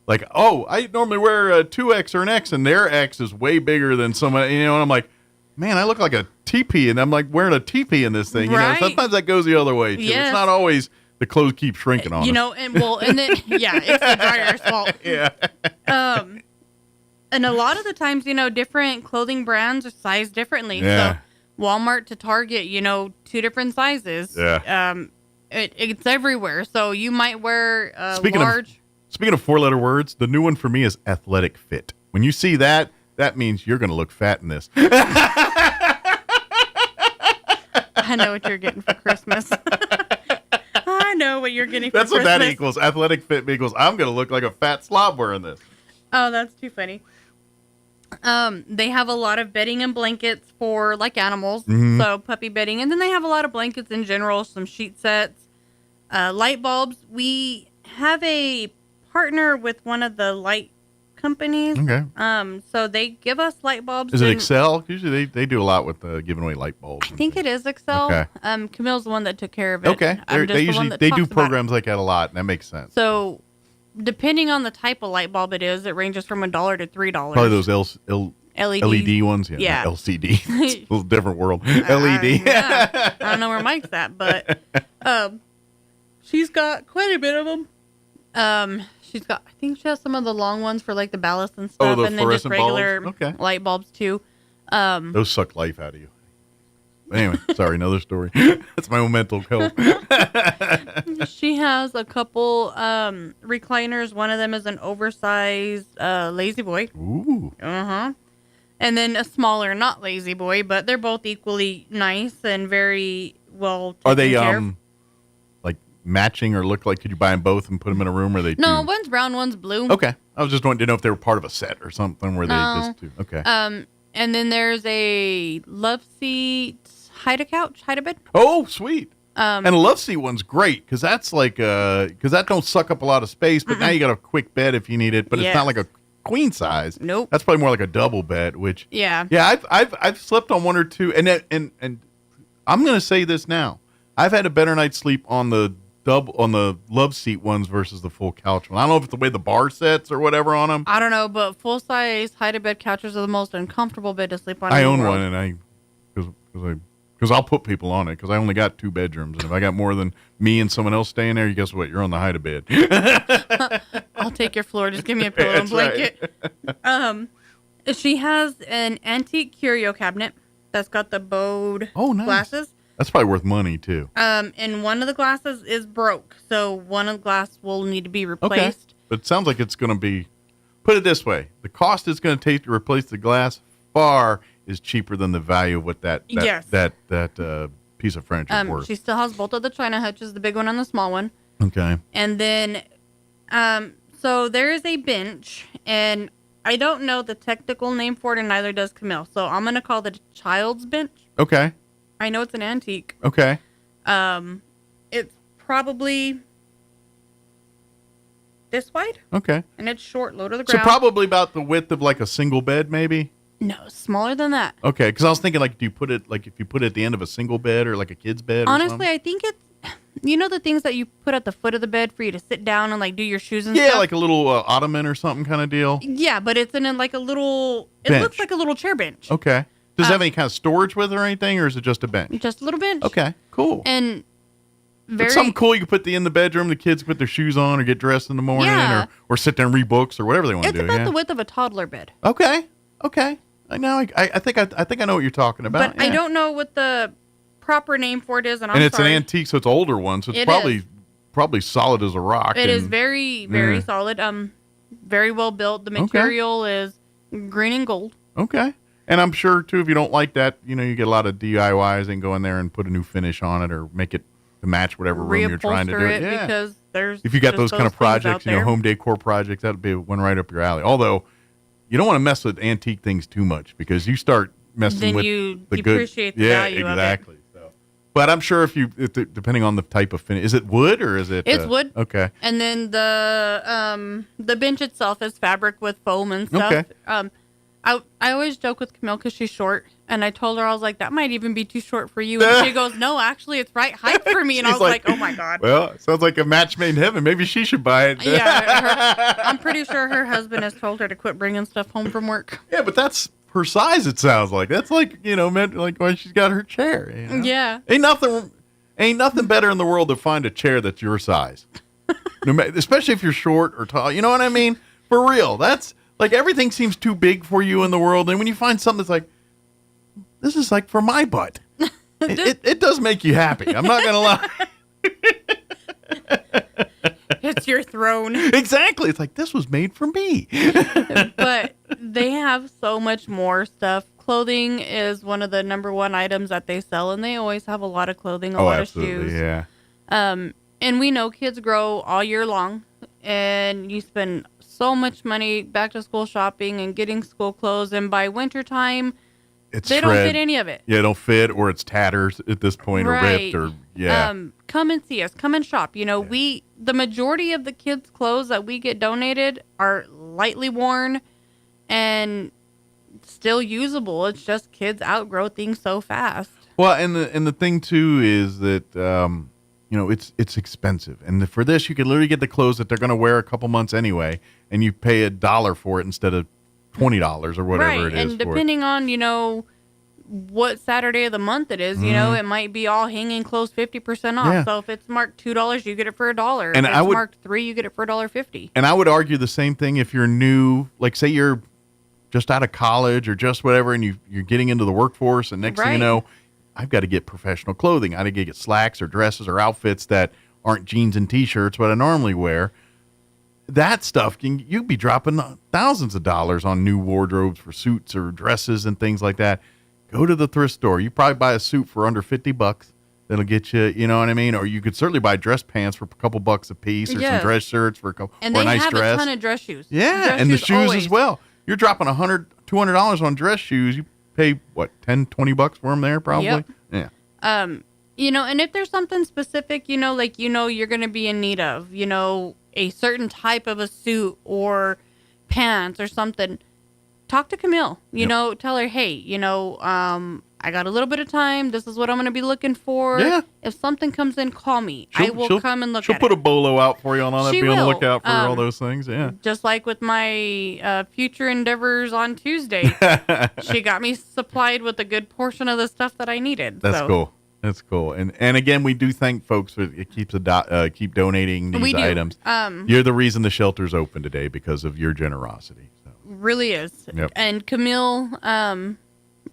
like, oh, I normally wear a 2X or an X, and their X is way bigger than somebody, you know, and I'm like, man, I look like a teepee, and I'm like wearing a teepee in this thing. You know, sometimes that goes the other way, too. Yes. It's not always the clothes keep shrinking on us. You know, and then, yeah, it's the dryer's fault. Yeah. And a lot of the times, you know, different clothing brands are sized differently. Yeah. So Walmart to Target, you know, 2 different sizes. Yeah. It's everywhere. So you might wear large. Speaking of 4-letter words, the new one for me is athletic fit. When you see that, that means you're going to look fat in this. I know what you're getting for Christmas. I know what you're getting for That's Christmas. what that equals. Athletic fit equals I'm going to look like a fat slob wearing this. Oh, that's too funny. They have a lot of bedding and blankets for like animals, so puppy bedding, and then they have a lot of blankets in general, some sheet sets, light bulbs. We have a partner with one of the light companies. Okay. So they give us light bulbs. Is it Excel? Usually they do a lot with giving away light bulbs. I think it is Excel. Okay. Camille's the one that took care of it. Okay. They do programs like that a lot, and that makes sense. So depending on the type of light bulb it is, it ranges from $1 to $3. Probably those LED ones. Yeah. Not LCD. It's a little different world. LED. Yeah. I don't know where Mike's at, but she's got quite a bit of them. She's got, I think she has some of the long ones for like the ballast and stuff, the and then just regular bulbs? light bulbs too. Those suck life out of you. Anyway, sorry, another story. That's my own mental health. She has a couple recliners. One of them is an oversized lazy boy. Ooh. And then a smaller, not lazy boy, but they're both equally nice and very well taken Are they care of. like matching or look like? Could you buy them both and put them in a room? Or they? No, one's brown, one's blue. Okay, I was just wanting to know if they were part of a set or something where they just do. Okay. And then there's a love seat hide-a-bed. Oh, sweet. And a love seat one's great because that's like because that don't suck up a lot of space, but now you got a quick bed if you need it, but it's not like a queen size. Nope. That's probably more like a double bed, which yeah. I've slept on one or two, and I'm gonna say this now. I've had a better night's sleep on the love seat ones versus the full couch one. I don't know if it's the way the bar sets or whatever on them. I don't know, but full size hide-a-bed couches are the most uncomfortable bed to sleep on. I own one, and because I'll put people on it because I only got 2 bedrooms, and if I got more than me and someone else staying there, guess what? You're on the hide-a-bed. I'll take your floor. Just give me a pillow and blanket. Right. She has an antique curio cabinet that's got the bowed glasses. That's probably worth money too. And one of the glasses is broke, so one of the glass will need to be replaced. Okay. But it sounds like it's going to be. Put it this way: the cost it's going to take to replace the glass far is cheaper than the value of what that piece of furniture is worth. She still has both of the china hutches, the big one and the small one. Okay. And then, so there is a bench, and I don't know the technical name for it, and neither does Camille. So I'm going to call it a child's bench. Okay. I know it's an antique. Okay. It's probably this wide. Okay. And it's short, low to the ground. So probably about the width of like a single bed, maybe? No, smaller than that. Okay, because I was thinking like, do you put it like if you put it at the end of a single bed or like a kid's bed? Honestly, I think it's, you know, the things that you put at the foot of the bed for you to sit down and like do your shoes and stuff? Yeah, like a little ottoman or something kind of deal. Yeah, but it's in like a little, it looks like a little chair bench. Okay. Does it have any kind of storage with it or anything, or is it just a bench? Just a little bench. Okay, cool. And very... It's something cool you can put in the bedroom. The kids put their shoes on or get dressed in the morning or sit there and read books or whatever they want to do. It's about the width of a toddler bed. Okay. I think I know what you're talking about. But I don't know what the proper name for it is, and it's an antique, so it's an older one, so it's probably solid as a rock. It is very, very solid. Very well built. The material is green and gold. Okay. And I'm sure too, if you don't like that, you know, you get a lot of DIYs and go in there and put a new finish on it or make it to match whatever room you're trying to do. Because there's if you got those kind of projects, you know, home decor projects, that'd be one right up your alley. Although you don't want to mess with antique things too much because you start messing with you the good. Appreciate the value exactly. Of it. So, but I'm sure if depending on the type of finish, is it wood or is it? It's wood. Okay. And then the bench itself is fabric with foam and stuff. Okay. I always joke with Camille because she's short, and I told her, I was like, that might even be too short for you. And she goes, no, actually, it's right height for me. And I was like, oh, my God. Well, it sounds like a match made in heaven. Maybe she should buy it. Yeah, I'm pretty sure her husband has told her to quit bringing stuff home from work. Yeah, but that's her size, it sounds like. That's like, you know, like when she's got her chair. You know? Yeah. Ain't nothing better in the world to find a chair that's your size. Especially if you're short or tall. You know what I mean? For real. That's... Like, everything seems too big for you in the world. And when you find something that's like, this is like for my butt, it does make you happy. I'm not going to lie. It's your throne. Exactly. It's like, this was made for me. But they have so much more stuff. Clothing is one of the #1 items that they sell. And they always have a lot of clothing, a lot of shoes. Yeah. And we know kids grow all year long. And you spend so much money back to school shopping and getting school clothes, and by wintertime, they don't fit any of it. Yeah, don't fit, or it's tatters at this point, or ripped, or come and see us, come and shop. You know, the majority of the kids' clothes that we get donated are lightly worn and still usable. It's just kids outgrow things so fast. Well, and the thing too is that you know, it's expensive, and for this you can literally get the clothes that they're going to wear a couple months anyway, and you pay $1 for it instead of $20 or whatever it is. And depending on, you know, what Saturday of the month it is, you know, it might be all hanging clothes 50% off. Yeah. So if it's marked $2, you get it for $1. And if it's marked $3, you get it for $1.50. And I would argue the same thing if you're new, like say you're just out of college or just whatever, and you're getting into the workforce, and next thing you know, I've got to get professional clothing. I got to get slacks or dresses or outfits that aren't jeans and T-shirts, what I normally wear. That stuff, you'd be dropping thousands of dollars on new wardrobes for suits or dresses and things like that. Go to the thrift store. You probably buy a suit for under $50. That'll get you, you know what I mean? Or you could certainly buy dress pants for a couple bucks a piece, or some dress shirts for a couple, and or a they nice have dress. a ton of dress shoes. Yeah, dress and the shoes shoes always. as well. You're dropping $100, $200 on dress shoes, you pay, what, $10, $20 for them there probably? Yep. Yeah. You know, and if there's something specific, you know, like, you know, you're going to be in need of, you know, a certain type of a suit or pants or something, talk to Camille, you know, tell her, hey, you know, I got a little bit of time. This is what I'm going to be looking for. Yeah. If something comes in, call me. I will come and look at it. She'll put a bolo out for you on all that. Be on the lookout for all those things. Yeah. Just like with my future endeavors on Tuesday, she got me supplied with a good portion of the stuff that I needed. That's cool. That's cool. And again, we do thank folks for it keeps keep donating these items. You're the reason the shelter's open today because of your generosity. So. Really is. Yep. And Camille,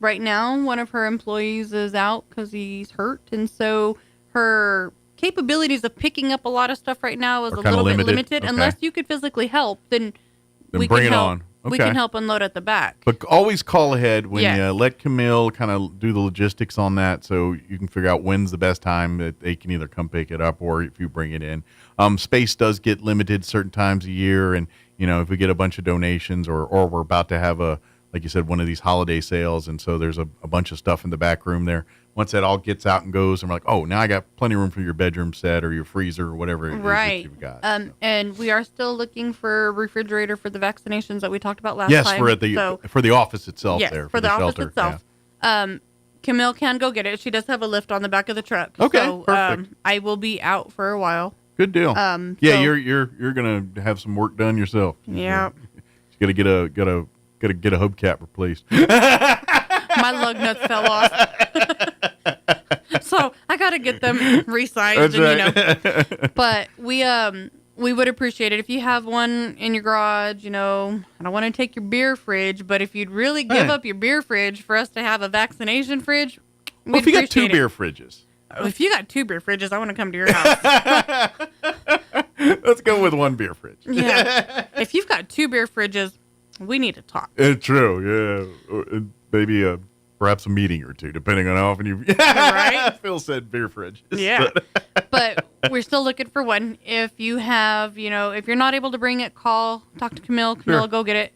right now, one of her employees is out because he's hurt, and so her capabilities of picking up a lot of stuff right now is a little bit limited. Okay. Unless you could physically help, then we bring can it help. on. Okay. We can help unload at the back. But always call ahead when Yes. you let Camille kind of do the logistics on that, so you can figure out when's the best time that they can either come pick it up or if you bring it in. Space does get limited certain times a year, and you know if we get a bunch of donations or we're about to have like you said, one of these holiday sales, and so there's a bunch of stuff in the back room there. Once that all gets out and goes, and we're like, oh, now I got plenty of room for your bedroom set or your freezer or whatever it is that you've got. And we are still looking for a refrigerator for the vaccinations that we talked about last time. Yes, for the office itself. Yes, there for the office shelter. itself. Yeah. Camille can go get it. She does have a lift on the back of the truck. Okay, so, perfect. I will be out for a while. Good deal. So, you're gonna have some work done yourself. Yeah. You gotta get a hubcap replaced. My lug nuts fell off. So I gotta get them resized. That's right. You know. But we would appreciate it if you have one in your garage. You know, I don't want to take your beer fridge, but if you'd really give up your beer fridge for us to have a vaccination fridge, well, if you got two beer fridges. If you got two beer fridges, I want to come to your house. Let's go with one beer fridge. Yeah. If you've got two beer fridges, we need to talk. It's true, yeah. Or maybe perhaps a meeting or two, depending on how often you. Right? Phil said beer fridge. Yeah. But we're still looking for one. If you have, you know, if you're not able to bring it, talk to Camille. Camille, go get it.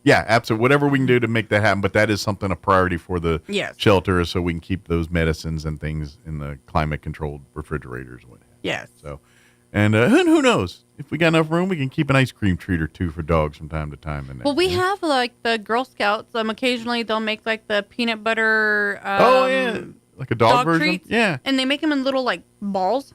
Yeah, absolutely. Whatever we can do to make that happen, but that is something a priority for the shelter, so we can keep those medicines and things in the climate-controlled refrigerators. Yes. So, and who knows? If we got enough room, we can keep an ice cream treat or two for dogs from time to time. Well, we have like the Girl Scouts. Occasionally they'll make like the peanut butter. Like a dog version. Treats, yeah. And they make them in little like balls,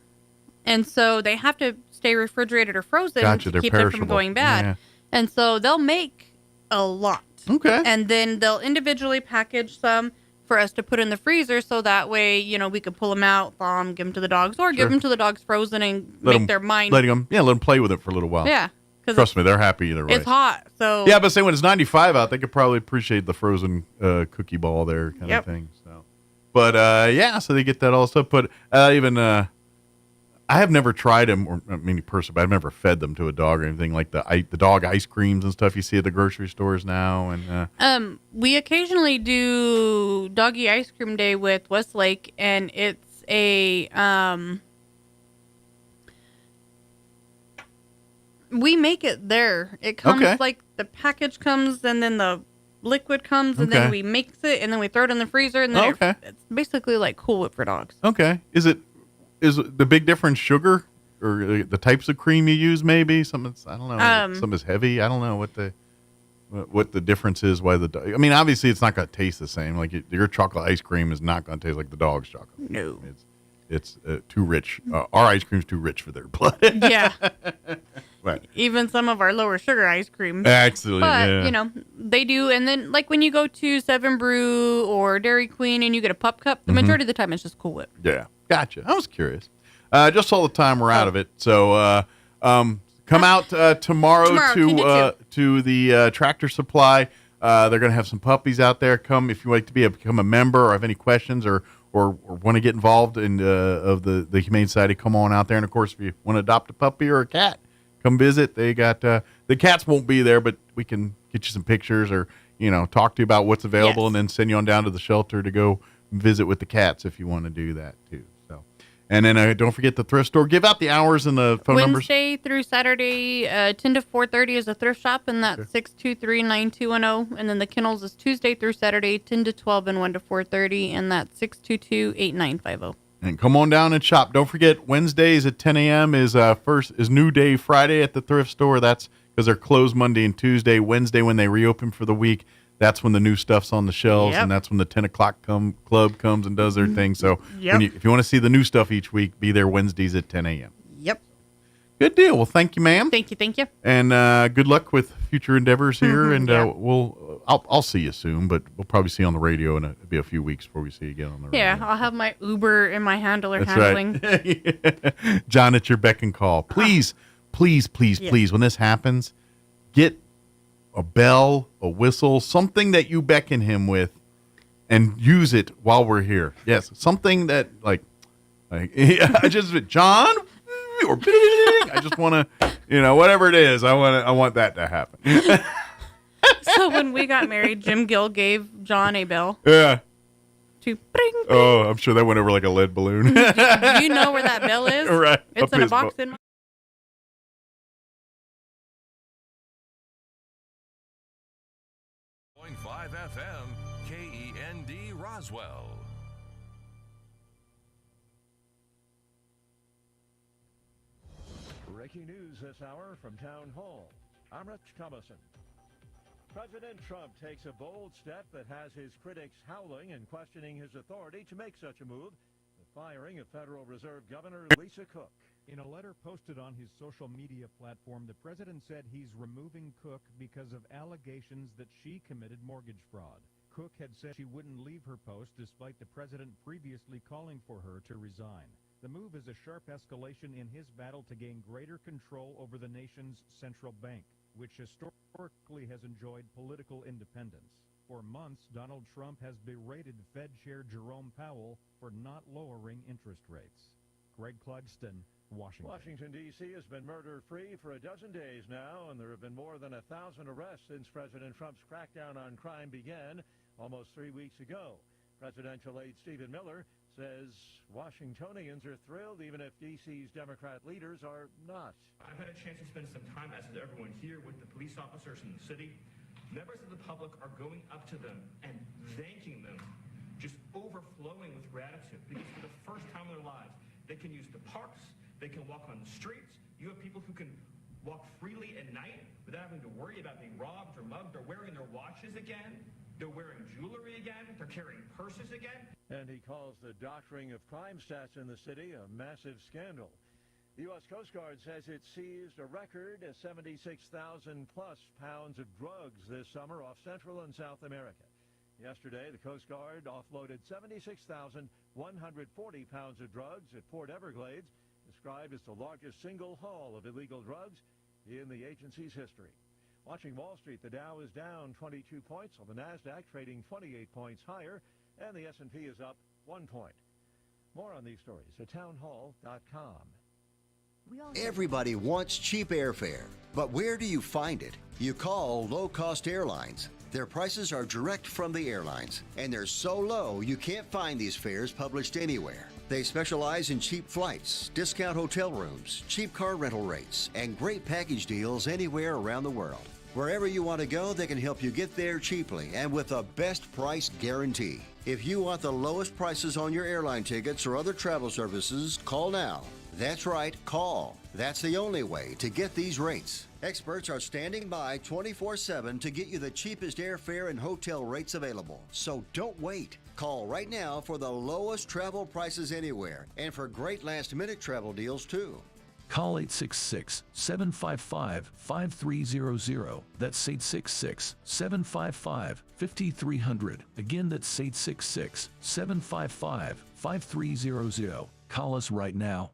and so they have to stay refrigerated or frozen to keep them from going bad. Yeah. And so they'll make a lot. Okay. And then they'll individually package some for us to put in the freezer, so that way, you know, we could pull them out, thaw them, give them to the dogs, or give them to the dogs frozen and make their mind. Let them play with it for a little while. Yeah. Trust me, they're happy either way. It's hot, so. Yeah, but say when it's 95 out, they could probably appreciate the frozen cookie ball there kind of thing. So, but so they get that all stuff. But I have never tried them, or personally, but I've never fed them to a dog or anything like the dog ice creams and stuff you see at the grocery stores now. And we occasionally do doggy ice cream day with Westlake, and it's a we make it there. It comes like the package comes, and then the liquid comes, and then we mix it, and then we throw it in the freezer, and then it's basically like Cool Whip for dogs. Okay, is the big difference sugar or the types of cream you use? Maybe some I don't know. Some is heavy. I don't know what the difference is. Obviously it's not going to taste the same. Like your chocolate ice cream is not going to taste like the dog's chocolate. No, it's too rich. Our ice cream's too rich for their blood. Yeah. Right. Even some of our lower sugar ice cream. Actually, but you know they do. And then like when you go to Seven Brew or Dairy Queen and you get a pup cup, the majority of the time it's just Cool Whip. Yeah. Gotcha. I was curious. Just all the time we're out of it. So come out tomorrow to the Tractor Supply. They're going to have some puppies out there. Come if you like to become a member or have any questions or want to get involved in of the Humane Society. Come on out there. And of course, if you want to adopt a puppy or a cat, come visit. They got the cats won't be there, but we can get you some pictures or talk to you about what's available, and then send you on down to the shelter to go visit with the cats if you want to do that too. And then don't forget the thrift store. Give out the hours and the phone numbers. Wednesday through Saturday, 10 to 4:30 is a thrift shop, and that's 623-9210. And then the kennels is Tuesday through Saturday, 10 to 12 and 1 to 4:30, and that's 622-8950. And come on down and shop. Don't forget, Wednesdays at 10 a.m. is New Day Friday at the thrift store. That's because they're closed Monday and Tuesday. Wednesday, when they reopen for the week, that's when the new stuff's on the shelves, and that's when the 10 o'clock club comes and does their thing. So if you want to see the new stuff each week, be there Wednesdays at 10 a.m. Yep. Good deal. Well, thank you, ma'am. Thank you. And good luck with future endeavors here. And I'll see you soon, but we'll probably see you on the radio, and it'll be a few weeks before we see you again on the radio. Yeah, I'll have my Uber and my handler That's handling. Right. John, at your beck and call. Please, please, when this happens, get a bell, a whistle, something that you beckon him with, and use it while we're here. Yes, something that like John, or I just want to, whatever it is, I want that to happen. So when we got married, Jim Gill gave John a bell. Yeah. To bring. Oh, I'm sure that went over like a lead balloon. Do you know where that bell is? Right. It's in a box in my 5 FM, KEND Roswell. Breaking news this hour from Town Hall. I'm Rich Thomason. President Trump takes a bold step that has his critics howling and questioning his authority to make such a move. The firing of Federal Reserve Governor Lisa Cook. In a letter posted on his social media platform, the president said he's removing Cook because of allegations that she committed mortgage fraud. Cook had said she wouldn't leave her post despite the president previously calling for her to resign. The move is a sharp escalation in his battle to gain greater control over the nation's central bank, which historically has enjoyed political independence. For months, Donald Trump has berated Fed Chair Jerome Powell for not lowering interest rates. Greg Clugston, Washington. Washington, D.C. has been murder-free for a dozen days now, and there have been more than 1,000 arrests since President Trump's crackdown on crime began almost 3 weeks ago. Presidential aide Stephen Miller says Washingtonians are thrilled even if D.C.'s Democrat leaders are not. I've had a chance to spend some time, as is everyone here, with the police officers in the city. Members of the public are going up to them and thanking them, just overflowing with gratitude, because for the first time in their lives, they can use the parks, they can walk on the streets. You have people who can walk freely at night without having to worry about being robbed or mugged or wearing their watches again. They're wearing jewelry again. They're carrying purses again. And he calls the doctoring of crime stats in the city a massive scandal. The U.S. Coast Guard says it seized a record 76,000-plus pounds of drugs this summer off Central and South America. Yesterday, the Coast Guard offloaded 76,140 pounds of drugs at Port Everglades, described as the largest single haul of illegal drugs in the agency's history. Watching Wall Street, the Dow is down 22 points, while the NASDAQ trading 28 points higher, and the S&P is up 1 point. More on these stories at townhall.com. Everybody wants cheap airfare, but where do you find it? You call low-cost airlines. Their prices are direct from the airlines, and they're so low you can't find these fares published anywhere. They specialize in cheap flights, discount hotel rooms, cheap car rental rates, and great package deals anywhere around the world. Wherever you want to go, they can help you get there cheaply and with a best price guarantee. If you want the lowest prices on your airline tickets or other travel services, call now. That's right, call. That's the only way to get these rates. Experts are standing by 24/7 to get you the cheapest airfare and hotel rates available. So don't wait. Call right now for the lowest travel prices anywhere and for great last-minute travel deals too. Call 866-755-5300. That's 866-755-5300. Again, that's 866-755-5300. Call us right now.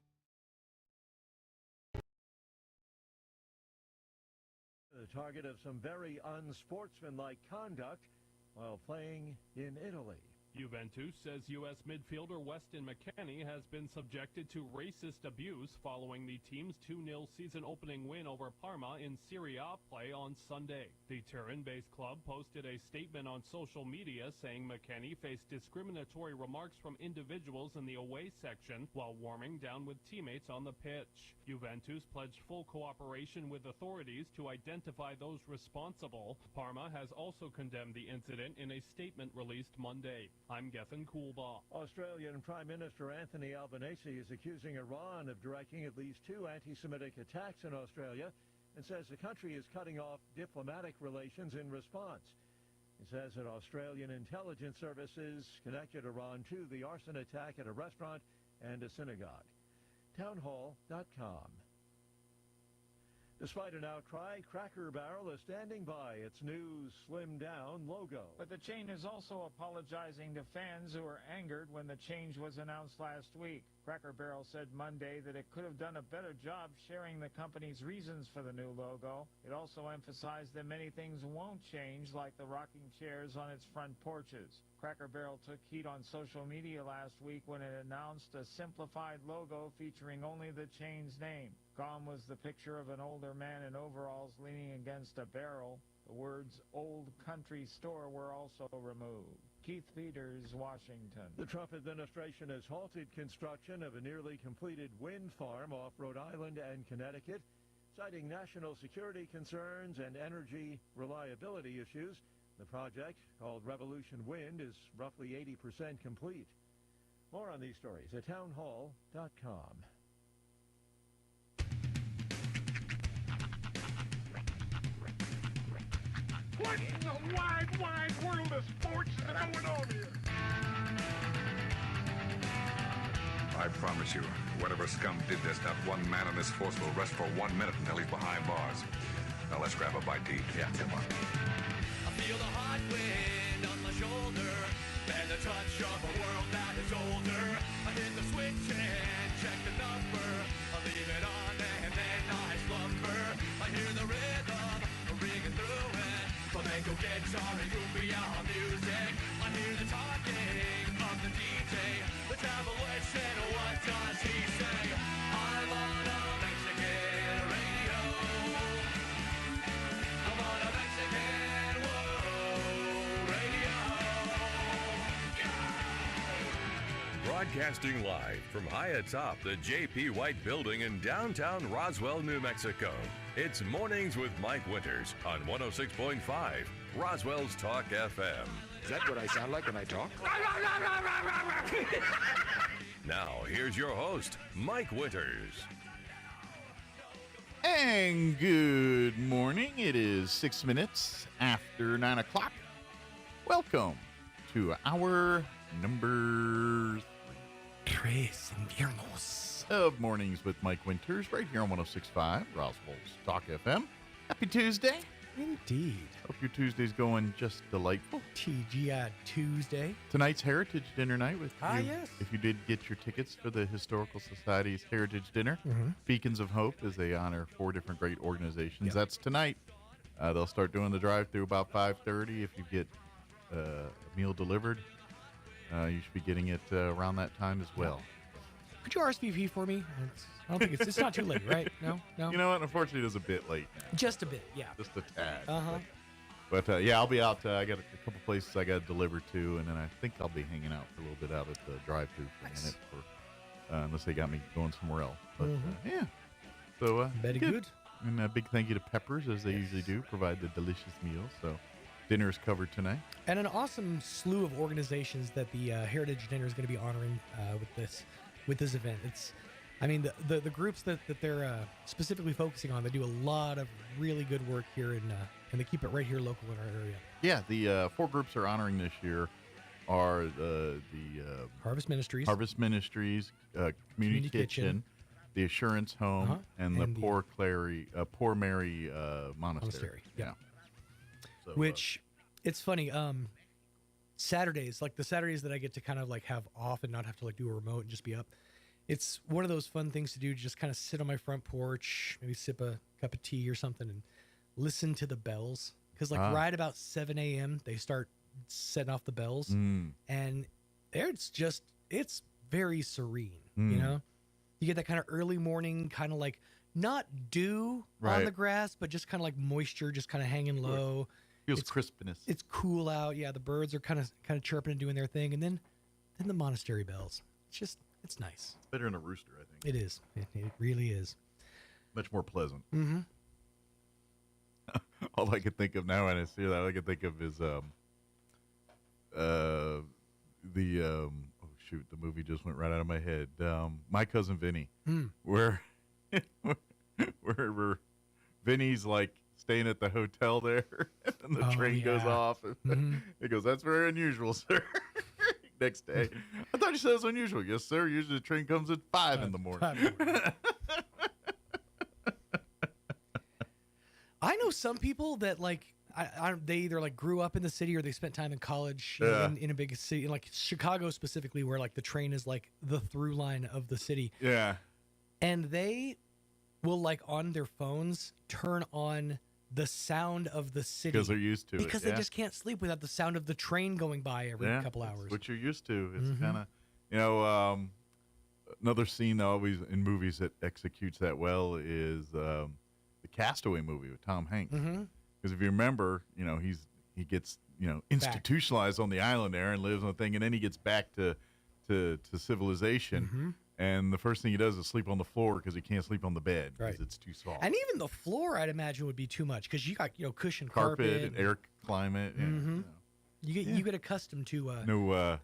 The target of some very unsportsmanlike conduct while playing in Italy. Juventus says U.S. midfielder Weston McKennie has been subjected to racist abuse following the team's 2-0 season-opening win over Parma in Serie A play on Sunday. The Turin-based club posted a statement on social media saying McKennie faced discriminatory remarks from individuals in the away section while warming down with teammates on the pitch. Juventus pledged full cooperation with authorities to identify those responsible. Parma has also condemned the incident in a statement released Monday. I'm Gethin Coolbaugh. Australian Prime Minister Anthony Albanese is accusing Iran of directing at least 2 anti-Semitic attacks in Australia and says the country is cutting off diplomatic relations in response. He says that Australian intelligence services connected Iran to the arson attack at a restaurant and a synagogue. Townhall.com. Despite an outcry, Cracker Barrel is standing by its new slimmed-down logo. But the chain is also apologizing to fans who were angered when the change was announced last week. Cracker Barrel said Monday that it could have done a better job sharing the company's reasons for the new logo. It also emphasized that many things won't change, like the rocking chairs on its front porches. Cracker Barrel took heat on social media last week when it announced a simplified logo featuring only the chain's name. Gone was the picture of an older man in overalls leaning against a barrel. The words "Old Country Store" were also removed. Keith Peters, Washington. The Trump administration has halted construction of a nearly completed wind farm off Rhode Island and Connecticut, citing national security concerns and energy reliability issues. The project, called Revolution Wind, is roughly 80% complete. More on these stories at townhall.com. What in the wide, wide world of sports is going on here? I promise you, whatever scum did this, not one man in this force will rest for 1 minute until he's behind bars. Now let's grab a bite to eat. Yeah, come on. I feel the hot wind on my shoulder and the touch of a world that is older. I hit the switch and check the number. I leave it on and then I slumber. I hear the rhythm ringing through it. Flamenco guitar and cumbia music. I hear the talking of the DJ. Let's have a listen. What does he say? I'm on a Mexican radio. I'm on a Mexican radio. Broadcasting live from high atop the J.P. White Building in downtown Roswell, New Mexico. It's Mornings with Mike Winters on 106.5 Roswell's Talk FM. Is that what I sound like when I talk? Now, here's your host, Mike Winters. And good morning. It is 6 minutes after 9 o'clock. Welcome to our number 3 of Mornings with Mike Winters right here on 106.5 Roswell's Talk FM. Happy Tuesday. Indeed. Hope your Tuesday's going just delightful. TGI Tuesday. Tonight's Heritage Dinner night with you. Yes. If you did get your tickets for the Historical Society's Heritage Dinner, Mm-hmm. Beacons of Hope, as they honor 4 different great organizations. Yep. That's tonight. They'll start doing the drive-through about 5:30. If you get a meal delivered, you should be getting it around that time as well. Could you RSVP for me? I don't think it's not too late, right? No. You know what? Unfortunately, it is a bit late now. Just a bit, yeah. Just a tad. Uh-huh. But yeah, I'll be out. I got a couple places I got to deliver to, and then I think I'll be hanging out for a little bit out at the drive-thru for a minute, unless they got me going somewhere else. But yeah, so very good. And a big thank you to Peppers, as they usually do, provide the delicious meals. So dinner is covered tonight, and an awesome slew of organizations that the Heritage Dinner is going to be honoring with this event. The groups that they're specifically focusing on, they do a lot of really good work here, and they keep it right here local in our area. Yeah, the 4 groups are honoring this year are the Harvest Ministries, Community Kitchen, the Assurance Home, and the Poor Mary Monastery. Yeah. So, which it's funny. Saturdays, like the Saturdays that I get to kind of like have off and not have to like do a remote and just be up. It's one of those fun things to do. Just kind of sit on my front porch, maybe sip a cup of tea or something, and listen to the bells. Because right about 7 a.m. they start setting off the bells, and it's very serene. You know, you get that kind of early morning, kind of like not dew on the grass, but just kind of like moisture, just kind of hanging low. Feels crispness. It's cool out. Yeah, the birds are kind of chirping and doing their thing, and then the monastery bells. It's nice. It's better than a rooster, I think. It is. It really is. Much more pleasant. Mm-hmm. All I can think of now when I see that, all I can think of is the movie just went right out of my head. My Cousin Vinny, where Vinny's like staying at the hotel there, and the train goes off. And he goes, "That's very unusual, sir." Next day, I thought you said it was unusual. Yes, sir. Usually the train comes at 5 in the morning. I know some people that like they either like grew up in the city or they spent time in college in a big city, like Chicago specifically, where like the train is like the through line of the city. Yeah, and they will like on their phones turn on the sound of the city because they're used to it. Because they just can't sleep without the sound of the train going by every couple hours. What you're used to. It's kind of, another scene always in movies that executes that well is the Castaway movie with Tom Hanks. Because if you remember, he gets institutionalized on the island there and lives on the thing, and then he gets back to civilization. And the first thing he does is sleep on the floor because he can't sleep on the bed because it's too soft. And even the floor, I'd imagine, would be too much because you got cushioned carpet and air climate. You get accustomed to no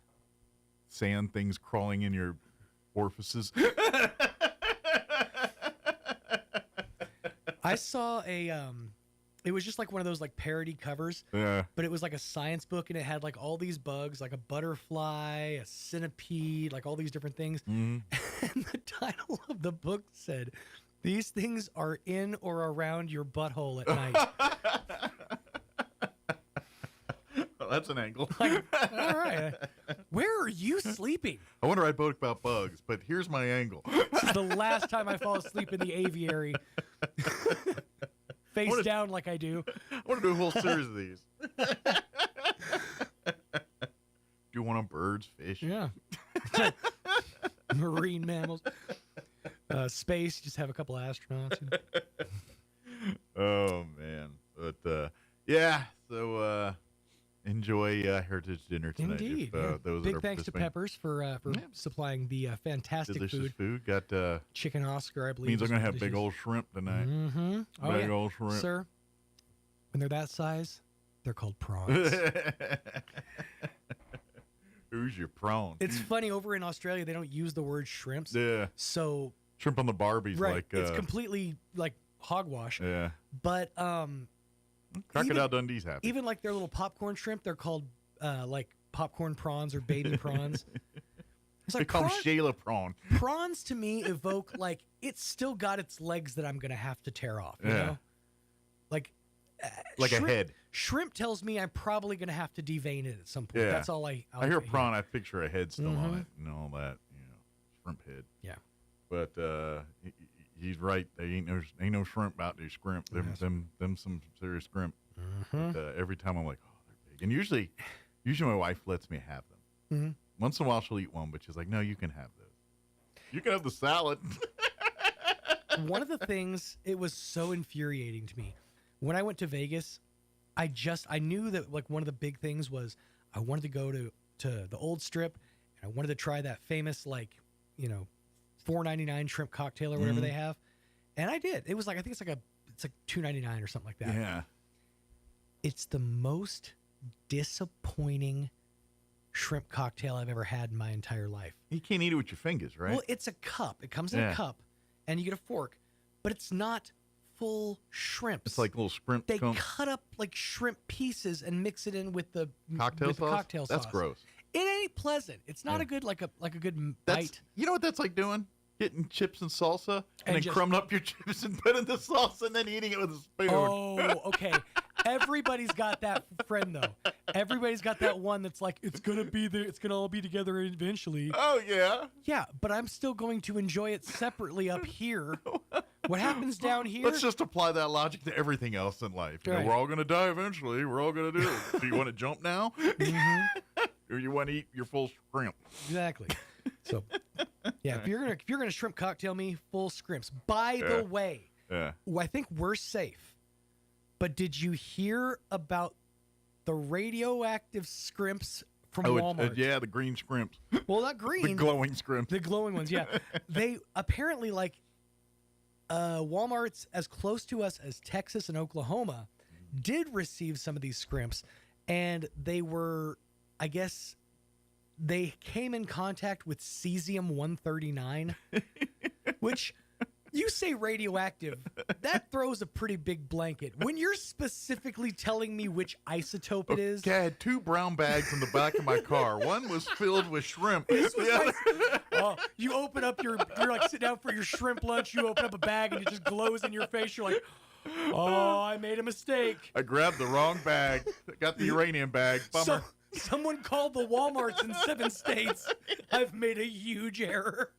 sand things crawling in your orifices. I saw it was just like one of those like parody covers. Yeah. But it was like a science book and it had like all these bugs, like a butterfly, a centipede, like all these different things. And the title of the book said, "These things are in or around your butthole at night." Well, that's an angle. Like, all right. Where are you sleeping? I want to write a book about bugs, but here's my angle. This is the last time I fall asleep in the aviary. Face down like I do. I want to do a whole series of these. Do you want on birds, fish? Yeah. Marine mammals. Space, just have a couple astronauts. Oh, man. But, so enjoy Heritage Dinner tonight. Indeed. Big thanks to Peppers for supplying the fantastic delicious food. Got chicken Oscar, I believe. Means I'm going to have big old shrimp tonight. Big old shrimp. Sir, when they're that size, they're called prawns. Who's your prawn? It's funny, over in Australia, they don't use the word shrimps. Yeah. So shrimp on the Barbies, right, it's completely like hogwash. Yeah. But Crocodile Dundee's happy. Even like their little popcorn shrimp, they're called like popcorn prawns or baby prawns. It's like they call them Shayla prawn. Prawns to me evoke like it's still got its legs that I'm gonna have to tear off. You know, like shrimp, a head. Shrimp tells me I'm probably gonna have to devein it at some point. Yeah. That's all I hear prawn. I picture a head still on it and all that. Shrimp head. Yeah. But he's right. They ain't no shrimp out there. Scrimp. Them some serious scrimp. But, every time I'm like, oh, they're big. And usually my wife lets me have them. Once in a while she'll eat one, but she's like, no, you can have those. You can have the salad. One of the things, it was so infuriating to me when I went to Vegas. I knew that like one of the big things was I wanted to go to the old strip and I wanted to try that famous like $4.99 shrimp cocktail or whatever they have, and I did. It was like, I think it's like $2.99 or something like that. Yeah. It's the most disappointing shrimp cocktail I've ever had in my entire life. You can't eat it with your fingers, right? Well, it's a cup. It comes in a cup, and you get a fork, but it's not full shrimp. It's like little shrimp. They cut up like shrimp pieces and mix it in with the cocktail sauce. Cocktail sauce. That's gross. It ain't pleasant. It's not a good like a good bite. You know what that's like doing? Getting chips and salsa and then crumbing up your chips and putting the salsa and then eating it with a spoon. Oh, okay. Everybody's got that friend though. Everybody's got that one that's like, it's gonna be there. It's gonna all be together eventually. Oh yeah. Yeah, but I'm still going to enjoy it separately up here What happens down here? Let's just apply that logic to everything else in life. You know, we're all going to die eventually. We're all going to do it. Do you want to jump now? Or you want to eat your full shrimp? Exactly. So, yeah, if you're gonna shrimp cocktail me, full scrimps. By the way, I think we're safe. But did you hear about the radioactive scrimps from Walmart? Yeah, the green scrimps. Well, not green. The glowing scrimps. The glowing ones, yeah. They apparently, like, Walmart's as close to us as Texas and Oklahoma did receive some of these scrimps, and they were, I guess, they came in contact with cesium-139, which... You say radioactive, that throws a pretty big blanket. When you're specifically telling me which isotope it is. Okay, I had 2 brown bags in the back of my car. One was filled with shrimp. You open up you're like sitting down for your shrimp lunch. You open up a bag and it just glows in your face. You're like, oh, I made a mistake. I grabbed the wrong bag. Got the uranium bag. Bummer. Someone called the Walmarts in 7 states. I've made a huge error.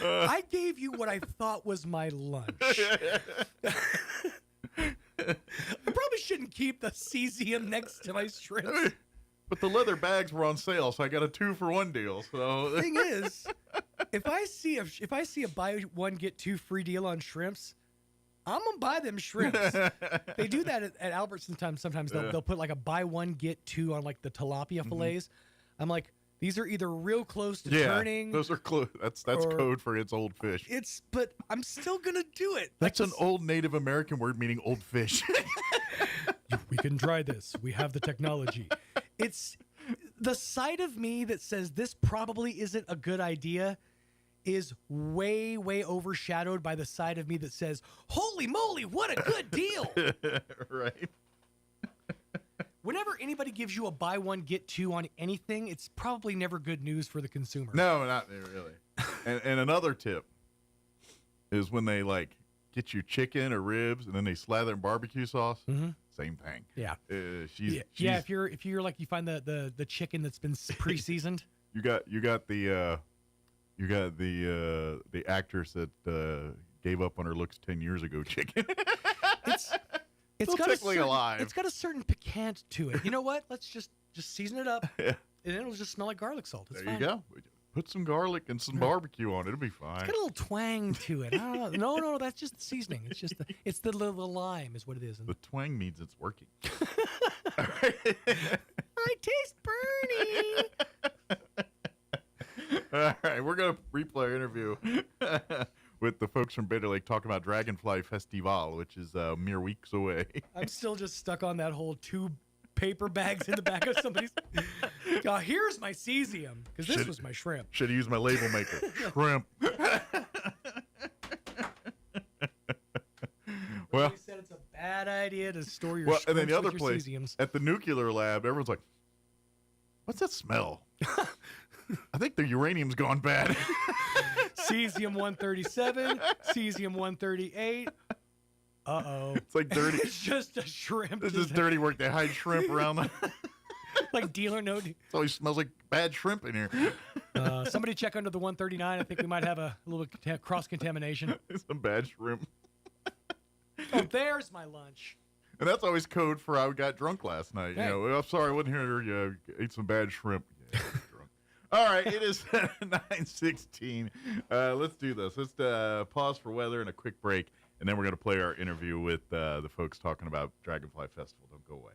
I gave you what I thought was my lunch. I probably shouldn't keep the cesium next to my shrimps. But the leather bags were on sale, so I got a 2-for-1 deal. So the thing is, if I see a buy one get 2 free deal on shrimps, I'm gonna buy them shrimps. They do that at Albertsons. Sometimes they'll put like a buy one get 2 on like the tilapia fillets. I'm like, these are either real close to turning. Those are close. That's code for it's old fish. But I'm still gonna do it. That's an old Native American word meaning old fish. We can try this. We have the technology. It's the side of me that says this probably isn't a good idea is way, way overshadowed by the side of me that says, holy moly, what a good deal. Right. Whenever anybody gives you a buy one, get 2 on anything, it's probably never good news for the consumer. No, not really. And another tip is when they like get you chicken or ribs and then they slather in barbecue sauce. Mm-hmm. Same thing. Yeah. She's if you're like you find the chicken that's been pre-seasoned. you got the actress that gave up on her looks 10 years ago. Chicken. It's got a certain piquant to it. You know what? Let's just season it up, and it'll just smell like garlic salt. It's there fine. You go. Put some garlic and some barbecue on it. It'll be fine. It's got a little twang to it. I don't know. No, that's just the seasoning. It's the lime is what it is. The twang means it's working. I taste burning. All right, we're gonna replay our interview with the folks from Bitter Lake talking about Dragonfly Festival, which is mere weeks away. I'm still just stuck on that whole 2 paper bags in the back of somebody's. Here's my cesium, because this was my shrimp. Should have used my label maker. Shrimp. Well, said it's a bad idea to store your shrimp and then the other with place, cesiums. at the nuclear lab, everyone's like, what's that smell? I think the uranium's gone bad. Cesium-137, cesium-138. Uh-oh. It's like dirty. It's just a shrimp. This is dirty work. They hide shrimp around the... Like dealer note. It always smells like bad shrimp in here. Somebody check under the 139. I think we might have a little cross-contamination. Some bad shrimp. Oh, there's my lunch. And that's always code for I got drunk last night. Hey. You know, I'm sorry I wasn't here. You ate some bad shrimp. Yeah, drunk. All right, it is 9:16. Let's do this. Let's pause for weather and a quick break, and then we're going to play our interview with the folks talking about Dragonfly Festival. Don't go away.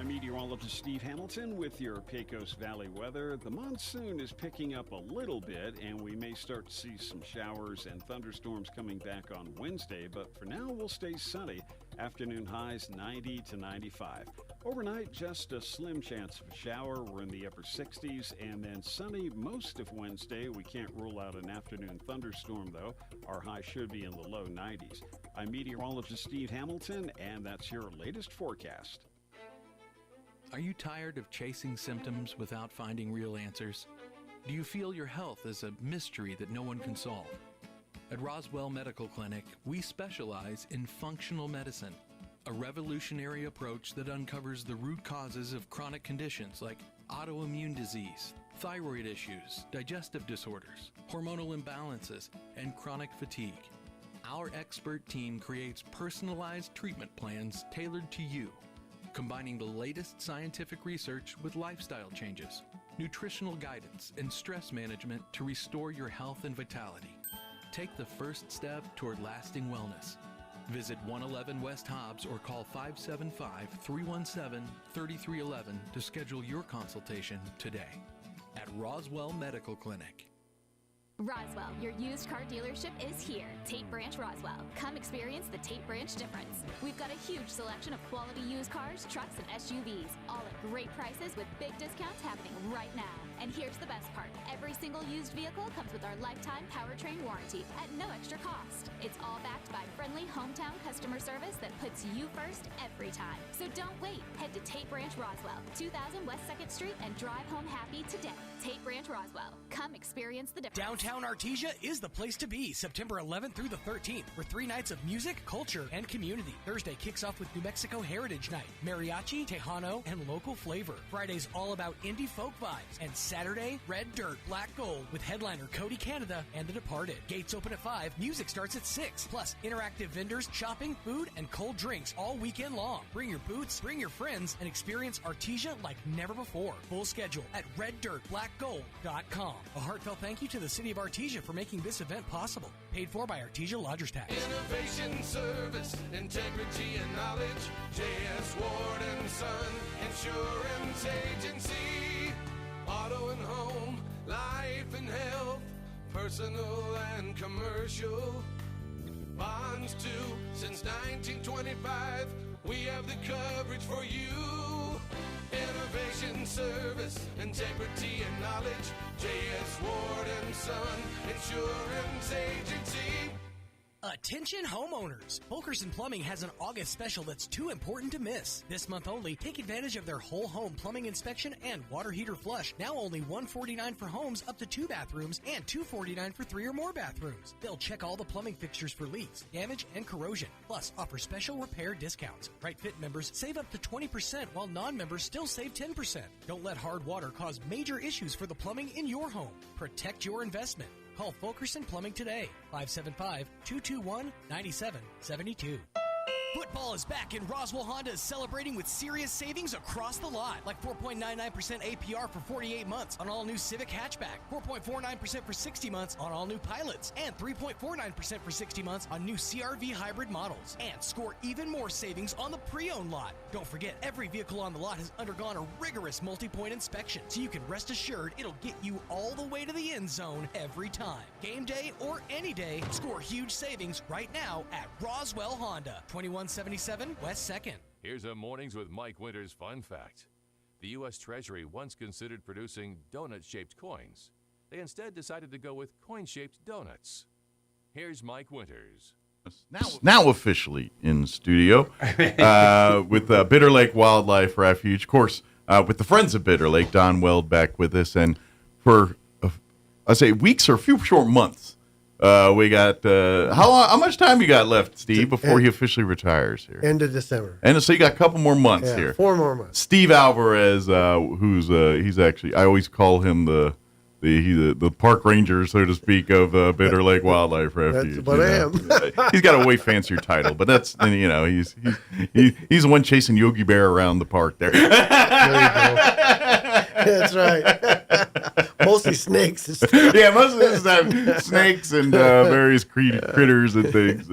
I'm meteorologist Steve Hamilton with your Pecos Valley weather. The monsoon is picking up a little bit, and we may start to see some showers and thunderstorms coming back on Wednesday, but for now we'll stay sunny. Afternoon highs 90 to 95. Overnight, just a slim chance of a shower. We're in the upper 60s, and then sunny most of Wednesday. We can't rule out an afternoon thunderstorm, though. Our high should be in the low 90s. I'm meteorologist Steve Hamilton, and that's your latest forecast. Are you tired of chasing symptoms without finding real answers? Do you feel your health is a mystery that no one can solve? At Roswell Medical Clinic, we specialize in functional medicine, a revolutionary approach that uncovers the root causes of chronic conditions like autoimmune disease, thyroid issues, digestive disorders, hormonal imbalances, and chronic fatigue. Our expert team creates personalized treatment plans tailored to you, combining the latest scientific research with lifestyle changes, nutritional guidance, and stress management to restore your health and vitality. Take the first step toward lasting wellness. Visit 111 West Hobbs or call 575-317-3311 to schedule your consultation today at Roswell Medical Clinic. Roswell, your used car dealership is here. Tate Branch Roswell. Come experience the Tate Branch difference. We've got a huge selection of quality used cars, trucks, and SUVs, all at great prices with big discounts happening right now. And here's the best part. Every single used vehicle comes with our lifetime powertrain warranty at no extra cost. It's all backed by friendly hometown customer service that puts you first every time. So don't wait. Head to Tate Branch Roswell, 2000 West 2nd Street, and drive home happy today. Tate Branch Roswell. Come experience the difference. Downtown Artesia is the place to be September 11th through the 13th for 3 nights of music, culture, and community. Thursday kicks off with New Mexico Heritage Night, mariachi, tejano, and local flavor. Friday's all about indie folk vibes. And Saturday, Red Dirt, Black Gold with headliner Cody Canada and The Departed. Gates open at 5, music starts at 6. Plus, interactive vendors, shopping, food, and cold drinks all weekend long. Bring your boots, bring your friends, and experience Artesia like never before. Full schedule at reddirtblackgold.com. A heartfelt thank you to the City of Artesia for making this event possible. Paid for by Artesia Lodgers Tax. Innovation, service, integrity, and knowledge. J.S. Ward & Son Insurance Agency. Auto and home, life and health, personal and commercial. Bonds too, since 1925. We have the coverage for you. Innovation, service, integrity, and knowledge. J.S. Ward & Son Insurance Agency. Attention homeowners! Fulkerson Plumbing has an August special that's too important to miss. This month only, take advantage of their whole home plumbing inspection and water heater flush. Now only $149 for homes up to 2 bathrooms and $249 for 3 or more bathrooms. They'll check all the plumbing fixtures for leaks, damage, and corrosion. Plus, offer special repair discounts. Right Fit members save up to 20% while non-members still save 10%. Don't let hard water cause major issues for the plumbing in your home. Protect your investment. Call Fulkerson Plumbing today, 575-221-9772. Football is back, and Roswell Honda is celebrating with serious savings across the lot, like 4.99% APR for 48 months on all new Civic hatchback, 4.49% for 60 months on all new Pilots, and 3.49% for 60 months on new CR-V hybrid models. And score even more savings on the pre-owned lot. Don't forget, every vehicle on the lot has undergone a rigorous multi-point inspection, so you can rest assured it'll get you all the way to the end zone every time. Game day or any day, score huge savings right now at Roswell Honda, 2177 West 2nd. Here's a Mornings with Mike Winters fun fact. The U.S. Treasury once considered producing donut-shaped coins. They instead decided to go with coin-shaped donuts. Here's Mike Winters. Now officially in studio with Bitter Lake Wildlife Refuge. Of course, with the Friends of Bitter Lake, Don Weld back with us. And for, I say, weeks or a few short months, we got, how much time you got left, Steve, before he officially retires here? End of December. And so you got a couple more months here. 4 more months. Steve Alvarez, he's actually, I always call him the park ranger, so to speak, of Bitter Lake Wildlife Refuge. That's what I am. He's got a way fancier title, but that's, he's the one chasing Yogi Bear around the park there. There you go. That's right. Mostly snakes. Yeah, most of this time snakes and various critters and things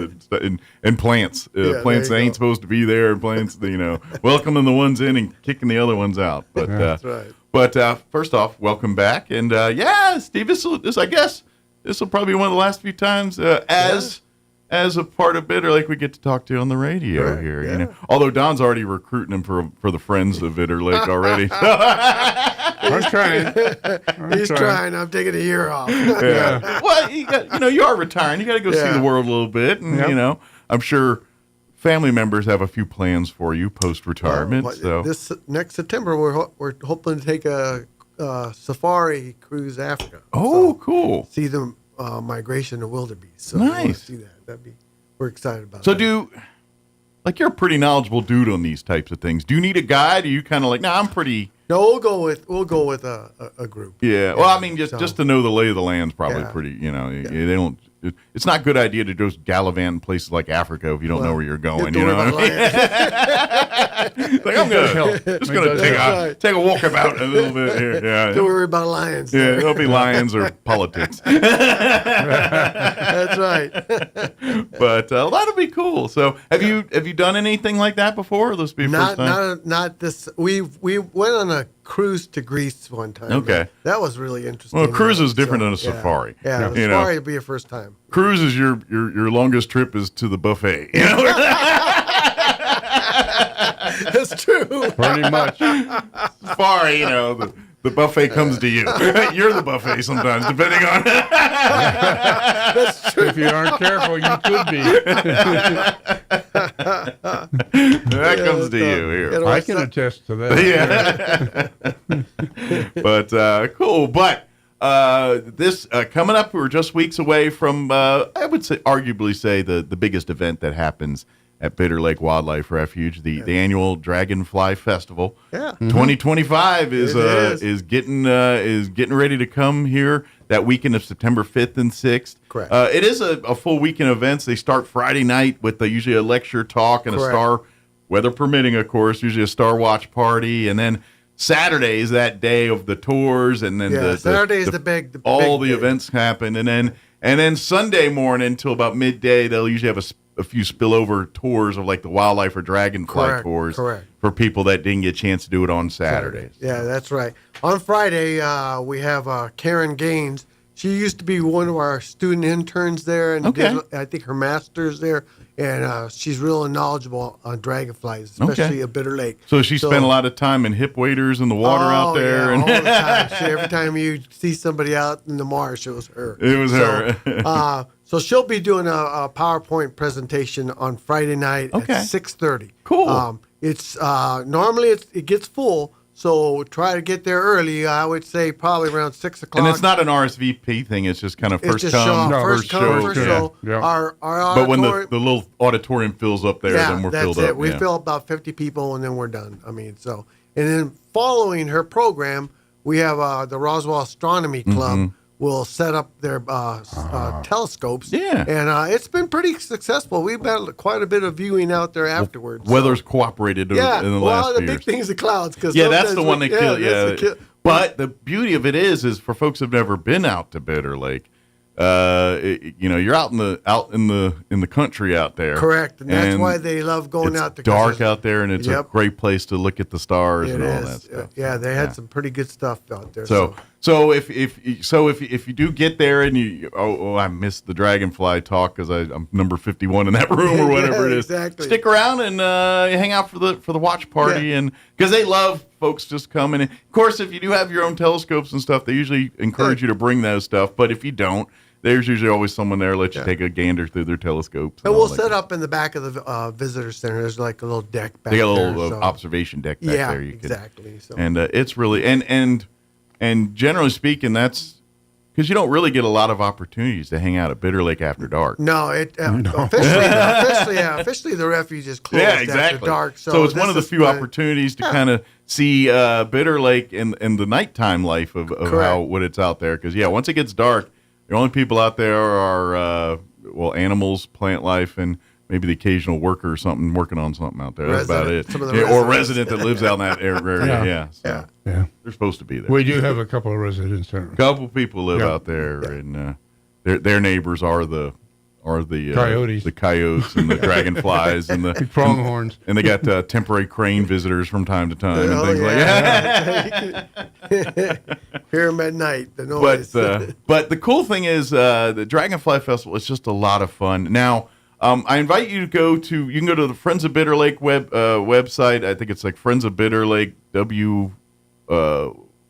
and plants. Plants that ain't supposed to be there, and plants, welcoming the ones in and kicking the other ones out. But that's right. But first off, welcome back, and Steve, I guess this will probably be one of the last few times as a part of Bitter Lake we get to talk to on the radio here. Yeah. Although Don's already recruiting him for the Friends of Bitter Lake already. I'm trying. He's trying. I'm taking a year off. Yeah. Well, you are retiring. You got to go see the world a little bit, and I'm sure family members have a few plans for you post-retirement. This next September, we're hoping to take a safari cruise Africa. Oh, cool! See the migration of wildebeest. So nice. See that? We're excited about. So that. You're a pretty knowledgeable dude on these types of things. Do you need a guide? Are you kind of like, I'm pretty? No, we'll go with a group. Yeah. Well, I mean, just to know the lay of the land's probably pretty. They don't. it's not a good idea to just gallivant in places like Africa if you don't know where you're going. You know what I mean? Like, I'm just gonna take a walk about a little bit here. Yeah. Don't worry about lions. Yeah, there'll be lions or politics. That's right. But that'll be cool. So have you done anything like that before? Or this be your first time? Not this. We went on a cruise to Greece one time. Okay, that was really interesting. Well, a cruise is different than a safari. Yeah, a safari would be your first time. Cruise is your longest trip is to the buffet. You know? That's true. Pretty much. Safari, the buffet comes to you. You're the buffet sometimes, depending on. That's true. If you aren't careful, you could be. That comes to you here. I can attest to that. Yeah. But cool. But this coming up, we're just weeks away from I would arguably say the biggest event that happens at Bitter Lake Wildlife Refuge, the annual Dragonfly Festival. Yeah. 2025 is getting ready to come here that weekend of September 5th and 6th. Correct. It is a full weekend of events. They start Friday night with usually a lecture talk and a star, weather permitting, of course, usually a star watch party, and then Saturday is that day of the tours, and then Saturday is the big events happen, and then Sunday morning until about midday they'll usually have a few spillover tours of like the wildlife or dragonfly tours for people that didn't get a chance to do it on Saturdays. Yeah, that's right. On Friday, we have Karen Gaines. She used to be one of our student interns there, and did, I think her master's there. And she's real knowledgeable on dragonflies, especially at Bitter Lake. So she spent a lot of time in hip waders in the water out there. Yeah, and all the time. Every time you see somebody out in the marsh, it was her. It was her. So she'll be doing a PowerPoint presentation on Friday night at 6:30. Cool. It's normally it gets full, so try to get there early. I would say probably around 6 o'clock. And it's not an RSVP thing. It's just kind of first come, first show. Yeah. Our but when the little auditorium fills up there, then we're filled up. We fill about 50 people, and then we're done. And then following her program, we have the Roswell Astronomy Club. Will set up their telescopes. Yeah. And it's been pretty successful. We've had quite a bit of viewing out there afterwards. Weather's cooperated in the last few years. Well, the big thing is the clouds. That's the one that killed. Yeah. But the beauty of it is for folks who've never been out to Bitter Lake, you're out in the country out there. Correct. And that's why they love going out there. It's dark out there, and it's a great place to look at the stars and all that stuff. Yeah, they had some pretty good stuff out there. So if you do get there and I missed the dragonfly talk because I'm number 51 in that room or whatever it is. Exactly. Stick around and hang out for the watch party and because they love folks just coming. And of course, if you do have your own telescopes and stuff, they usually encourage you to bring those stuff. But if you don't, there's usually always someone there let you take a gander through their telescopes. And we'll set up in the back of the visitor center. There's like a little deck back there. They got a little observation deck back there. Exactly. And it's really and generally speaking, that's because you don't really get a lot of opportunities to hang out at Bitter Lake after dark. No, officially the refuge is closed after dark. So it's one of the few opportunities to kind of see Bitter Lake in the nighttime life of what it's out there. Because once it gets dark, the only people out there are animals, plant life, and maybe the occasional worker or something working on something out there. That's about it. Or a resident that lives out in that area. Yeah. They're supposed to be there. We do have a couple of residents there. A couple people live out there, and their neighbors are the coyotes, the coyotes, and the dragonflies, and the pronghorns, and they got temporary crane visitors from time to time and things like that. Hear them at night. The noise. But the cool thing is the Dragonfly Festival is just a lot of fun. Now. I invite you to go to the Friends of Bitter Lake website. I think it's like Friends of Bitter Lake WR.org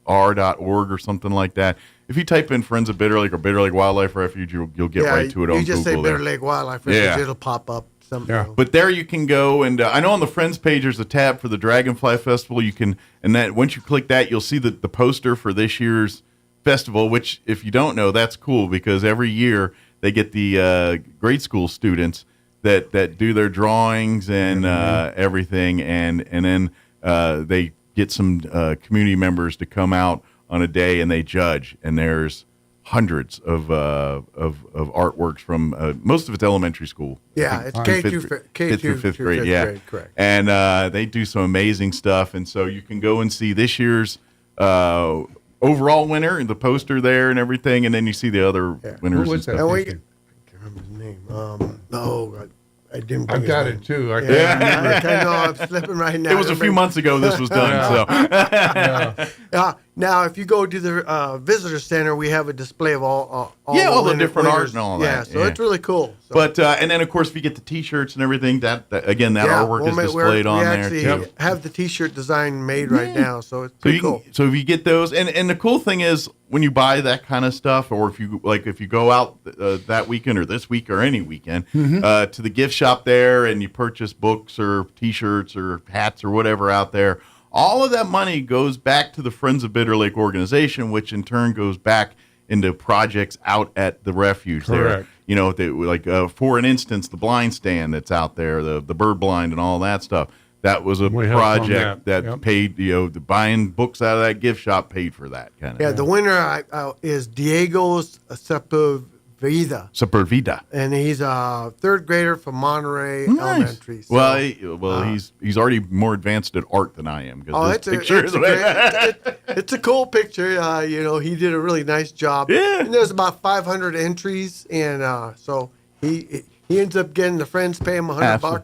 or something like that. If you type in Friends of Bitter Lake or Bitter Lake Wildlife Refuge, you'll get right to it on Google. You just say Bitter Lake Wildlife Refuge, it'll pop up. But there you can go, and I know on the Friends page there's a tab for the Dragonfly Festival. Once you click that, you'll see the poster for this year's festival, which if you don't know, that's cool because every year they get the grade school students that do their drawings and everything, and then they get some community members to come out on a day and they judge. And there's hundreds of artworks from most of it's elementary school. Yeah, it's K through fifth grade. Yeah, grade, correct. And they do some amazing stuff, and so you can go and see this year's overall winner and the poster there and everything, and then you see the other winners. Who was and that? stuff. I can't remember his name. I didn't. I've got it too. I know I'm slipping right now. It was a few months ago this was done. Now, if you go to the visitor center, we have a display of all the different art winners. and all that. Yeah, so it's really cool. So. But and then of course if you get the T-shirts and everything, that artwork is displayed on there. We actually have the T-shirt design made right now, so it's pretty cool. So if you get those, and the cool thing is when you buy that kind of stuff, or if you go out that weekend or this week or any weekend to the gift shop there, and you purchase books or T-shirts or hats or whatever out there, all of that money goes back to the Friends of Bitter Lake organization, which in turn goes back into projects out at the refuge there. You know, for an instance, the blind stand that's out there, the bird blind and all that stuff. That was a project that paid, the buying books out of that gift shop paid for that kind of. Yeah, the winner is Diego Sepulveda. And he's a third grader from Monterey Elementary. So, well, he's already more advanced at art than I am. It's a cool picture. He did a really nice job. Yeah. And there's about 500 entries, and so he ends up getting the friends pay him $100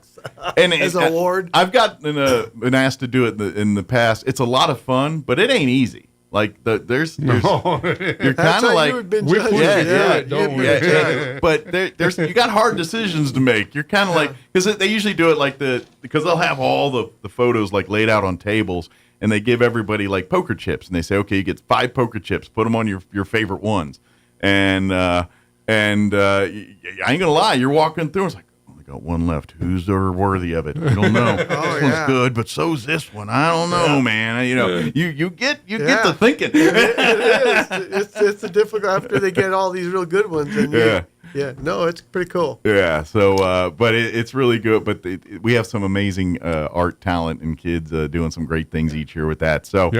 as an award. I've been asked to do it in the past. It's a lot of fun, but it ain't easy. Like you're kind of like but you got hard decisions to make. You're kind of like, because they usually do it because they'll have all the photos like laid out on tables, and they give everybody like poker chips, and they say, okay, you get 5 poker chips, put them on your favorite ones, and I ain't gonna lie, you're walking through, it's like, got one left. Who's worthy of it? I don't know. This one's good, but so's this one. I don't know, man. You get to thinking. It is. It's a difficult after they get all these real good ones. And no, it's pretty cool. Yeah. So, but it's really good. But we have some amazing art talent and kids doing some great things each year with that. So.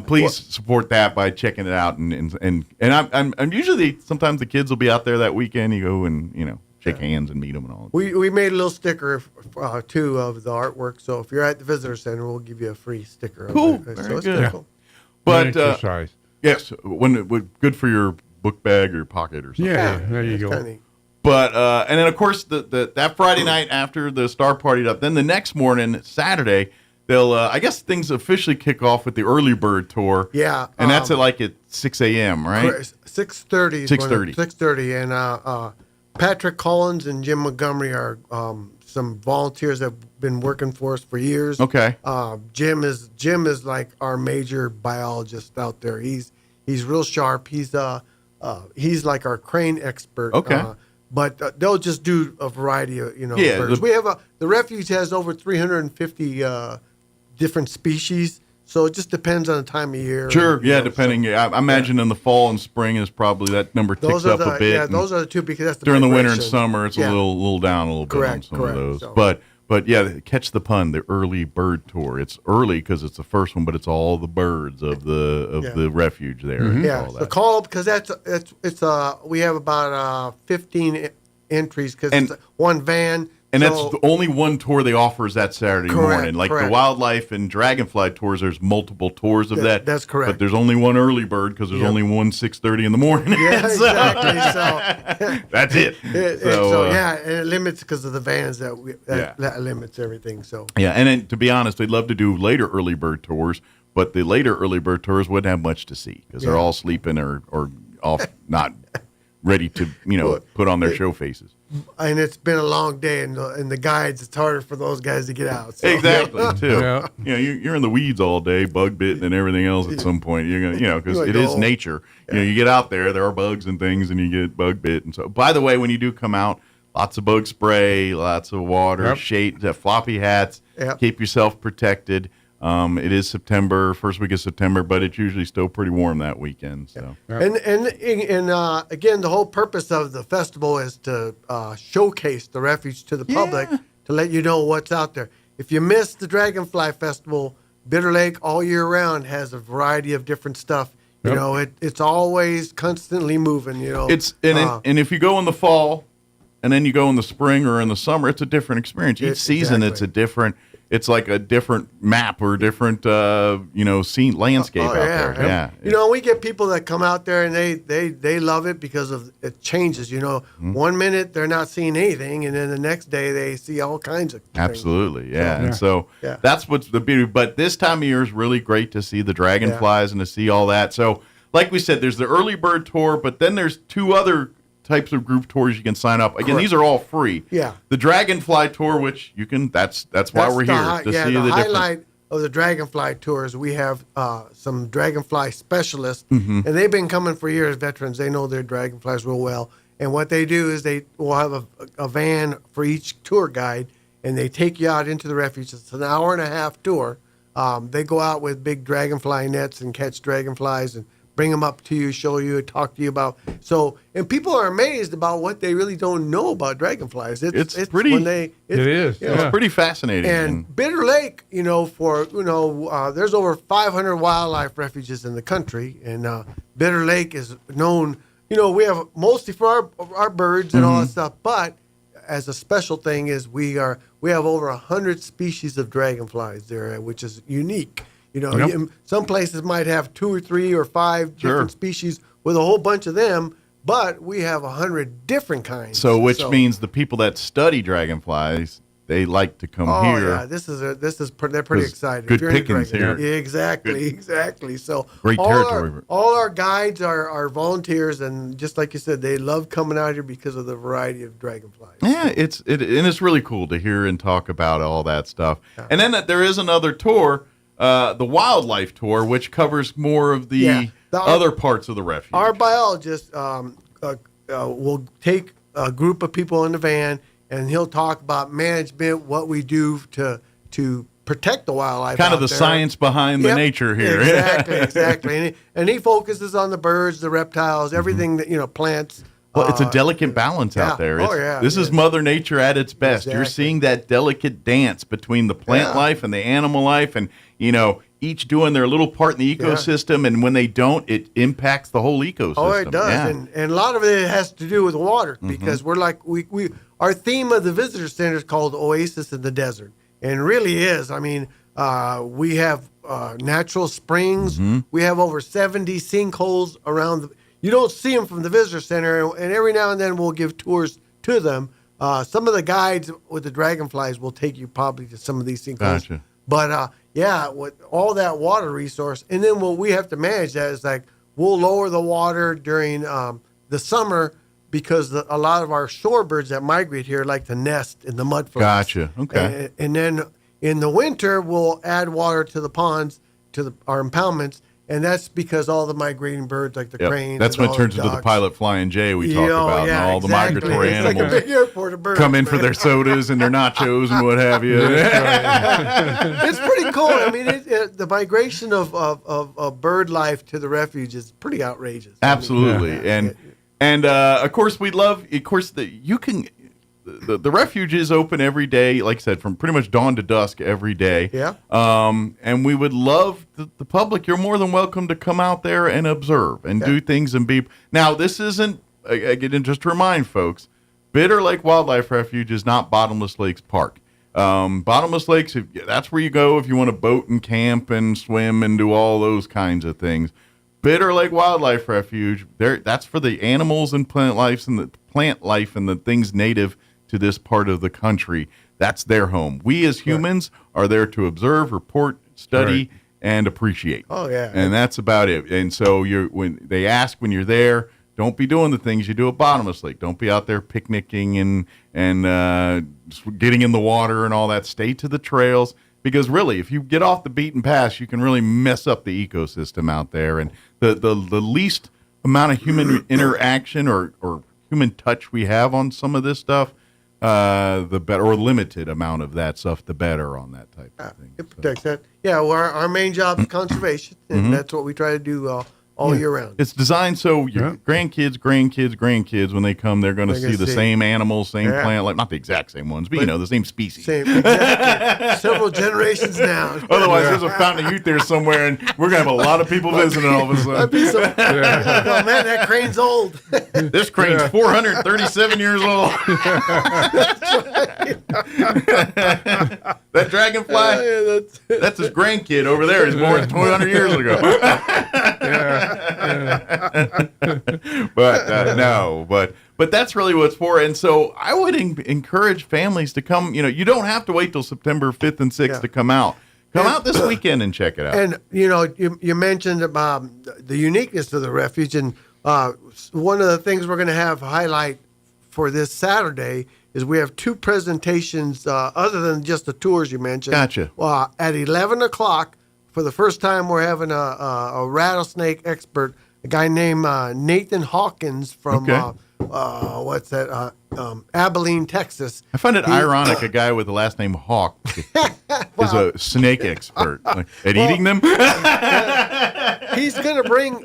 Please support that by checking it out, and I'm usually sometimes the kids will be out there that weekend. You go and shake hands and meet them and all. We made a little sticker too of the artwork. So if you're at the visitor center, we'll give you a free sticker. Cool, very good. Cool. But yes, good for your book bag or pocket or something. Yeah, there you go. But and then of course that Friday night after the star partied up, then the next morning Saturday. They'll, I guess things officially kick off with the early bird tour. Yeah. And that's at 6 a.m., right? 6:30. 6:30. 6:30. And Patrick Collins and Jim Montgomery are some volunteers that have been working for us for years. Okay. Jim is like our major biologist out there. He's real sharp. He's like our crane expert. Okay. But they'll just do a variety of birds. We have the refuge has over 350 different species, so it just depends on the time of year. Sure, depending. I imagine in the fall and spring is probably that number ticks up a bit. Yeah, those are the two because that's during the winter and summer. It's a little down a little bit on some of those. So. But yeah, catch the pun. The early bird tour. It's early because it's the first one, but it's all the birds of the refuge there. Mm-hmm. Yeah, so call because we have about 15 entries because it's one van. And that's the only one tour they offer is that Saturday morning. Like the wildlife and dragonfly tours, there's multiple tours of that. That's correct. But there's only one early bird because there's only one 6:30 in the morning. Yeah, exactly. So that's it. And it limits because of the vans that limits everything. So and then to be honest, they'd love to do later early bird tours, but the later early bird tours wouldn't have much to see because they're all sleeping or off, not ready to put on their show faces. And it's been a long day, and the guides, it's harder for those guys to get out. So. Exactly, too. You're in the weeds all day, bug bitten and everything else at some point. You're gonna, because it is nature. You get out there are bugs and things, and you get bug bit. And so, by the way, when you do come out, lots of bug spray, lots of water, shade, floppy hats. Keep yourself protected. It is September, first week of September, but it's usually still pretty warm that weekend. So, and again, the whole purpose of the festival is to showcase the refuge to the public, to let you know what's out there. If you miss the Dragonfly Festival, Bitter Lake all year round has a variety of different stuff You know, it's always constantly moving. You know, and if you go in the fall, and then you go in the spring or in the summer, it's a different experience. Each season, it's a different. It's like a different map or different, scene landscape out there. Yeah. You know, we get people that come out there and they love it because of it changes. You know, 1 minute they're not seeing anything, and then the next day they see all kinds of things. Absolutely, yeah. And so that's what's the beauty. But this time of year is really great to see the dragonflies and to see all that. So, like we said, there's the early bird tour, but then there's 2 other types of group tours you can sign up. Again, these are all free. Yeah. The Dragonfly Tour, which you can, that's why we're here to see the different. Highlight of the Dragonfly Tours, we have some Dragonfly specialists, and they've been coming for years, veterans. They know their Dragonflies real well. And what they do is they will have a van for each tour guide, and they take you out into the refuge. It's an 1.5-hour tour. They go out with big dragonfly nets and catch dragonflies and bring them up to you, show you, talk to you about. So, and people are amazed about what they really don't know about dragonflies. It's pretty. It's pretty fascinating. And Bitter Lake, there's over 500 wildlife refuges in the country, and Bitter Lake is known. You know, we have mostly for our birds and all that stuff, but as a special thing is we have over 100 species of dragonflies there, which is unique. You know, some places might have 2 or 3 or 5 different species with a whole bunch of them, but we have 100 different kinds. So, which means the people that study dragonflies, they like to come here. Oh yeah, they're pretty excited. Good pickings here. Yeah, exactly. So great territory. All our guides are volunteers, and just like you said, they love coming out here because of the variety of dragonflies. Yeah, it's really cool to hear and talk about all that stuff. Yeah. And then there is another tour. The wildlife tour, which covers more of the other parts of the refuge. Our biologist will take a group of people in the van, and he'll talk about management, what we do to protect the wildlife. Kind of the science behind the nature here. Exactly. And he focuses on the birds, the reptiles, everything that plants. Well, it's a delicate balance out there. This is Mother Nature at its best. Exactly. You're seeing that delicate dance between the plant life and the animal life, and each doing their little part in the ecosystem, and when they don't, it impacts the whole ecosystem. Oh, it does, and a lot of it has to do with water, because we're like our theme of the visitor center is called Oasis in the Desert, and it really is. I mean, we have natural springs. We have over 70 sinkholes around. You don't see them from the visitor center, and every now and then we'll give tours to them. Some of the guides with the dragonflies will take you probably to some of these sinkholes. Gotcha. But with all that water resource, and then what we have to manage that is like we'll lower the water during the summer because a lot of our shorebirds that migrate here like to nest in the mud flats. Gotcha. Okay. And then in the winter we'll add water to the ponds, to our impoundments. And that's because all the migrating birds, like the cranes. That's when it turns into the pilot Flying J we talked about, and all the migratory animals like a big airport of birds, come in for their sodas and their nachos and what have you. It's pretty cool. I mean, the migration of bird life to the refuge is pretty outrageous. Absolutely, and of course we love. Of course, you can. The refuge is open every day, like I said, from pretty much dawn to dusk every day. Yeah. And we would love the public. You're more than welcome to come out there and observe and do things and be. Now, this isn't, again, just to remind folks, Bitter Lake Wildlife Refuge is not Bottomless Lakes Park. Bottomless Lakes, that's where you go if you want to boat and camp and swim and do all those kinds of things. Bitter Lake Wildlife Refuge, that's for the animals and plant life and the things native to this part of the country. That's their home. We as humans are there to observe, report, study, and appreciate. Oh yeah. And that's about it. And so when they ask when you're there, don't be doing the things you do at Bottomless Lake. Don't be out there picnicking and getting in the water and all that. Stay to the trails, because really, if you get off the beaten path, you can really mess up the ecosystem out there. And the least amount of human interaction or human touch we have on some of this stuff, the better, or limited amount of that stuff, the better on that type of thing. It protects that. Yeah, well, our main job is conservation, and that's what we try to do all year round. It's designed so your grandkids, when they come, they're going to see the same animals, same plant, like not the exact same ones, but the same species. Exactly. Several generations now. Otherwise, there's a Fountain of Youth there somewhere, and we're going to have a lot of people visiting all of a sudden. Oh, man, that crane's old. This crane's 437 years old. That dragonfly, that's his grandkid over there. He's born 200 years ago. But that's really what it's for. And so I would encourage families to come. You don't have to wait till September 5th and 6th to come out. Come out this weekend and check it out. And, you mentioned about the uniqueness of the refuge. And one of the things we're going to have highlight for this Saturday is we have 2 presentations other than just the tours you mentioned. Gotcha. At 11 o'clock, for the first time, we're having a rattlesnake expert, a guy named Nathan Hawkins from, Abilene, Texas. I find it ironic a guy with the last name Hawk is a snake expert at eating them. He's gonna bring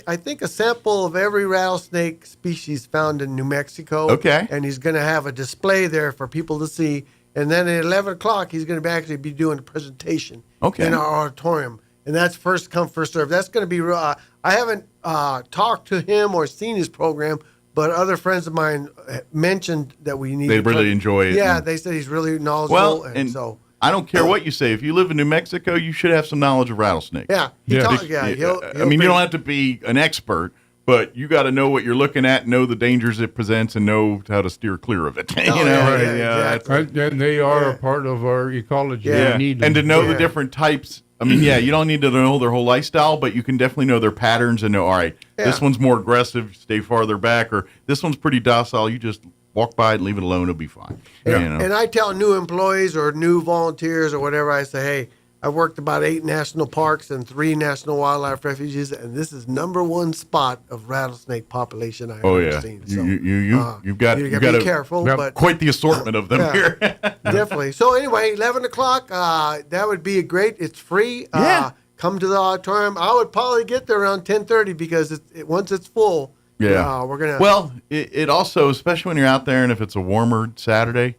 I think a sample of every rattlesnake species found in New Mexico. Okay. And he's gonna have a display there for people to see. And then at 11 o'clock, he's gonna actually be doing a presentation in our auditorium. And that's first come, first serve. That's gonna be real. I haven't talked to him or seen his program, but other friends of mine mentioned that we need. They really enjoy it. Yeah, they said he's really knowledgeable. Well, and so. I don't care what you say. If you live in New Mexico, you should have some knowledge of rattlesnakes. Yeah. You don't have to be an expert, but you got to know what you're looking at, know the dangers it presents, and know how to steer clear of it. Exactly. And they are a part of our ecology. Yeah. We need them. And to know the different types. I mean, you don't need to know their whole lifestyle, but you can definitely know their patterns and know, all right, this one's more aggressive, stay farther back, or this one's pretty docile, you just walk by it and leave it alone, it'll be fine. And I tell new employees or new volunteers or whatever, I say, hey, I've worked about 8 national parks and 3 national wildlife refuges, and this is #1 spot of rattlesnake population I've ever seen. So, you've got to be careful, but quite the assortment of them here. Definitely. So anyway, 11 o'clock, that would be great. It's free. Come to the auditorium. I would probably get there around 10:30 because once it's full, we're gonna. Well, it also, especially when you're out there, and if it's a warmer Saturday,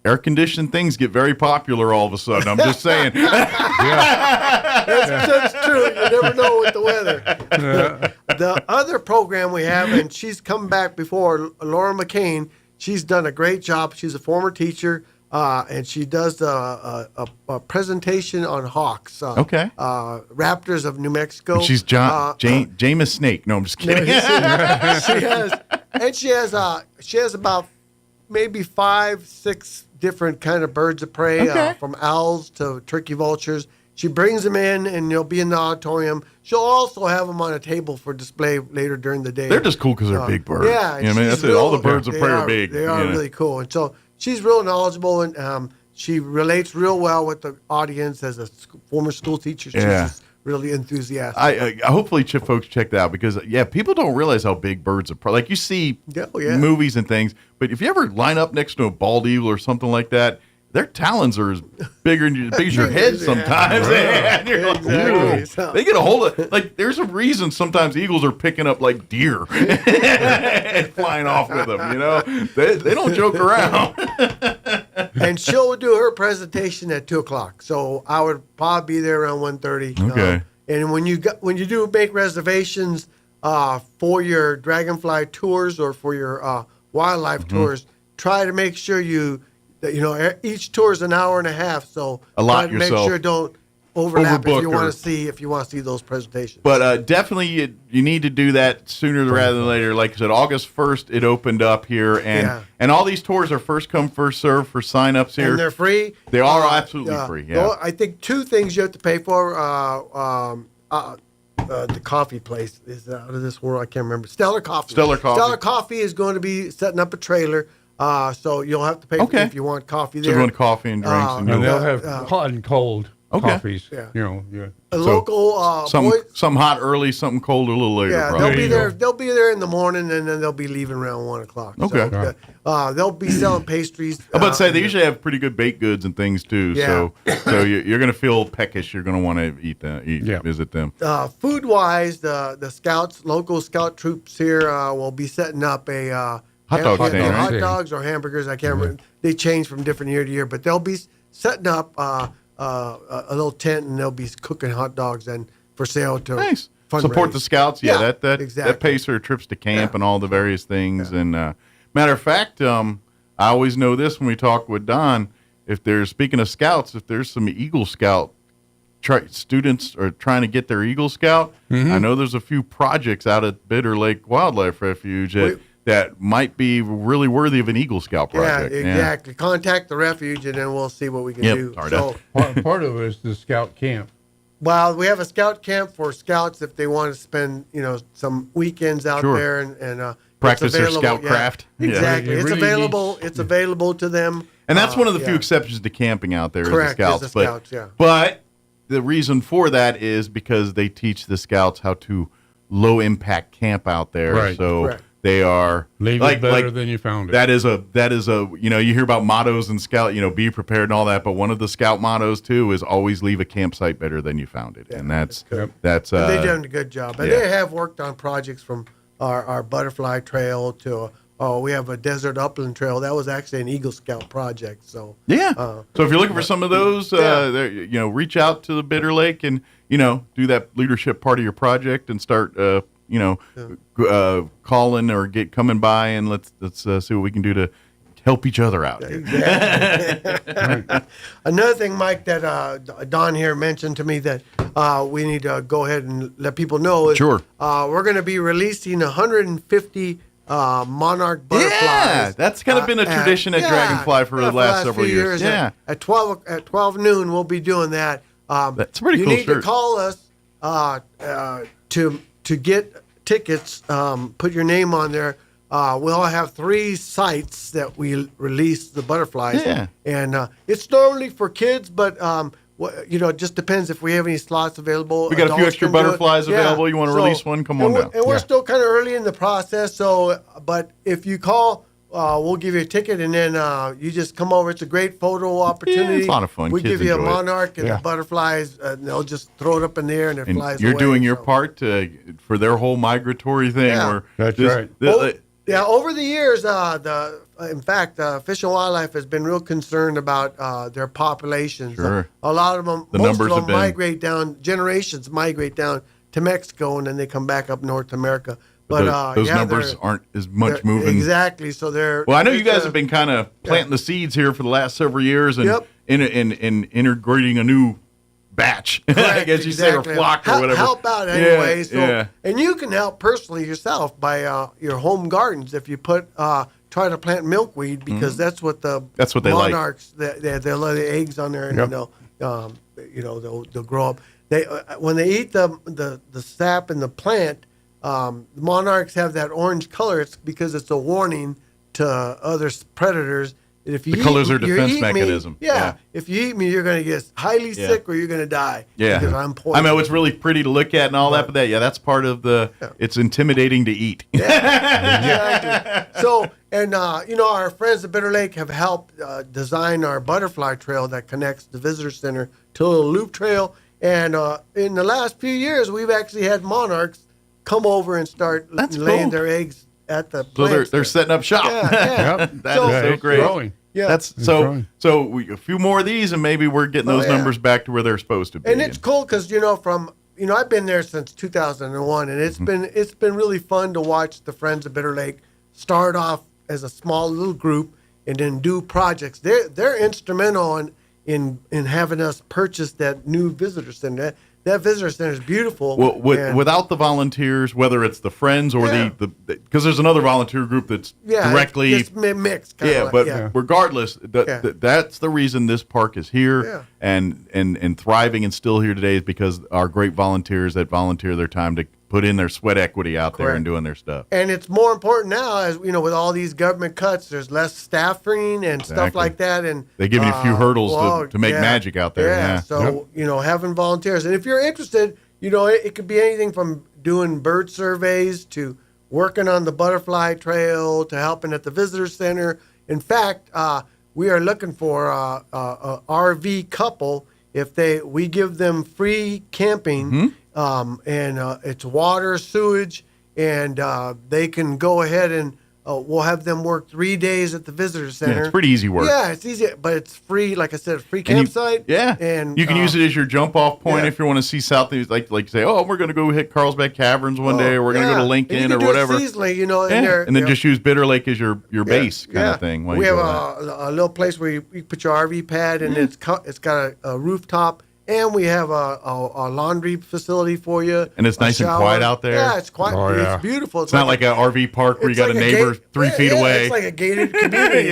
air-conditioned things get very popular all of a sudden. I'm just saying. That's true. You never know with the weather. The other program we have, and she's come back before, Laura McCain, she's done a great job. She's a former teacher, and she does a presentation on hawks. Raptors of New Mexico. And she's Jameis Snake. No, I'm just kidding. She has about maybe 5-6 different kind of birds of prey, from owls to turkey vultures. She brings them in, and they'll be in the auditorium. She'll also have them on a table for display later during the day. They're just cool because they're big birds. Yeah. That's it. All the birds of prey are big. They are really cool. And so she's real knowledgeable, and she relates real well with the audience as a former school teacher. She's just really enthusiastic. I hopefully folks check that out because people don't realize how big birds are. Like you see movies and things, but if you ever line up next to a bald eagle or something like that, their talons are as big as your head sometimes. You're like, they get a hold of like. There's a reason sometimes eagles are picking up like deer and flying off with them. They don't joke around. And she'll do her presentation at 2:00. So I would probably be there around 1:30. Okay. And when you do make reservations for your dragonfly tours or for your wildlife tours, try to make sure each tour is an hour and a half. So try to make sure don't overlap if you want to see those presentations. But definitely you need to do that sooner rather than later. Like I said, August 1st it opened up here, and all these tours are first come first serve for signups here. And they're free. They are absolutely free. Yeah. I think 2 things you have to pay for. The coffee place is out of this world. I can't remember. Stellar Coffee. Stellar Coffee is going to be setting up a trailer. So you'll have to pay if you want coffee there. So you want coffee and drinks. And they'll have hot and cold. coffees. Yeah. You know, A local some hot early, something cold a little later. Yeah, probably. they'll be there. They'll be there in the morning, and then they'll be leaving around 1 o'clock. Okay. So, they'll be selling pastries. I'm about to say they usually have pretty good baked goods and things too. Yeah. So you're going to feel peckish. You're going to want to visit them. Food wise, the scouts, local scout troops here will be setting up a hot dog stand, hot right? dogs or hamburgers. I can't remember. They change from different year to year, but they'll be setting up a little tent, and they'll be cooking hot dogs and for sale to Support the scouts. Yeah, that exactly. that pays for trips to camp and all the various things. And matter of fact, I always know this when we talk with Don. Speaking of scouts, if there's some Eagle Scout students are trying to get their Eagle Scout, I know there's a few projects out at Bitter Lake Wildlife Refuge that might be really worthy of an Eagle Scout project. Yeah, exactly. Contact the refuge, and then we'll see what we can do. So, part of it is the scout camp. Well, we have a scout camp for scouts if they want to spend, some weekends out there and practice their scout craft. Exactly, Yeah. it's Really available. It's available to them. And that's one of the few exceptions to camping out there. Correct, is the scouts. is the scouts, yeah. But the reason for that is because they teach the scouts how to low impact camp out there. Right. So Correct. they are Leave it better than you found it. That is a you hear about mottos in scout, be prepared and all that, but one of the scout mottos too is always leave a campsite better than you found it. And that's and they've done a good job. And they have worked on projects from our butterfly trail to we have a desert upland trail. That was actually an Eagle Scout project. So so if you're looking for some of those, reach out to the Bitter Lake and do that leadership part of your project and start calling or coming by and let's see what we can do to help each other out. Another thing, Mike, that Don here mentioned to me that we need to go ahead and let people know is we're going to be releasing 150 monarch butterflies. Yeah, that's kind of been a tradition at Dragonfly for the last several few years. Yeah, at 12 noon we'll be doing that. That's a pretty cool You need shirt. to call us to get tickets. Put your name on there. We'll have 3 sites that we release the butterflies. Yeah. And it's not only for kids, but it just depends if we have any slots available. We got a few extra butterflies available. You want to release one? Come on down. And we're still kind of early in the process. But if you call, we'll give you a ticket, and then you just come over. It's a great photo opportunity. Yeah, it's a lot of fun. We Kids give you a enjoy it. monarch and the butterflies, and they'll just throw it up in the air, and it flies away. You're doing your part for their whole migratory thing. Yeah. That's right. Over the years, in fact, Fish and Wildlife has been real concerned about their populations. Sure. A lot of them, The most numbers of have them been- migrate down, generations migrate down to Mexico, and then they come back up North America. But those numbers aren't as much moving. Exactly. So they're. Well, I know you guys have been kind of planting the seeds here for the last several years and in integrating a new batch, I guess you say, or flock or whatever. Help out anyway. Yeah. And you can help personally yourself by your home gardens if you try to plant milkweed because that's what they monarchs, like. They'll lay the eggs on there and they'll grow up. When they eat the sap in the plant, monarchs have that orange color. It's because it's a warning to other predators. If you colors are defense mechanism. If you eat me, you're going to get highly sick or you're going to die. Yeah. Because I'm poisoned. I know it's really pretty to look at and all that, but that's part of it's intimidating to eat. Exactly. So, and our friends at Bitter Lake have helped design our butterfly trail that connects the visitor center to a little loop trail. And in the last few years, we've actually had monarchs come over and start laying their eggs at the plants. So they're setting up shop. Yeah. That is so great. Growing. Yeah. That's a few more of these, and maybe we're getting those numbers back to where they're supposed to be. And it's cool because I've been there since 2001, and it's been really fun to watch the Friends of Bitter Lake start off as a small little group and then do projects. They're instrumental in having us purchase that new visitor center. That visitor center is beautiful. Well, without the volunteers, whether it's the Friends or because there's another volunteer group that's directly it's mixed. Regardless, that's the reason this park is here and thriving and still here today is because our great volunteers that volunteer their time to put in their sweat equity out there Correct. and doing their stuff. And it's more important now, as with all these government cuts, there's less staffing and stuff Exactly. like that, and They give you a few hurdles to make magic out there. Yeah. So having volunteers, and if you're interested, it could be anything from doing bird surveys to working on the butterfly trail to helping at the visitor center. In fact, we are looking for a RV couple. If we give them free camping, and it's water, sewage, and they can go ahead and we'll have them work 3 days at the visitor center. Yeah, it's pretty easy work. Yeah, it's easy, but it's free. Like I said, free campsite. And you can use it as your jump off point if you want to see South. Like you say, oh, we're going to go hit Carlsbad Caverns one day, or we're going to go to Lincoln or whatever. Easily, and then just use Bitter Lake as your base kind of thing. We have a little place where you put your RV pad, and it's got a rooftop. And we have a laundry facility for you. And it's nice and quiet out there. Yeah, it's quiet. Oh, yeah. It's beautiful. It's not like an RV park where you got a neighbor 3 feet away. It's like a gated community.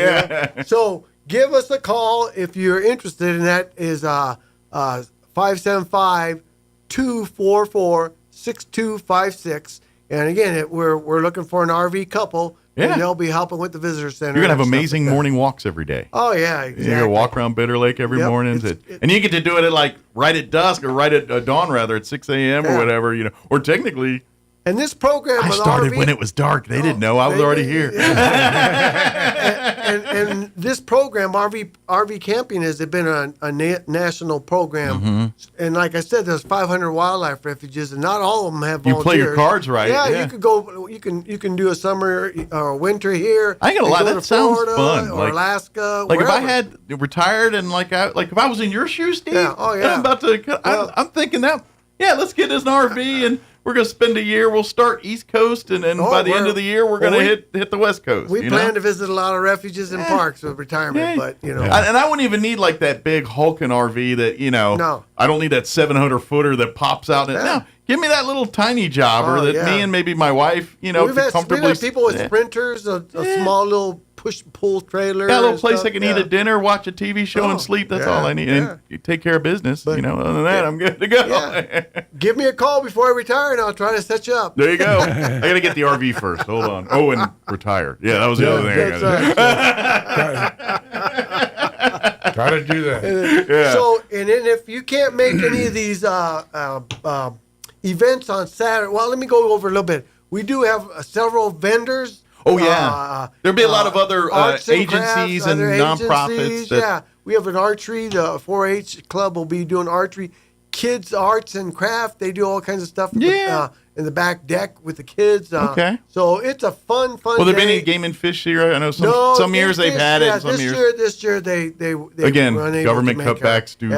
So give us a call if you're interested, and that is 575-244-6256. And again, we're looking for an RV couple. Yeah. And they'll be helping with the visitor center. You're going to have amazing morning walks every day. Oh, yeah, exactly. You're going to walk around Bitter Lake every morning. And you get to do it at right at dusk or right at dawn, rather, at 6 a.m. or whatever, Or technically. And this program I with started RV, when it was dark. They didn't know. I was already here. and this program, RV camping, has been a national program. And like I said, there's 500 wildlife refuges, and not all of them have volunteers. You play your cards right. Yeah, you could go. You can do a summer or winter here. I ain't gonna lie, that sounds fun. Or Alaska. Like wherever. if I had retired and if I was in your shoes, Steve. Yeah. Oh yeah. I'm about to. I'm thinking that. Yeah, let's get this an RV and. We're going to spend a year. We'll start East Coast, and then by the end of the year, we're going to hit the West Coast. We plan to visit a lot of refuges and parks with retirement, but And I wouldn't even need like that big hulking RV that No. I don't need that 700-footer that pops out. No, give me that little tiny jobber that me and maybe my wife, we've could had, comfortably. We've had people with sprinters, a small little pull trailer. Yeah, a little place I can eat a dinner, watch a TV show, and sleep. That's all I need. Yeah. And you take care of business. Other than that, I'm good to go. Yeah. Give me a call before I retire, and I'll try to set you up. There you go. I got to get the RV first. Hold on. Oh, and retire. Yeah, that was the other thing. Try to do that. Yeah. So, and then if you can't make any of these events on Saturday, well, let me go over a little bit. We do have several vendors. Oh, yeah. There'll be a lot of other agencies and nonprofits. Yeah. We have an archery. The 4-H club will be doing archery. Kids arts and craft. They do all kinds of stuff. Yeah. In the back deck with the kids. Okay. So it's a fun Will there be day. any game and fish here? I know some years they've had it. Some This year they again, were unable government to make cutbacks tend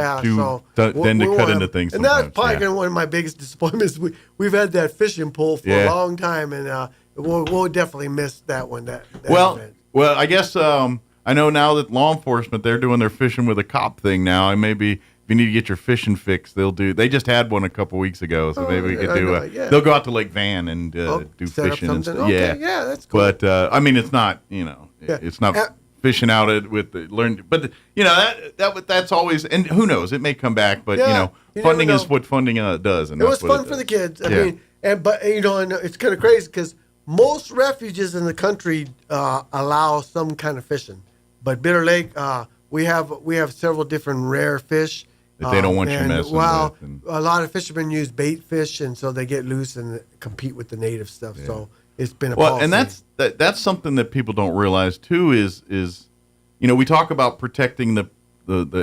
to cut into things. And that's probably one of my biggest disappointments. We've had that fishing pool for a long time, and we'll definitely miss that one. That event. Well, I guess I know now that law enforcement, they're doing their fishing with a cop thing now, and maybe. If you need to get your fishing fix, they just had one a couple weeks ago, so maybe we could do they'll go out to Lake Van and do fishing and stuff. Okay, yeah, that's cool. But I mean, it's not, it's not fishing out with the learn, but that's always, and who knows, it may come back, but funding is what funding does, and it was fun for the kids. I mean, and it's kind of crazy because most refuges in the country allow some kind of fishing, but Bitter Lake, we have several different rare fish. That they don't want you messing with. A lot of fishermen use bait fish, and so they get loose and compete with the native stuff. Yeah. So it's been a policy. And that's something that people don't realize too. Is we talk about protecting the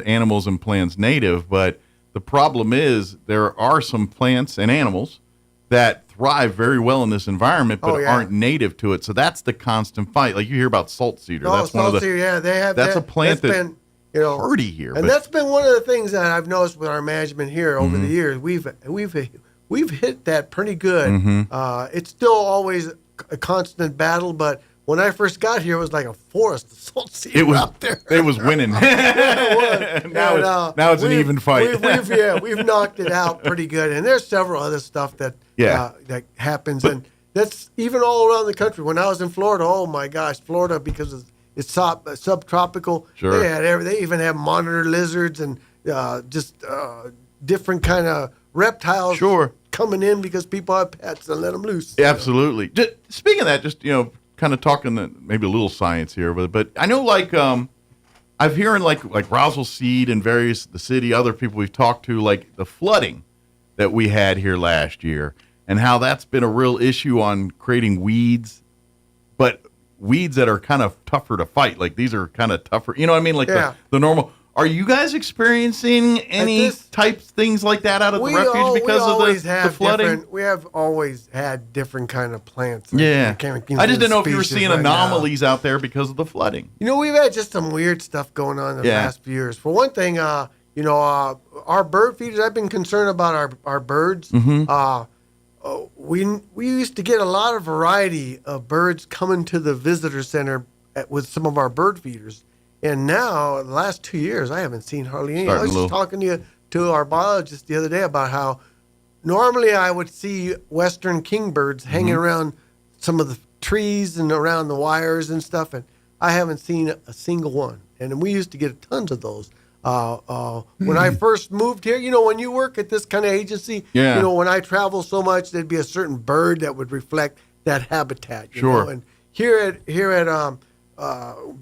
animals and plants native, but the problem is there are some plants and animals that thrive very well in this environment, but aren't native to it. So that's the constant fight. Like you hear about salt cedar. That's one of the. Yeah, they have. That's a plant that's hardy here. And that's been one of the things that I've noticed with our management here over the years. We've hit that pretty good. Mm-hmm. It's still always a constant battle, but when I first got here, it was like a forest of salt cedar out there. It was winning. Now it's an even fight. We've knocked it out pretty good. And there's several other stuff that happens, and that's even all around the country. When I was in Florida, oh my gosh, Florida, because it's subtropical. Sure. They even have monitor lizards and different kind of reptiles. Sure. coming in because people have pets and let them loose. Absolutely. Just, speaking of that, just, kind of talking maybe a little science here, but I know I'm hearing like Roswell Seed and the city, other people we've talked to, like the flooding that we had here last year and how that's been a real issue on creating weeds, but weeds that are kind of tougher to fight. Like these are kind of tougher, you know what I mean? Like the normal. Are you guys experiencing any types things like that out of the refuge because of the flooding? We have always had different kind of plants. Yeah. I just didn't know if you were seeing anomalies out there because of the flooding. We've had just some weird stuff going on in the last few years. For one thing, our bird feeders, I've been concerned about our birds. We used to get a lot of variety of birds coming to the visitor center with some of our bird feeders. And now, the last 2 years, I haven't seen hardly any. I was just talking to our biologist the other day about how normally I would see western kingbirds hanging around some of the trees and around the wires and stuff, and I haven't seen a single one. And we used to get tons of those. When I first moved here, when you work at this kind of agency, when I travel so much, there'd be a certain bird that would reflect that habitat. You know? And here at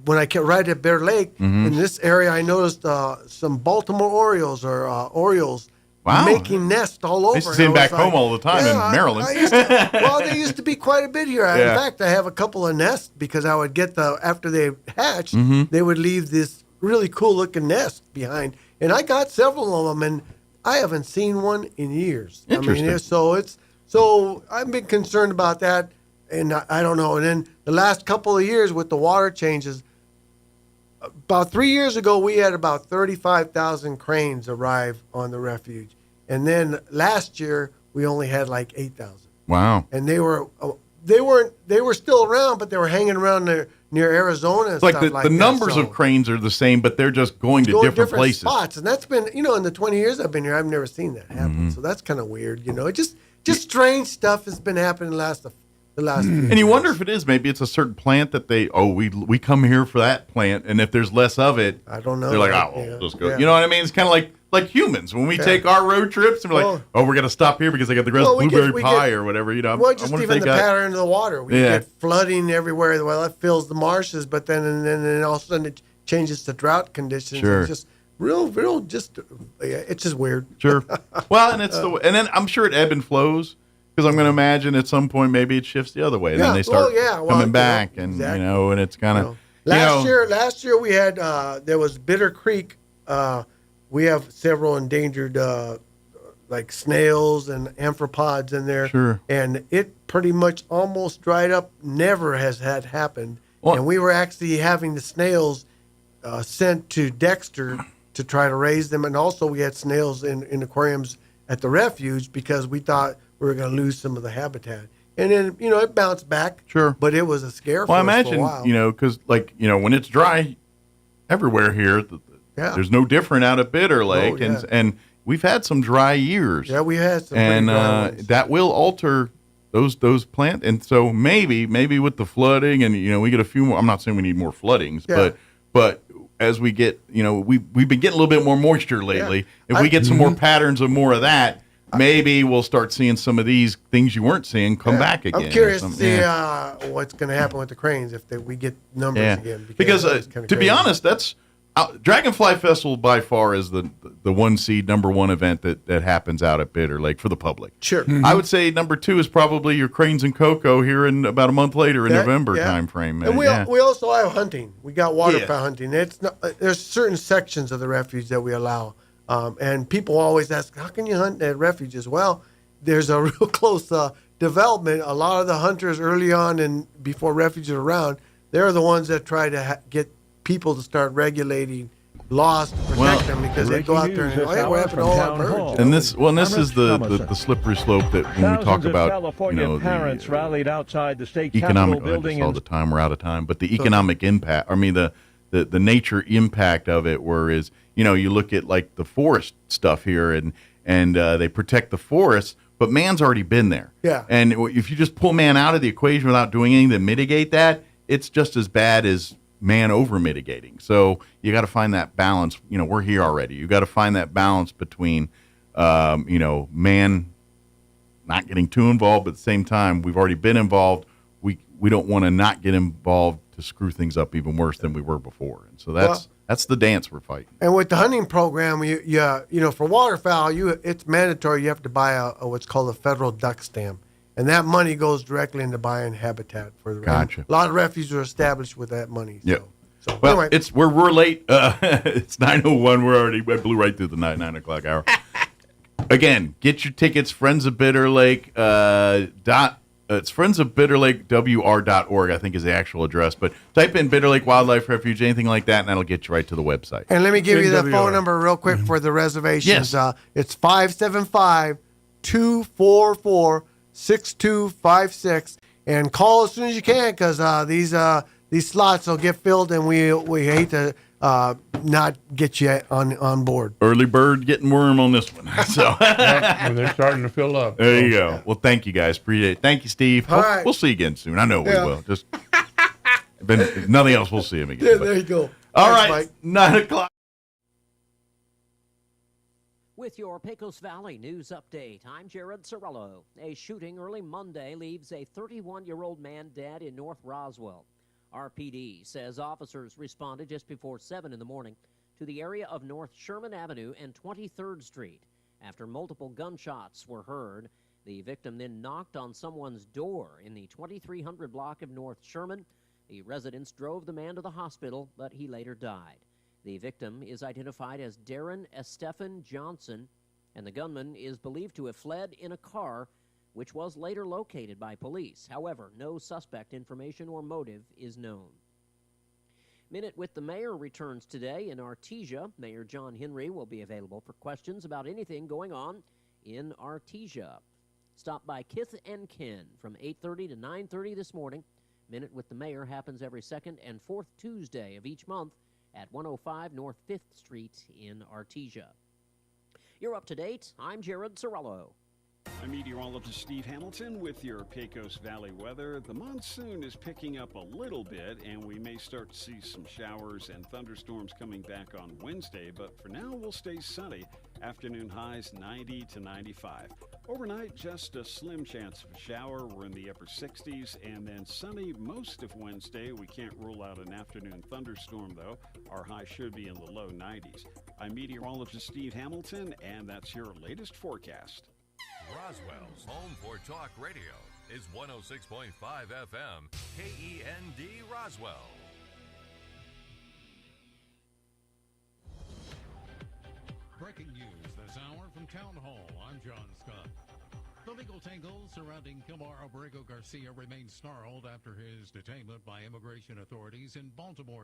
when I came right at Bear Lake, in this area, I noticed some Baltimore Orioles making nests all over. I used to see them back home all the time in Maryland. They used to be quite a bit here. In fact, I have a couple of nests because I would get after they hatched, they would leave this really cool looking nest behind. And I got several of them, and I haven't seen one in years. Interesting. So I've been concerned about that. And I don't know. And then the last couple of years with the water changes, about 3 years ago, we had about 35,000 cranes arrive on the refuge. And then last year, we only had like 8,000. Wow. And they were still around, but they were hanging around near Arizona and like stuff the numbers of cranes are the same, but they're just going to different places. Spots. And that's been, in the 20 years I've been here, I've never seen that happen. So that's kind of weird, It just strange stuff has been happening the last few and you wonder if it is, maybe it's a certain plant that we come here for that plant, and if there's less of it, I don't know. They're like, let's go. Yeah. You know what I mean? It's kind of like humans. When we take our road trips, and we're like, we're going to stop here because I got the blueberry pie or whatever, just even the pattern of the water. We get flooding everywhere. Well, that fills the marshes, but then all of a sudden it changes to drought conditions. Sure. It's just it's just weird. Sure. Well, and and then I'm sure it ebb and flows. Because I'm going to imagine at some point maybe it shifts the other way. Then they start coming back, and and it's kind of. Last year we had there was Bitter Creek. We have several endangered like snails and amphipods in there. Sure. And it pretty much almost dried up. Never has had happened. Well, and we were actually having the snails sent to Dexter to try to raise them, and also we had snails in aquariums at the refuge because we thought we were going to lose some of the habitat. And then, it bounced back. Sure. But it was a scare for I us imagine, for a while. because, when it's dry everywhere here, there's no different out at Bitter Lake. And we've had some dry years. Yeah, we had some and dry ones. that will alter those plants. And so maybe with the flooding and, we get a few more. I'm not saying we need more floodings, but as we get, we've been getting a little bit more moisture lately. If we get some more patterns of more of that, maybe we'll start seeing some of these things you weren't seeing come back again. I'm curious to see what's going to happen with the cranes if we get numbers again. Because to be honest, that's Dragonfly Festival by far is the one seed number one event that happens out at Bitter Lake for the public. Sure. I would say number two is probably your Cranes and Cocoa here in about a month later in November time frame. And we also have hunting. We got waterfowl hunting. It's not, there's certain sections of the refuge that we allow. And people always ask, how can you hunt at refuges? Well, there's a real close development. A lot of the hunters early on and before refuges are around, they're the ones that try to get people to start regulating laws to protect them because they go out there and we're having all our birds. And this is the slippery slope that when we talk about California parents rallied outside the state economic Capitol building all the time. We're out of time, but the economic impact. I mean the nature impact of it, whereas you look at like the forest stuff here, and they protect the forests, but man's already been there. Yeah. And if you just pull man out of the equation without doing anything to mitigate that, it's just as bad as man over mitigating. So you got to find that balance. We're here already. You got to find that balance between, man not getting too involved, but at the same time, we've already been involved. We don't want to not get involved to screw things up even worse than we were before. And so that's the dance we're fighting. And with the hunting program, for waterfowl, it's mandatory. You have to buy a what's called a federal duck stamp, and that money goes directly into buying habitat for the. Gotcha. A lot of refuges are established with that money. Yeah. So Well, anyway. we're late. It's 9:01. We blew right through the 9 o'clock hour. Again, get your tickets. Friends of Bitter Lake. It's Friends of Bitter Lake WR.org, I think is the actual address. But type in Bitter Lake Wildlife Refuge, anything like that, and that'll get you right to the website. And let me give you the phone number real quick for the reservations. Yes. It's 575-244-6256. And call as soon as you can because these slots will get filled, and we hate to not get you on board. Early bird getting worm on this one. So when they're starting to fill up. There you go. Well, thank you guys. Appreciate it. Thank you, Steve. All right. We'll see you again soon. I know we will. Just if nothing else, we'll see him again. Yeah, there you go. All Thanks, right, Mike. 9 o'clock. With your Pecos Valley news update, I'm Jared Cirillo. A shooting early Monday leaves a 31-year-old man dead in North Roswell. RPD says officers responded just before 7 in the morning to the area of North Sherman Avenue and 23rd Street. After multiple gunshots were heard, the victim then knocked on someone's door in the 2300 block of North Sherman. The residents drove the man to the hospital, but he later died. The victim is identified as Darren Estephan Johnson, and the gunman is believed to have fled in a car, which was later located by police. However, no suspect information or motive is known. Minute with the Mayor returns today in Artesia. Mayor John Henry will be available for questions about anything going on in Artesia. Stop by Kith and Ken from 8:30 to 9:30 this morning. Minute with the Mayor happens every second and fourth Tuesday of each month at 105 North 5th Street in Artesia. You're up to date. I'm Jared Cirillo. I'm meteorologist Steve Hamilton with your Pecos Valley weather. The monsoon is picking up a little bit, and we may start to see some showers and thunderstorms coming back on Wednesday, but for now we'll stay sunny. Afternoon highs 90 to 95. Overnight, just a slim chance of a shower. We're in the upper 60s, and then sunny most of Wednesday. We can't rule out an afternoon thunderstorm, though. Our high should be in the low 90s. I'm meteorologist Steve Hamilton, and that's your latest forecast. Roswell's home for talk radio is 106.5 FM, KEND Roswell. Breaking news this hour from Town Hall. I'm John Scott. The legal tangle surrounding Kilmar Abrego Garcia remains snarled after his detainment by immigration authorities in Baltimore.